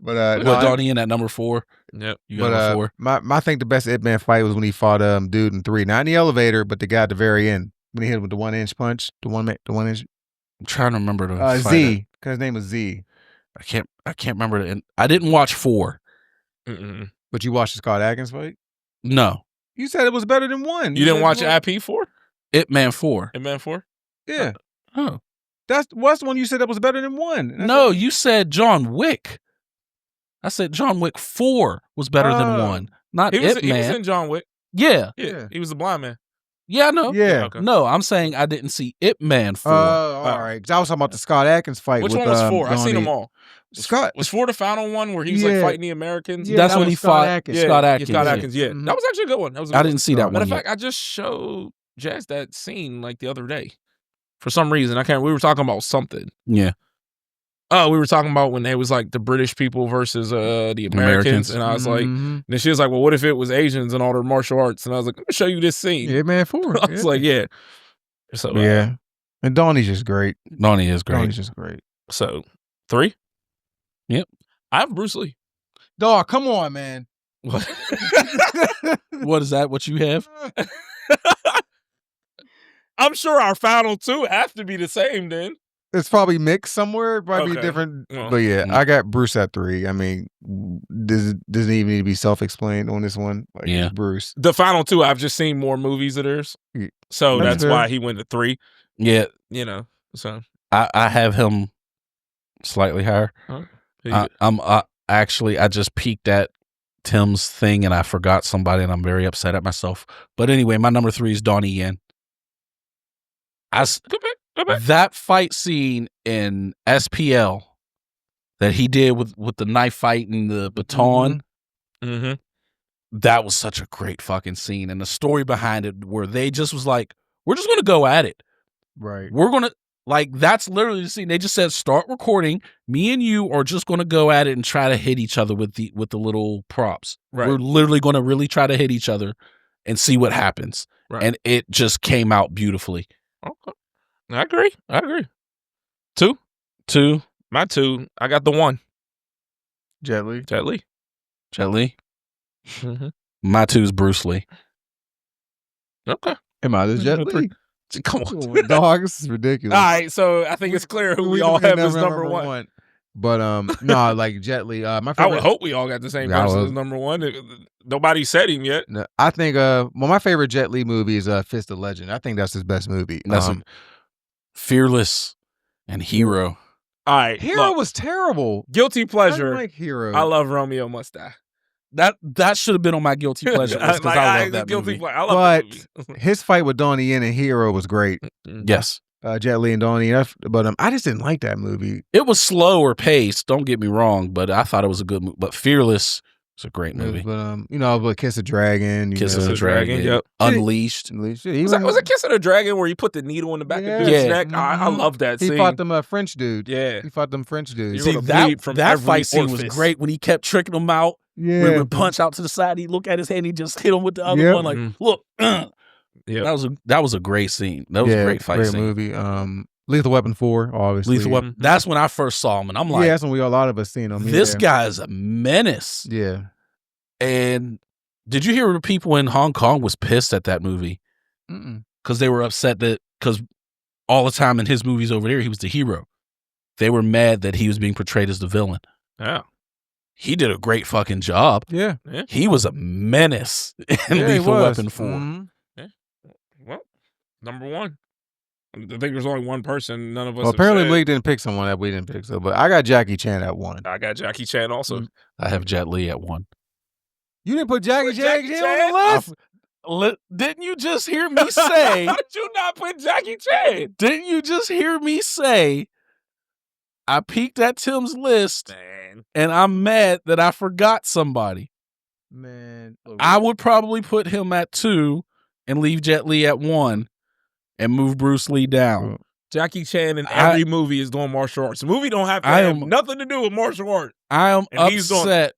But What, Donnie in at number 4? Yep. You got number 4? I think the best Ip Man fight was when he fought dude in 3. Not in the elevator, but the guy at the very end. When he hit him with the 1-inch punch. The 1 inch. I'm trying to remember the fighter. Z. Because his name was Z. I can't remember the. I didn't watch 4. Mm-mm. But you watched the Scott Adkins fight? No. You said it was better than 1. You didn't watch IP 4? Ip Man 4. Ip Man 4? Yeah. Oh. What's the one you said that was better than 1? No, you said John Wick. I said John Wick 4 was better than 1. Not He was Ip Man. in John Wick. Yeah. Yeah. He was the blind man. Yeah, I know. Yeah. Okay. No, I'm saying I didn't see Ip Man 4. All right. 'Cause I was talking about the Scott Adkins fight. Which with, one was 4? I've seen Donnie. them all. Scott Was 4 the final one where he was like Yeah. fighting the Americans? Yeah, That's that when was he Scott fought Adkins. Yeah, Scott yeah, Adkins. Scott yeah. Adkins, yeah. Mhm. That was actually a good one. That was a I good didn't see that Matter one of yet. fact, I just showed Jazz that scene like the other day. For some reason, we were talking about something. Yeah. Oh, we were talking about when they was like the British people versus the Americans. And I was like, Mhm. then she was like, well, what if it was Asians and all their martial arts? And I was like, let me show you this scene. Ip Man 4. I was like, yeah. So yeah. And Donnie's just great. Donnie is great. Donnie's just great. So 3? Yep. I have Bruce Lee. Dog, come on, man. What? What is that? What you have? I'm sure our final 2 have to be the same then. It's probably mixed somewhere. It might be Okay. different. Well, but yeah, I got Bruce at 3. I mean, doesn't even need to be self-explained on this one. Like, Yeah. Bruce. The final 2, I've just seen more movies of theirs. Yeah. So That's that's fair. why he went to 3, Yeah. you know. So I have him slightly higher. Huh? I just peeked at Tim's thing and I forgot somebody and I'm very upset at myself. But anyway, my number 3 is Donnie Yen. Good pick. That fight scene in SPL that he did with the knife fight and the baton, Mm-hmm. that was such a great fucking scene. And the story behind it where they just was like, we're just going to go at it. Right. We're going to, like, that's literally the scene. They just said, start recording. Me and you are just going to go at it and try to hit each other with the little props. Right. We're literally going to really try to hit each other and see what happens. Right. And it just came out beautifully. Okay. I agree. 2? My 2, I got the 1. Jet Li. Jet Li. Jet Li. Mm-hmm. My 2 is Bruce Lee. Okay. Am I the Jet Li? Come on. Dog, this is ridiculous. All right, so I think it's clear who we all have as number 1. But no, like Jet Li. My I favorite, would hope we all got the same Yeah, I person would. as number 1. Nobody said him yet. No, I think my favorite Jet Li movie is Fist of Legend. I think that's his best movie. That's Fearless and Hero. All right, Hero look, was terrible. guilty I pleasure. didn't like Hero. I love Romeo Must Die. That should have been on my guilty pleasure list because I love that guilty movie. pleasure. I love that movie. His fight with Donnie Yen and Hero was great. Yes. Jet Li and Donnie Yen. But I just didn't like that movie. It was slower paced, don't get me wrong, but I thought it was a good movie. But Fearless was a great movie. But but Kiss a Dragon. Kiss of know. the Dragon. Yep. Unleashed. Was Was it Kiss of the Dragon where you put the needle in the back of dude's Yeah. neck? I love that He scene. fought them French dude. Yeah. He fought them French dudes. You're See, gonna bleed from that every fight scene was orifice. great when he kept tricking him out. Yeah. When he would punch out to the side, he'd look at his hand, he just hit him with the other Yep. one. Like, look. Yeah. That was a great scene. That was a great fight scene. movie. Lethal Weapon 4, obviously. Lethal Weapon. That's when I first saw him, and I'm like, yeah, that's when a lot of us seen him. this guy is a menace. Yeah. And did you hear the people in Hong Kong was pissed at that movie? Because they were upset that, because all the time in his movies over there, he was the hero. They were mad that he was being portrayed as the villain. Yeah. He did a great fucking job. Yeah. He was a menace in Lethal Weapon 4. Mhm. Well, number 1. I think there's only one person. None of us. Well, apparently Malik didn't pick someone that we didn't pick. So, but I got Jackie Chan at 1. I got Jackie Chan also. I have Jet Li at 1. You didn't put Jackie Chan on the list? Didn't you just hear me say? How did you not put Jackie Chan? Didn't you just hear me say? I peeked at Tim's list, Man. and I'm mad that I forgot somebody. Man, I would probably put him at 2 and leave Jet Li at 1 and move Bruce Lee down. Jackie Chan in every movie is doing martial arts. The movie don't have to have nothing to do with martial arts. I am upset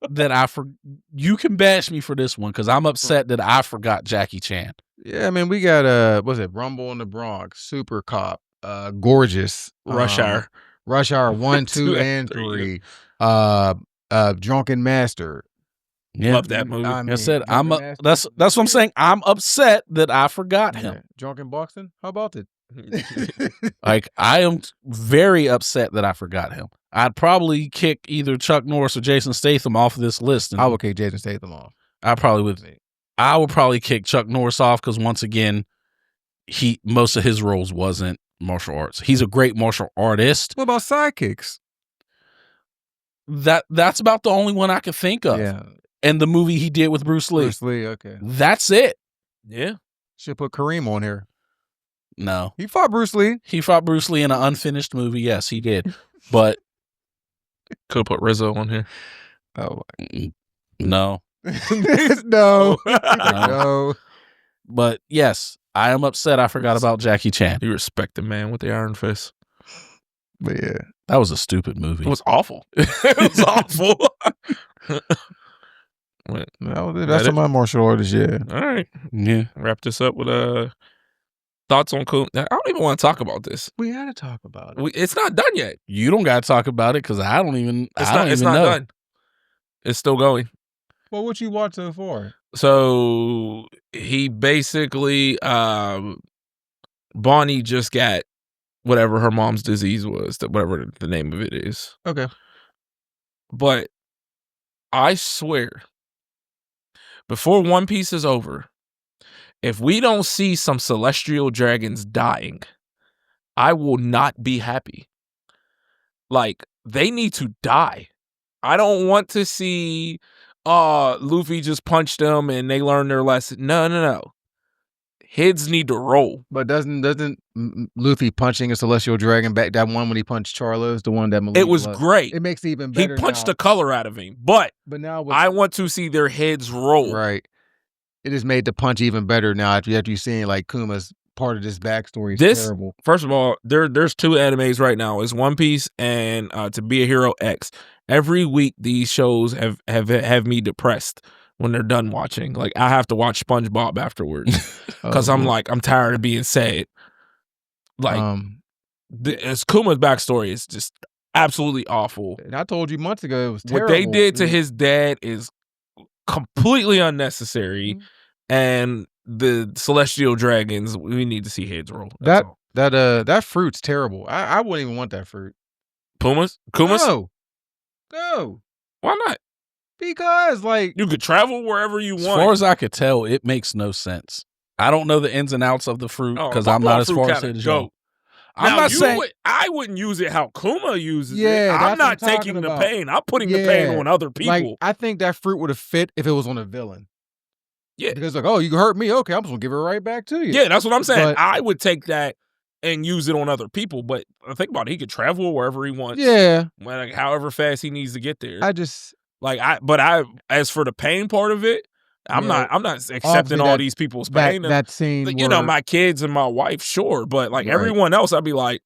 that you can bash me for this one because I'm upset that I forgot Jackie Chan. Yeah, I mean, we got what's it? Rumble in the Bronx, Super Cop, Gorgeous, Rush Hour 1, 2, and 3, Drunken Master. Yeah. Love that movie. I said that's what I'm saying. I'm upset that I forgot him. Yeah. Drunken Boston. How about it? Like, I am very upset that I forgot him. I'd probably kick either Chuck Norris or Jason Statham off of this list. I would kick Jason Statham off. I would probably kick Chuck Norris off because once again, most of his roles wasn't martial arts. He's a great martial artist. What about sidekicks? That's about the only one I could think of. Yeah. And the movie he did with Bruce Lee. Bruce Lee, okay. That's it. Yeah. Should put Kareem on here. No. He fought Bruce Lee. He fought Bruce Lee in an unfinished movie. Yes, he did. But could have put Rizzo on here. Oh. No. No. But yes, I am upset I forgot about Jackie Chan. You respect the man with the iron fist. But yeah. That was a stupid movie. It was awful. It was awful. That's my martial artists, yeah. All right. Yeah. Wrap this up with thoughts on Cool. I don't even want to talk about this. We had to talk about it. It's not done yet. You don't got to talk about it because I don't even know. It's not done. It's still going. Well, what you watched so far? So he basically, Bonnie just got whatever her mom's disease was, whatever the name of it is. Okay. But I swear, before One Piece is over, if we don't see some celestial dragons dying, I will not be happy. Like, they need to die. I don't want to see Luffy just punched them and they learned their lesson. No. Heads need to roll. But doesn't Luffy punching a celestial dragon back, that one when he punched Charlos, the one that Malik it was great. It makes it even better. He punched the color out of him, but now I want to see their heads roll. Right. It has made the punch even better now after you seeing like Kuma's part of this backstory is terrible. First of all, there's 2 animes right now. It's One Piece and To Be a Hero X. Every week these shows have me depressed when they're done watching. Like, I have to watch SpongeBob afterwards because I'm tired of being sad. Like, Kuma's backstory is just absolutely awful. And I told you months ago it was terrible. What they did to his dad is completely unnecessary, and the celestial dragons, we need to see heads roll. That fruit's terrible. I wouldn't even want that fruit. Kuma's? No. Why not? Because you could travel wherever you want. As far as I could tell, it makes no sense. I don't know the ins and outs of the fruit because I'm not as far as it is. I'm not saying I wouldn't use it how Kuma uses it. I'm not taking the pain. I'm putting the pain on other people. Like, I think that fruit would have fit if it was on a villain. Yeah. Because like, oh, you hurt me. Okay, I'm just going to give it right back to you. Yeah, that's what I'm saying. But I would take that and use it on other people. But think about it. He could travel wherever he wants. Yeah. Like, however fast he needs to get there. As for the pain part of it, I'm not accepting all these people's pain. That scene, my kids and my wife, sure, but everyone else, I'd be like,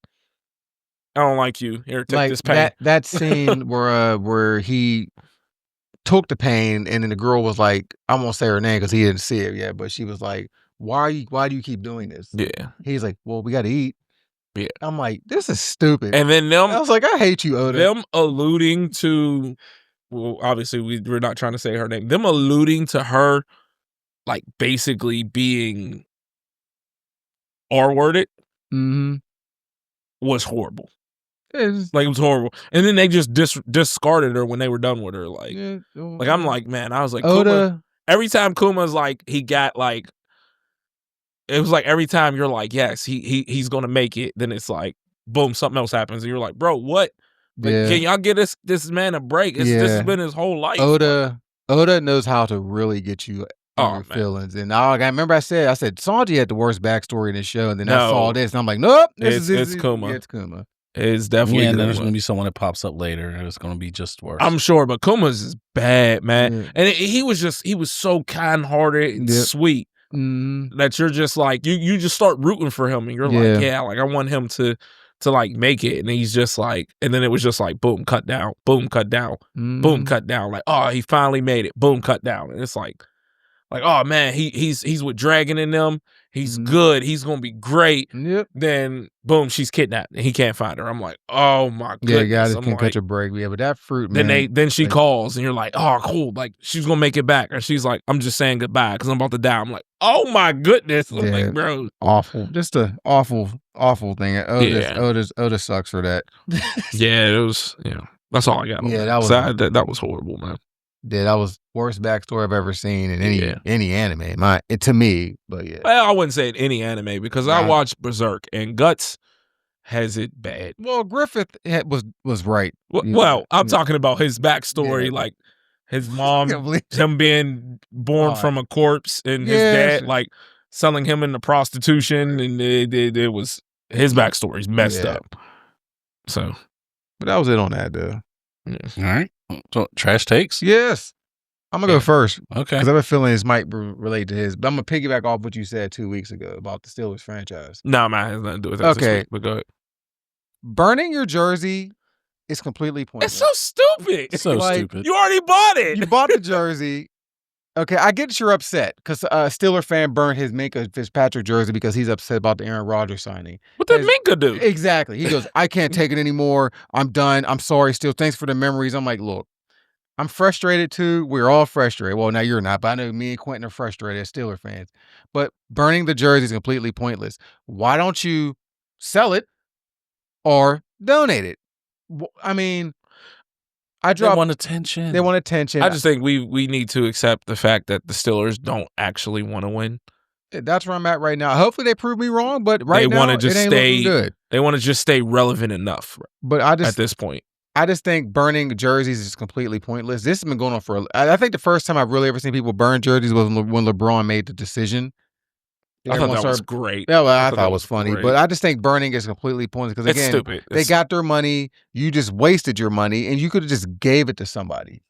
I don't like you. Here, take this pain. That scene where he took the pain, and then the girl was like, I won't say her name because he didn't see it yet, but she was like, why do you keep doing this? Yeah. He's like, well, we got to eat. Yeah. I'm like, this is stupid. And then I was like, I hate you, Oda. Them alluding to. Well, obviously, we're not trying to say her name. Them alluding to her, like, basically being R-worded was horrible. It was horrible. And then they just discarded her when they were done with her. I'm like, man, I was like, Oda. Kuma, every time Kuma's like, he got like it was like every time you're like, yes, he's gonna make it. Then it's like, boom, something else happens, and you're like, bro, what? Like, can y'all get this man a break? This has been his whole life. Oda knows how to really get you in your feelings. And I remember I said Sanji had the worst backstory in the show, and then I saw this, and I'm like, nope, it's Kuma. It's Kuma. It's definitely and there's going to be someone that pops up later, and it's going to be just worse. I'm sure, but Kuma's is bad, man. Yeah. And he was so kind-hearted and sweet that you're just like, you just start rooting for him, and you're like, like I want him to like make it. And he's just like, and then it was just like, boom, cut down, boom, cut down, boom, cut down. Like, oh, he finally made it, boom, cut down. And it's like, oh man, he's with Dragon in them. He's good. He's gonna be great. Yep. Then boom, she's kidnapped and he can't find her. I'm like, oh my goodness. Yeah, guys can't catch a break. Yeah, but that fruit, man. Then she calls and you're like, oh cool, like she's gonna make it back. Or she's like, I'm just saying goodbye because I'm about to die. I'm like, oh my goodness. I'm like, bro, awful. Just a awful thing. Otis sucks for that. Yeah, it was. Yeah, that's all I got. Yeah, that was horrible, man. Yeah, that was worst backstory I've ever seen in any anime. To me, but yeah. Well, I wouldn't say in any anime because I watched Berserk and Guts has it bad. Well, Griffith was right. Well, I'm talking about his backstory, like his mom, him being born from a corpse, and his dad like selling him into prostitution, and it was his backstory's messed up. So, but that was it on that though. All right. So, trash takes? Yes. I'm going to go first. Okay. Because I have a feeling this might relate to his. But I'm going to piggyback off what you said 2 weeks ago about the Steelers franchise. No, man, it has nothing to do with that. Okay. But go ahead. Burning your jersey is completely pointless. It's so stupid. It's so stupid. You already bought it. You bought the jersey. Okay, I get you're upset because a Steeler fan burned his Minka Fitzpatrick jersey because he's upset about the Aaron Rodgers signing. What did Minka do? Exactly. He goes, I can't take it anymore. I'm done. I'm sorry. Still, thanks for the memories. I'm like, look, I'm frustrated too. We're all frustrated. Well, now you're not, but I know me and Quentin are frustrated as Steeler fans. But burning the jersey is completely pointless. Why don't you sell it or donate it? I mean, they want attention. They want attention. I just think we need to accept the fact that the Steelers don't actually want to win. That's where I'm at right now. Hopefully they prove me wrong, but now it ain't looking good. They want to just stay relevant enough. But at this point, I just think burning jerseys is completely pointless. This has been going on I think the first time I've really ever seen people burn jerseys was when LeBron made the decision. I thought that was great. Yeah, well, I thought it was funny, but I just think burning is completely pointless because again, it's stupid. They got their money. You just wasted your money, and you could have just gave it to somebody,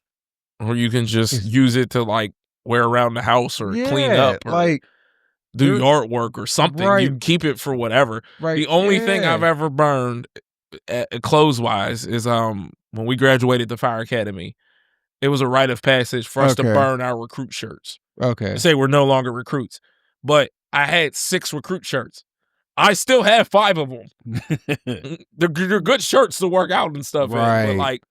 or you can just use it to like wear around the house or clean up, or like do yard work or something. Right. You can keep it for whatever. Right. The only thing I've ever burned, clothes wise, is when we graduated the Fire Academy. It was a rite of passage for us to burn our recruit shirts. Okay, to say we're no longer recruits, but I had 6 recruit shirts. I still have 5 of them. They're good shirts to work out and stuff. Right. But like,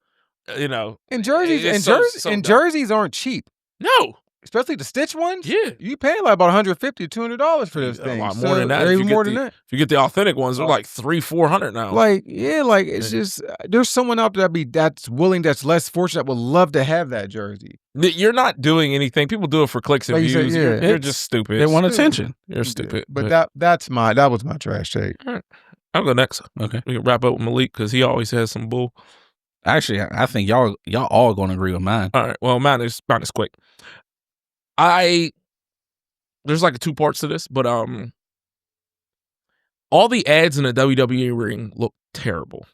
you know. And jerseys aren't cheap. No. Especially the stitch ones. Yeah. You paying like about $150, $200 for those things. A lot more than that. Even more than that. If you get the authentic ones, they're like $300-$400 now. Like, it's just, there's someone out there that's willing, that's less fortunate, would love to have that jersey. You're not doing anything. People do it for clicks and views. You're just stupid. They want attention. You're stupid. But that was my trash take. All right. I'll go next. Okay. We can wrap up with Malik because he always has some bull. Actually, I think y'all all going to agree with mine. All right. Well, mine is quick. There's like 2 parts to this, but all the ads in the WWE ring look terrible.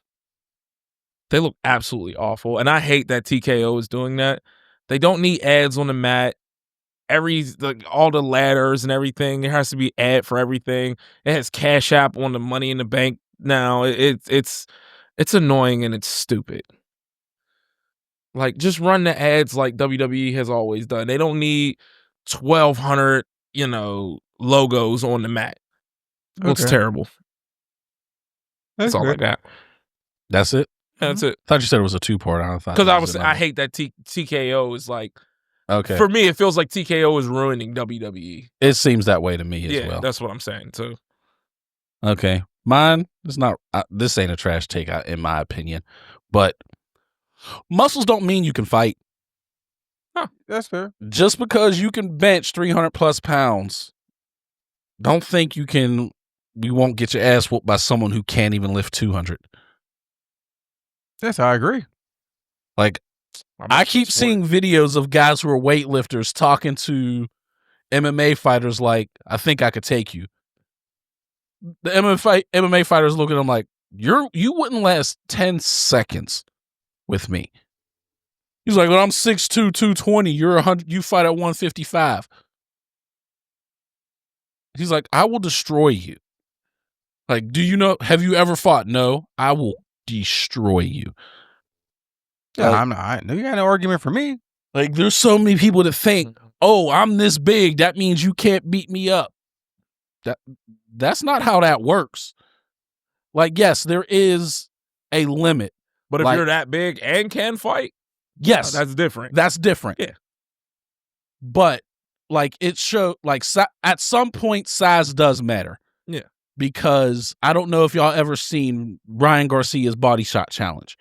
They look absolutely awful, and I hate that TKO is doing that. They don't need ads on the mat. All the ladders and everything, there has to be ad for everything. It has Cash App on the Money in the Bank now. It's annoying and it's stupid. Like, just run the ads like WWE has always done. They don't need 1,200, logos on the mat. It looks terrible. That's all I got. That's it? That's it. I thought you said it was a 2-part. Because I hate that TKO is like, okay. For me, it feels like TKO is ruining WWE. It seems that way to me as well. That's what I'm saying too. Okay. Mine is not, this ain't a trash take in my opinion, but muscles don't mean you can fight. Huh, that's fair. Just because you can bench 300 plus pounds don't think you won't get your ass whooped by someone who can't even lift 200. Yes, I agree. Like, I keep seeing videos of guys who are weightlifters talking to MMA fighters like, I think I could take you. The MMA fighters look at them like, you wouldn't last 10 seconds with me. He's like, well, I'm 6'2", 220. You're 100. You fight at 155. He's like, I will destroy you. Like, have you ever fought? No, I will destroy you. Yeah, you got no argument for me. Like, there's so many people that think, oh, I'm this big, that means you can't beat me up. That's not how that works. Like, yes, there is a limit. But if you're that big and can fight, yes, that's different. That's different. Yeah. But like it showed, like at some point, size does matter. Yeah. Because I don't know if y'all ever seen Ryan Garcia's body shot challenge.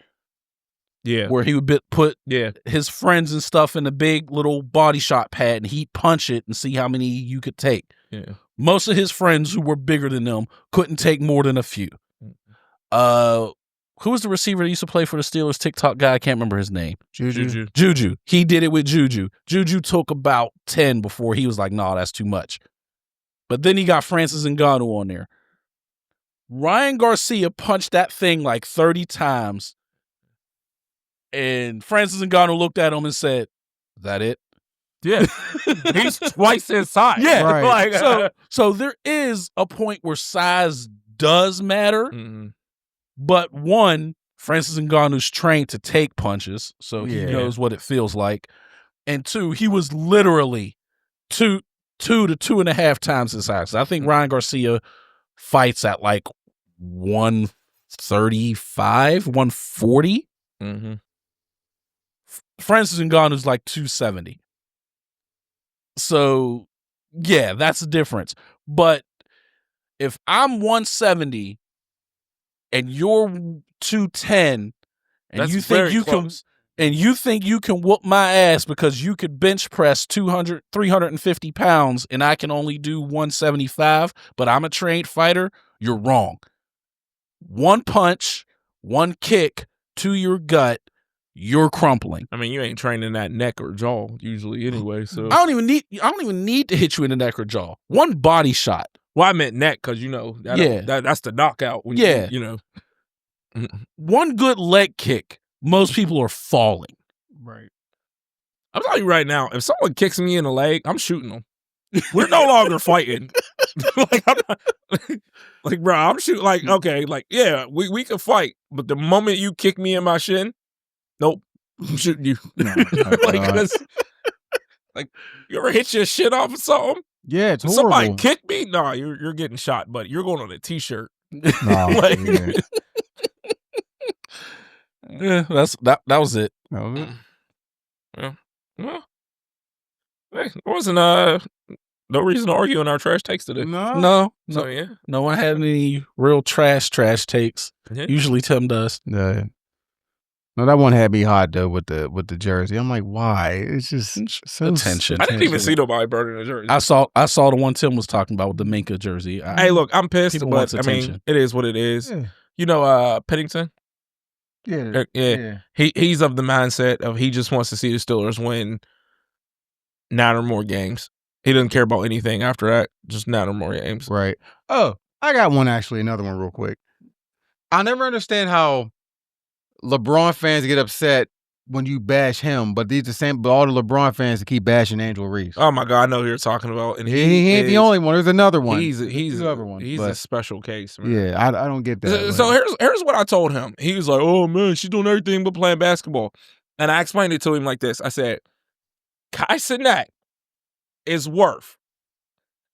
Yeah. Where he would put his friends and stuff in a big little body shot pad and he'd punch it and see how many you could take. Yeah. Most of his friends who were bigger than them couldn't take more than a few. Who was the receiver that used to play for the Steelers? TikTok guy, I can't remember his name. Juju. He did it with Juju. Juju took about 10 before he was like, no, that's too much. But then he got Francis Ngannou on there. Ryan Garcia punched that thing like 30 times. And Francis Ngannou looked at him and said, is that it? Yeah. He's twice his size. Yeah. Right. Like, so there is a point where size does matter. Mm-hmm. But one, Francis Ngannou's trained to take punches, so he knows what it feels like. And two, he was literally 2 to 2.5 times his size. I think Ryan Garcia fights at like 135, 140. Mm-hmm. Francis Ngannou's like 270. So, yeah, that's the difference. But if I'm 170 and you're 210, and that's you think you can whoop my ass because you could bench press 200, 350 pounds and I can only do 175, but I'm a trained fighter, you're wrong. One punch, one kick to your gut, you're crumpling. I mean, you ain't trained in that neck or jaw usually anyway, so I don't even need to hit you in the neck or jaw. One body shot. Well, I meant neck because, that's the knockout. When you One good leg kick, most people are falling. Right. I'm telling you right now, if someone kicks me in the leg, I'm shooting them. We're no longer fighting. Bro, I'm shooting. Like, okay, like, yeah, we can fight, but the moment you kick me in my shin, nope, I'm shooting you. No, like, you ever hit your shit off of something? Yeah, it's horrible. horrible. Somebody kick me? No, you're getting shot, but you're going on a t-shirt. No, yeah, that was it. That was it. Yeah. Well, hey, there wasn't no reason to argue on our trash takes today. No. So yeah, no one had any real trash takes. Yeah. Usually Tim does. Yeah. No, that one had me hot though with the jersey. I'm like, why? It's just so attention. I didn't even see nobody burning a jersey. I saw the one Tim was talking about with the Minka jersey. Hey, look, I'm pissed, but I mean, it is what it is. Yeah. You know, Pennington. Yeah. He's of the mindset of he just wants to see the Steelers win 9 or more games. He doesn't care about anything after that. Just 9 or more games. Right. Oh, I got another one real quick. I never understand how LeBron fans get upset when you bash him, but all the LeBron fans that keep bashing Angel Reese. Oh my God, I know who you're talking about, and he ain't the only one. There's another one. He's another one. He's a special case, man. Yeah, I don't get that. So here's what I told him. He was like, "Oh man, she's doing everything but playing basketball," and I explained it to him like this. I said, "Kai Cenat is worth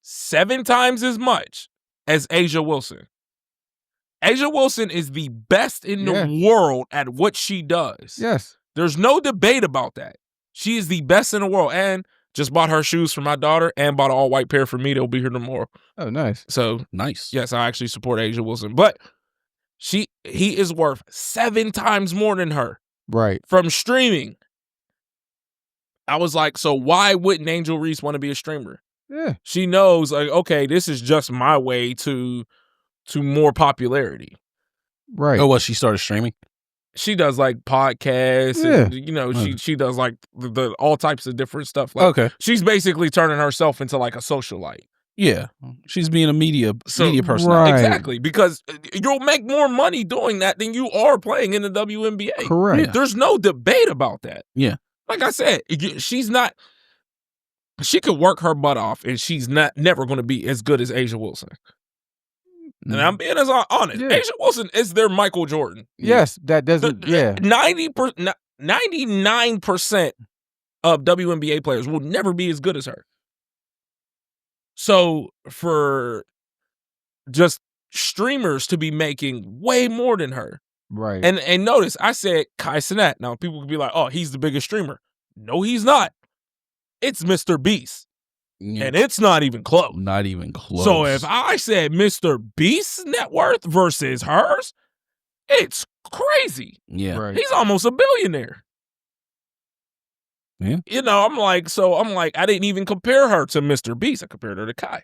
7 times as much as Asia Wilson. Asia Wilson is the best in the world at what she does. Yes. There's no debate about that. She is the best in the world, and just bought her shoes for my daughter and bought an all-white pair for me. They'll be here tomorrow. Oh, nice. So, nice. Yes, I actually support Asia Wilson, but he is worth 7 times more than her. Right. From streaming. I was like, so why wouldn't Angel Reese want to be a streamer? Yeah. She knows, like, okay, this is just my way to more popularity. Right. Oh, what, she started streaming? She does like podcasts, and she does like the all types of different stuff. Like, Okay. she's basically turning herself into like a socialite. Yeah, she's being a media person. Right. Exactly, because you'll make more money doing that than you are playing in the WNBA. Correct. Yeah. There's no debate about that. Yeah. Like I said, she's not. She could work her butt off, and she's never going to be as good as Asia Wilson. And I'm being as honest. Yeah. Asia Wilson is their Michael Jordan. Yes, that doesn't. 99% of WNBA players will never be as good as her. So for just streamers to be making way more than her, Right. and notice I said Kai Cenat. Now people could be like, "Oh, he's the biggest streamer." No, he's not. It's Mr. Beast, and it's not even close. Not even close. So if I said Mr. Beast's net worth versus hers, it's crazy. Yeah. Right. He's almost a billionaire. Yeah. I'm like, I didn't even compare her to Mr. Beast. I compared her to Kai.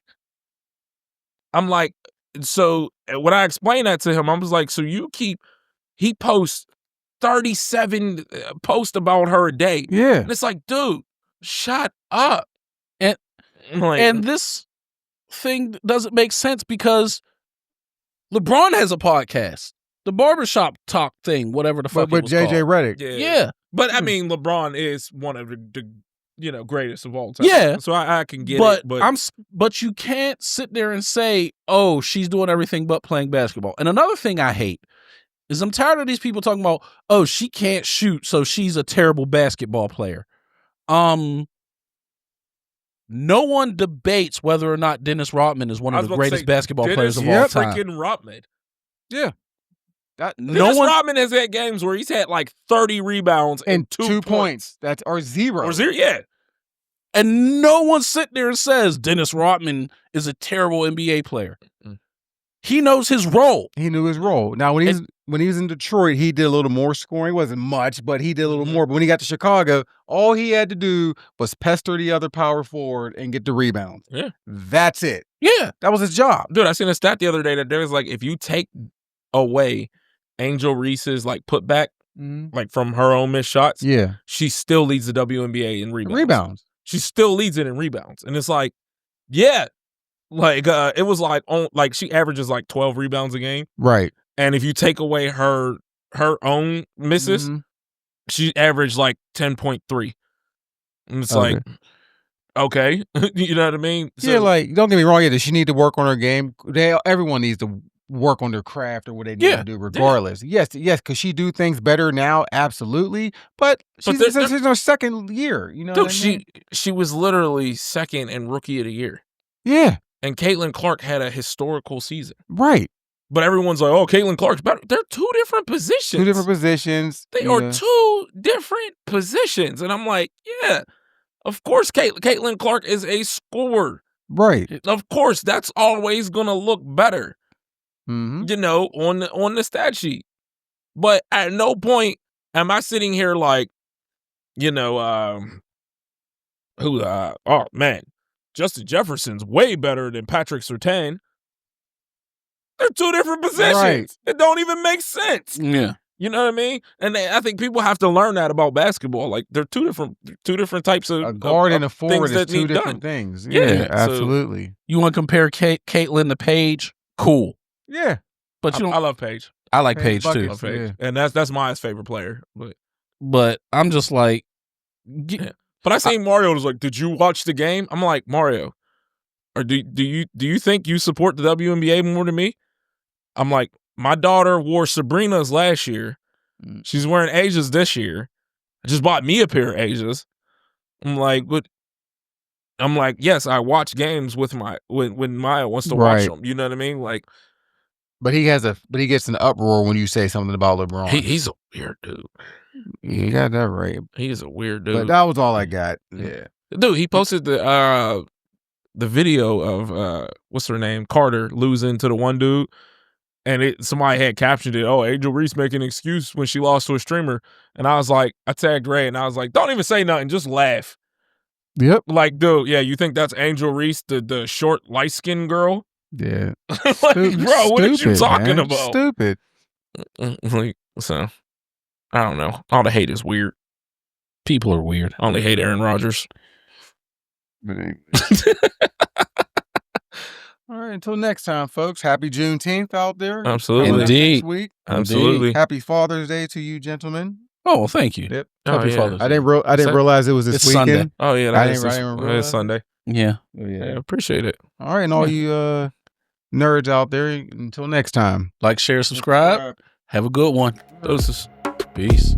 I'm like, so when I explained that to him, I was like, so he posts 37 posts about her a day. Yeah. And it's like, dude, shut up. And this thing doesn't make sense because LeBron has a podcast, the barbershop talk thing, whatever the fuck. But JJ Redick. Yeah. But I mean, LeBron is one of the greatest of all time. Yeah. So I can get but it. But you can't sit there and say, oh, she's doing everything but playing basketball. And another thing I hate is I'm tired of these people talking about, oh, she can't shoot, so she's a terrible basketball player. No one debates whether or not Dennis Rodman is one of the greatest basketball players of all time. Freaking Rodman. Yeah. Dennis Rodman has had games where he's had like 30 rebounds and 2 points. That's or zero. Or zero, yeah. And no one sitting there and says Dennis Rodman is a terrible NBA player. He knows his role. He knew his role. Now, when he was in Detroit, he did a little more scoring. It wasn't much, but he did a little more. But when he got to Chicago, all he had to do was pester the other power forward and get the rebounds. Yeah. That's it. Yeah. That was his job. Dude, I seen a stat the other day that there was like, if you take away Angel Reese's like putback, like from her own missed shots, yeah, she still leads the WNBA in rebounds. She still leads it in rebounds. And it's like, yeah. Like it was like she averages like 12 rebounds a game. Right. And if you take away her own misses, she averaged like 10.3. And it's like, okay. You know what I mean? So, yeah, like, don't get me wrong, does she need to work on her game? Everyone needs to work on their craft or what they need to do regardless. Yeah. Yes, could she do things better now? Absolutely. But she's in her second year. You know dude, what I mean? she was literally second in Rookie of the Year. Yeah. And Caitlin Clark had a historical season. Right. But everyone's like, oh, Caitlin Clark's better. They're two different positions. Two different positions. They are two different positions. And I'm like, yeah, of course Caitlin Clark is a scorer. Right. Of course, that's always going to look better, on the stat sheet. But at no point am I sitting here like, oh, man. Justin Jefferson's way better than Patrick Surtain. They're two different positions. Right. It don't even make sense. Yeah. You know what I mean? And I think people have to learn that about basketball. Like, they're two different types of a guard and a forward is two different done. things. Yeah, absolutely. So, you want to compare Caitlin to Paige? Cool. Yeah. But I love Paige. I like Paige too. I love Paige. Yeah. And that's Maya's favorite player. But I'm just like, But I seen Mario was like, "Did you watch the game?" I'm like, Mario, or do you think you support the WNBA more than me? I'm like, my daughter wore Sabrina's last year. She's wearing Asia's this year. I just bought me a pair of Asia's. I'm like, but I'm like, yes, I watch games with when Maya wants to watch them. You know what I mean? Like, but he gets an uproar when you say something about LeBron. He's a weird dude. You got that right. He's a weird dude. But that was all I got. Yeah. Dude, he posted the video of what's her name? Carter losing to the one dude. And somebody had captioned it, oh, Angel Reese making an excuse when she lost to a streamer. And I was like, I tagged Ray and I was like, don't even say nothing, just laugh. Yep. Like, dude, yeah, you think that's Angel Reese, the short, light-skinned girl? Yeah. Like, bro, what are you talking about? Stupid. Like, so, I don't know. All the hate is weird. People are weird. I only hate Aaron Rodgers. All right, until next time, folks. Happy Juneteenth out there. Absolutely. Indeed. Next week. Absolutely. Happy Father's Day to you, gentlemen. Oh, well, thank you. Yep. Happy yeah. Father's I Day. didn't realize it was this It's weekend. Sunday. Oh, yeah. I didn't realize It's Sunday. Yeah. Yeah, appreciate it. All right, and all you nerds out there, until next time. Like, share, subscribe. Have a good one. Doses. Peace.